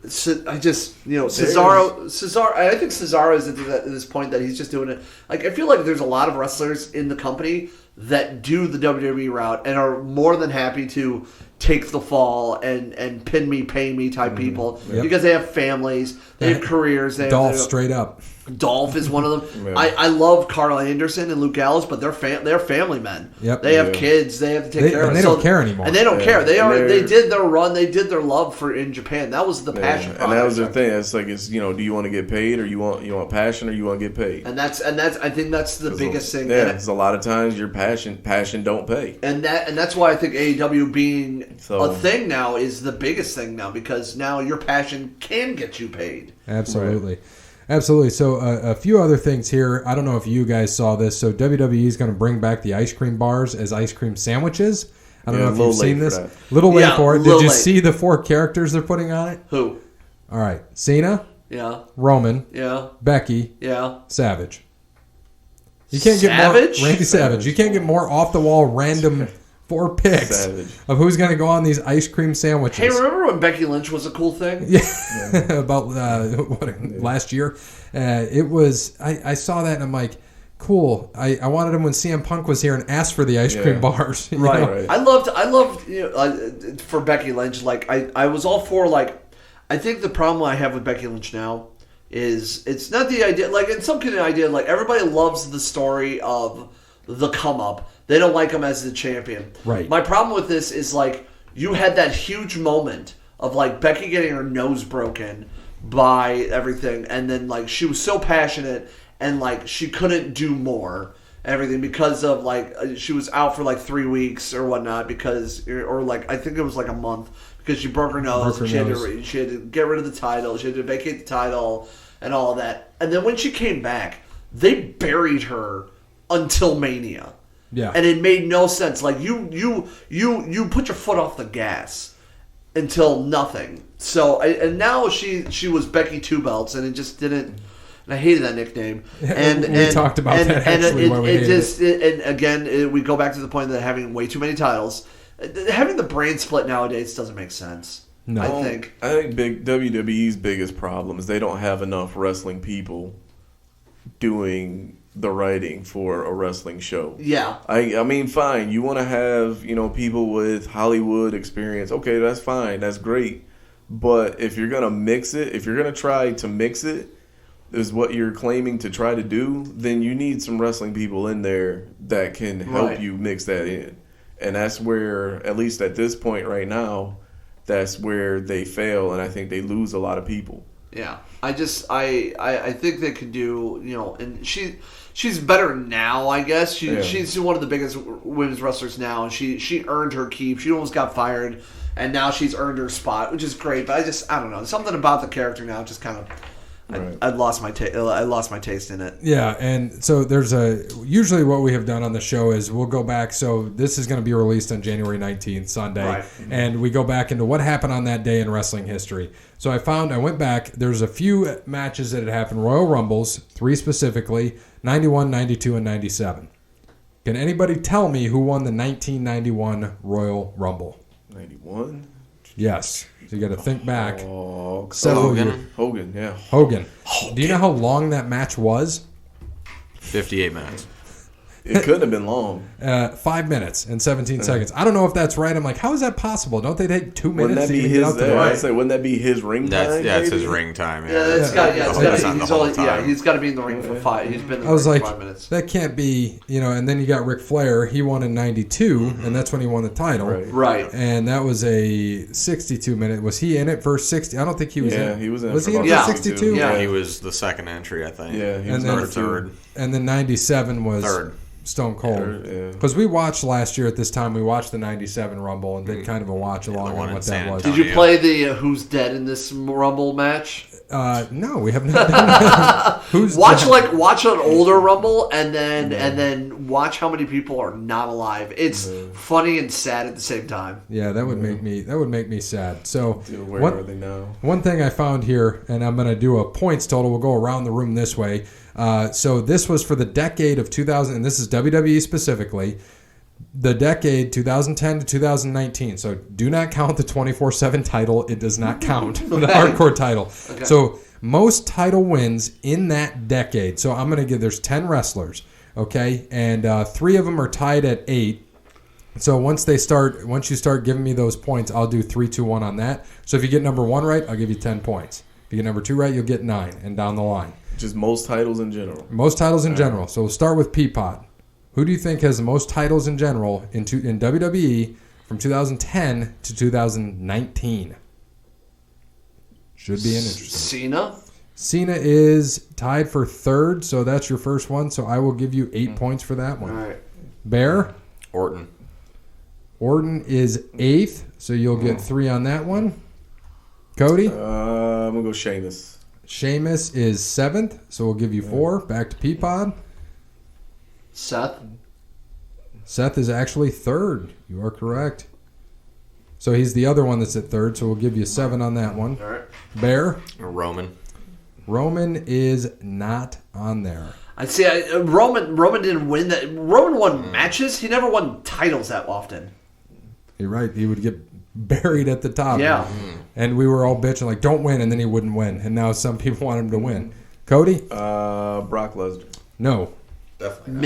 I just Cesaro. I think Cesaro is at this point that he's just doing it. Like, I feel like there's a lot of wrestlers in the company that do the WWE route and are more than happy to take the fall and pin me, pay me type people because they have families, they have careers. They Dolph have, straight up. Dolph is one of them. I love Carl Anderson and Luke Gallows, but they're family men. Yep. They have kids. They have to take care of. And they don't care anymore. And they don't care. They did their run. They did their love for in Japan. That was the passion. And that was the thing. It's like do you want to get paid or you want passion or you want to get paid? And that's I think that's the biggest thing. Yeah, because a lot of times your passion don't pay. And that's why I think AEW being a thing now is the biggest thing now, because now your passion can get you paid. Absolutely. Right. Absolutely. So a few other things here. I don't know if you guys saw this. So WWE is going to bring back the ice cream bars as ice cream sandwiches. I don't know if you've seen this. Little late for it. Did you see the 4 characters they're putting on it? Who? All right. Cena. Yeah. Roman. Yeah. Becky. Yeah. Savage. You can't get more Randy Savage. You can't get more off the wall random 4 picks of who's going to go on these ice cream sandwiches. Hey, remember when Becky Lynch was a cool thing? Yeah, about last year. It was. I saw that and I'm like, cool. I wanted him when CM Punk was here and asked for the ice cream bars. Right. I loved. For Becky Lynch. Like I was all for like. I think the problem I have with Becky Lynch now is it's not the idea. Like in some kind of idea, like everybody loves the story of the come up. They don't like him as the champion. Right. My problem with this is like you had that huge moment of like Becky getting her nose broken by everything, and then like she was so passionate and like she couldn't do more everything because of like she was out for like 3 weeks or whatnot or like I think it was like a month because she broke her nose. She had to get rid of the title. She had to vacate the title and all of that. And then when she came back, they buried her until Mania. Yeah. And it made no sense. Like you put your foot off the gas until nothing. So and now she was Becky Two Belts, and it just didn't. And I hated that nickname. And we talked about that actually. And again, we go back to the point that having way too many titles, having the brand split nowadays doesn't make sense. No, I think WWE's biggest problem is they don't have enough wrestling people doing the writing for a wrestling show. Yeah. I mean, fine. You want to have, people with Hollywood experience. Okay, that's fine. That's great. But if you're going to mix it, if you're going to try to mix it, is what you're claiming to try to do, then you need some wrestling people in there that can help you mix that in. And that's where, at least at this point right now, that's where they fail, and I think they lose a lot of people. Yeah. I think they could do, and she's better now, I guess. She's one of the biggest women's wrestlers now, and she earned her keep. She almost got fired, and now she's earned her spot, which is great. But I don't know. Something about the character now just kind of... I lost my taste in it. Yeah, and so usually what we have done on the show is we'll go back. So this is going to be released on January 19th, Sunday, and we go back into what happened on that day in wrestling history. So I went back. There's a few matches that had happened, Royal Rumbles, 3 specifically, 91, 92, and 97. Can anybody tell me who won the 1991 Royal Rumble? 91? Yes. So you got to think back. Hogan, yeah. Hogan. Do you know how long that match was? 58 minutes. It couldn't have been long. 5 minutes and 17 seconds. I don't know if that's right. I'm like, how is that possible? Don't they take 2 minutes to get out the right? Wouldn't that be his ring time? Yeah, it's his ring time. He's got to be in the ring for 5. He's been in the ring for 5 minutes. That can't be, and then you got Ric Flair. He won in 92, and that's when he won the title. Right. And that was a 62-minute. Was he in it for 60? I don't think he was in it. Yeah, he was in it. Was he in it for 62? Yeah, he was the second entry, I think. Yeah, he was third. And then 97 was... Third. Stone Cold. Because we watched last year at this time, we watched the 97 Rumble and did kind of a watch along on what that was. Did you play the Who's Dead in this Rumble match? No, we have not done that. Watch an older Rumble and then watch how many people are not alive. It's funny and sad at the same time. Yeah, that would make me sad. So where are they now? One thing I found here, and I'm going to do a points total. We'll go around the room this way. So this was for the decade of 2000, and this is WWE specifically, the decade 2010 to 2019. So do not count the 24/7 title. It does not count the hardcore title. Okay. So most title wins in that decade. So I'm going to give, there's 10 wrestlers, okay? And 3 of them are tied at 8. So once you start giving me those points, I'll do 3, 2, 1 on that. So if you get number 1 right, I'll give you 10 points. If you get number 2 right, you'll get 9, and down the line. Just most titles in general. Most titles in general. So we'll start with Peapod. Who do you think has the most titles in general in WWE from 2010 to 2019? Should be an interesting. Cena? Cena is tied for 3rd, so that's your first one. So I will give you 8 points for that one. All right. Bear? Orton. Orton is 8th, so you'll get 3 on that one. Cody? I'm going to go Sheamus. Sheamus is 7th, so we'll give you 4. Back to Peapod. Seth? Seth is actually 3rd. You are correct. So he's the other one that's at 3rd, so we'll give you 7 on that one. All right. Bear? Roman. Roman is not on there. I see. Roman didn't win that. Roman won matches. He never won titles that often. You're right. He would get buried at the top. Yeah. And we were all bitching, like, don't win, and then he wouldn't win. And now some people want him to win. Cody? Brock Lesnar. No. Definitely not.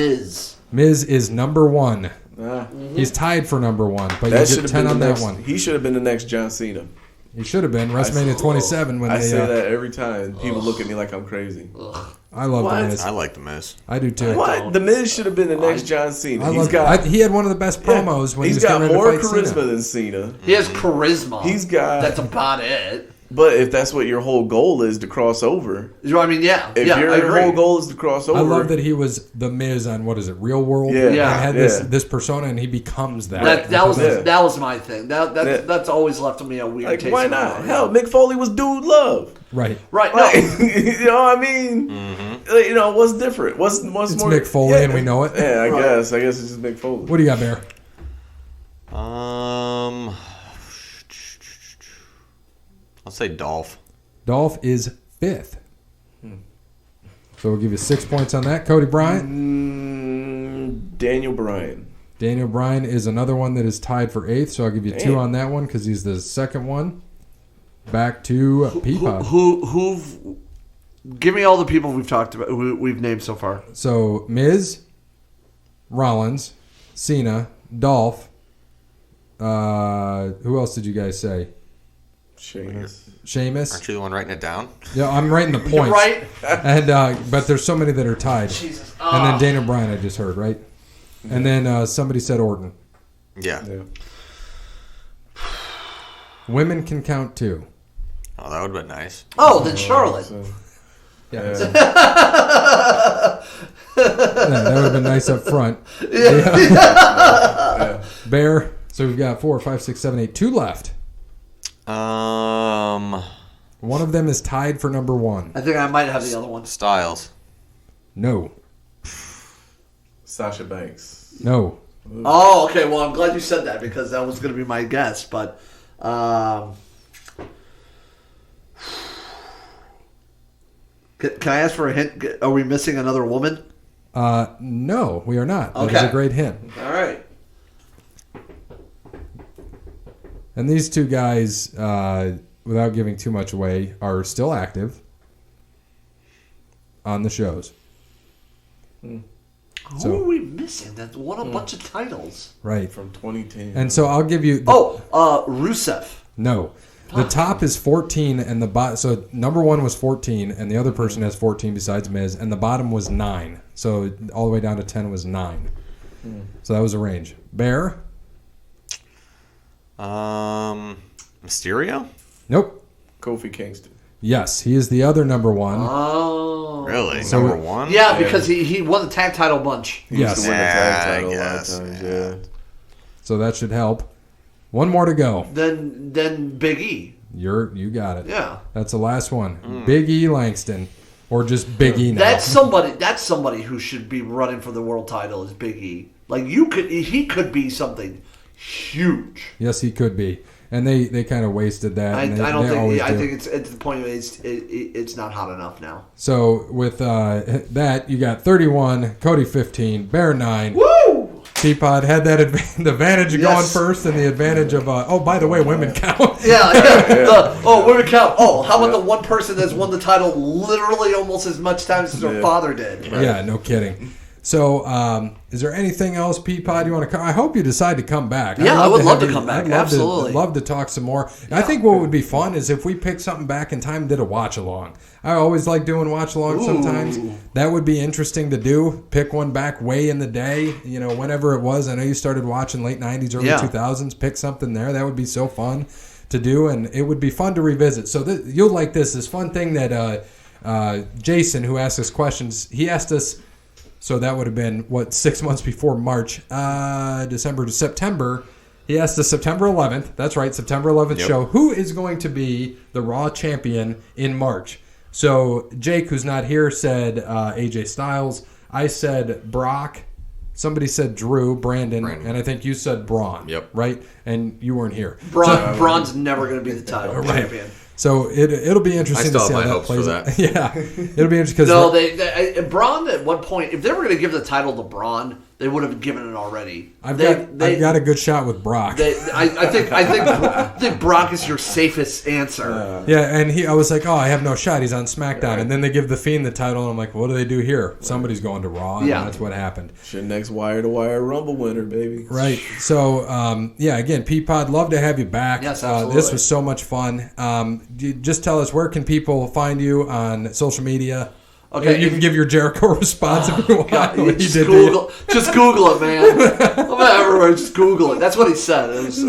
Miz is number 1. Mm-hmm. He's tied for number 1, but That you should get have 10 been on the that next. one. He should have been the next John Cena. He should have been WrestleMania 27 when I they. say that every time. People look at me like I'm crazy. I love What? The Miz. I like The Miz. I do too. What? The Miz should have been the next John Cena. He had one of the best promos when he he's was got getting more ready to fight charisma Cena. than Cena. He has charisma. He's got. That's about it. But if that's what your whole goal is to cross over, I mean, yeah. if I your agree. whole goal is to cross over, I love that he was the Miz on what is it, Real World? Yeah. And had Yeah. this persona, and he becomes that. That was Yeah. that was my thing. That's always left me a weird like, taste. why in my not? mouth. Hell, Mick Foley was Dude Love. Right. Right? No. Like, you know what I mean? You know, what's different? What's It's more? Mick Foley, and we know it. Yeah, I guess it's just Mick Foley. What do you got, Bear? Let's say Dolph. Dolph is 5th. So we'll give you 6 points on that. Cody Bryant. Daniel Bryan. Daniel Bryan is another one that is tied for 8th, so I'll give you 2 on that one because he's the second one. Back to Peapod. Who've give me all the people we've talked about, who we've named so far. So Miz, Rollins, Cena, Dolph. Who else did you guys say? Sheamus. Aren't you the one writing it down? Yeah, I'm writing the points. Right. And but there's so many that are tied. Jesus. And then Daniel Bryan, I just heard, right? And then somebody said Orton. Yeah. Women can count too. Oh, that would have been nice. Oh, then Charlotte. Yeah, that would have been nice up front. Yeah. Bear. So we've got 4, 5, 6, 7, 8. 2 left. One of them is tied for number 1. I think I might have the other one. Styles. No. Sasha Banks. No. Oh, okay. Well, I'm glad you said that because that was going to be my guess. But can I ask for a hint? Are we missing another woman? No, we are not. That Okay. is a great hint. All right. And these two guys, without giving too much away, are still active on the shows. So, Who are we missing? That won a bunch of titles. right. From 2010. And so I'll give you... Rusev. No. The top is 14, and the bottom... So number 1 was 14, and the other person has 14 besides Miz, and the bottom was 9. So all the way down to 10 was 9. So that was a range. Bear? Mysterio? Nope. Kofi Kingston. Yes, he is the other number 1. Oh. Really? So- Number 1? Yeah, because he won the tag title bunch. He used Yes. to win the tag title I a lot of guess, times, yeah. yeah. So that should help. One more to go. Then Big E. You got it. Yeah. That's the last one. Big E Langston. Or just Big E now. That's somebody who should be running for the world title is Big E. Like he could be something huge. Yes, he could be. And they kind of wasted that. I and they don't think. always I do. think it's at the point where it's not hot enough now. So with that, you got 31, Cody 15, Bear 9. Woo! Peapod had that the advantage of going Yes. first and the advantage of by the way, women count. Yeah. Women count. Oh, how about the one person that's won the title literally almost as much times as her father did? Yeah, no kidding. So, is there anything else, Peapod, you want to come? I hope you decide to come back. Yeah, I would love to come back. Absolutely. I'd love to talk some more. Yeah. I think what would be fun is if we picked something back in time and did a watch-along. I always like doing watch-alongs sometimes. That would be interesting to do. Pick one back way in the day, whenever it was. I know you started watching late 90s, early 2000s. Pick something there. That would be so fun to do, and it would be fun to revisit. So you'll like this fun thing that Jason, who asked us questions, he asked us. So that would have been, 6 months before March, December to September. He asked us September 11th. That's right, September 11th show. Who is going to be the Raw champion in March? So Jake, who's not here, said AJ Styles. I said Brock. Somebody said Brandon, and I think you said Braun. Yep. Right? And you weren't here. Braun's never going to be the title champion. So it'll be interesting to see how that plays out. Yeah, it'll be interesting because Braun at one point, if they were going to give the title to Braun, they would have given it already. I've got a good shot with Brock. I think Brock is your safest answer. Yeah, and I was like, I have no shot. He's on SmackDown, and then they give the Fiend the title, and I'm like, what do they do here? Somebody's going to Raw, and that's what happened. Your next wire-to-wire Rumble winner, baby. Right. So, again, Peapod, love to have you back. Yes, absolutely. This was so much fun. Just tell us, where can people find you on social media? Okay, you can give your Jericho response if you want. God, just Google it, man. I'm everywhere. Just Google it. That's what he said. It was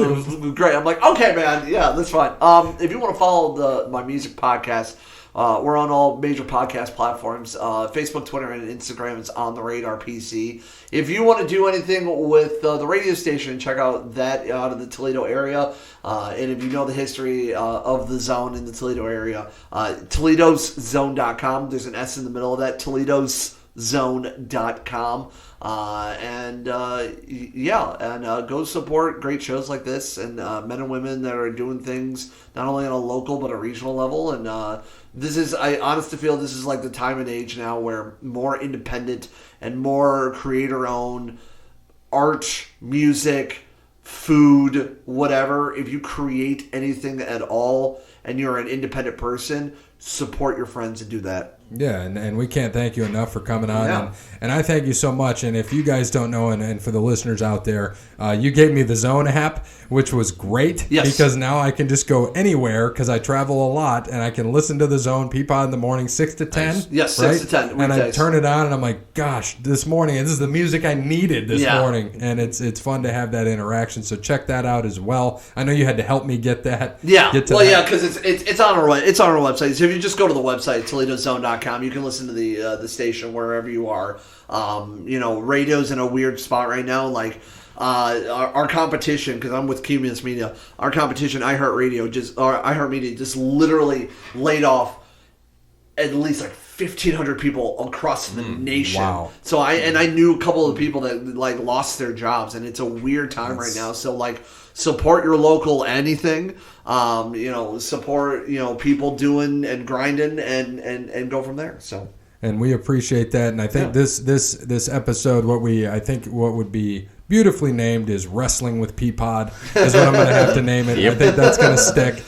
great. I'm like, okay, man. Yeah, that's fine. If you want to follow my music podcast, we're on all major podcast platforms. Facebook, Twitter, and Instagram is On The Radar PC. If you want to do anything with the radio station, check out that out of the Toledo area. And if you know the history of the zone in the Toledo area, ToledosZone.com. There's an S in the middle of that. ToledosZone.com. Go support great shows like this and men and women that are doing things not only on a local but a regional level. And I honestly feel this is like the time and age now where more independent and more creator-owned art, music, food, whatever. If you create anything at all and you're an independent person, support your friends and do that. Yeah, and we can't thank you enough for coming on. And I thank you so much. And if you guys don't know, and for the listeners out there, you gave me the Zone app, which was great. Yes. Because now I can just go anywhere because I travel a lot, and I can listen to the Zone, Peapod in the morning, 6 to 10. Nice. Yes, right? 6 to 10. And I turn it on, and I'm like, gosh, this morning, and this is the music I needed this morning. And it's fun to have that interaction. So check that out as well. I know you had to help me get that. Yeah. Because it's on our website. So if you just go to the website, ToledoZone.com, you can listen to the station wherever you are. Radio's in a weird spot right now. Like our competition, because I'm with Cumulus Media, our competition, iHeartMedia, just literally laid off at least like 1,500 people across the nation. Wow. So I knew a couple of people that like lost their jobs, and it's a weird time right now. So like, support your local anything. Support people doing and grinding and go from there. So. And we appreciate that. And I think this episode, what would be beautifully named is Wrestling with Peapod is what I'm going to have to name it. I think that's going to stick.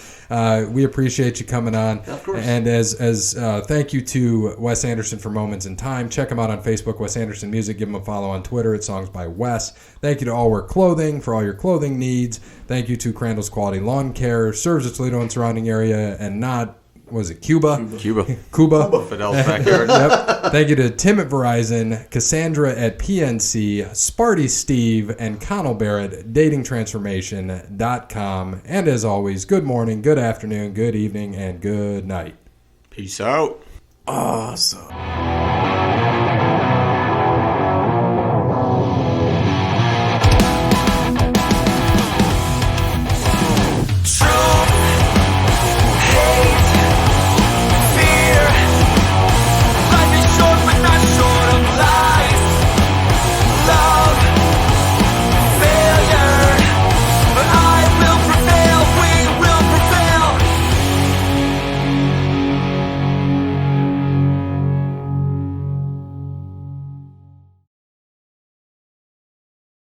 We appreciate you coming on. Of course. And as thank you to Wes Anderson for Moments in Time. Check him out on Facebook, Wes Anderson Music. Give him a follow on Twitter at Songs by Wes. Thank you to All Wear Clothing for all your clothing needs. Thank you to Crandall's Quality Lawn Care. Serves the Toledo and surrounding area and not... Was it Cuba? Cuba. Fidel's backyard. Yep. Thank you to Tim at Verizon, Cassandra at PNC, Sparty Steve, and Connell Barrett, datingtransformation.com. And as always, good morning, good afternoon, good evening, and good night. Peace out. Awesome.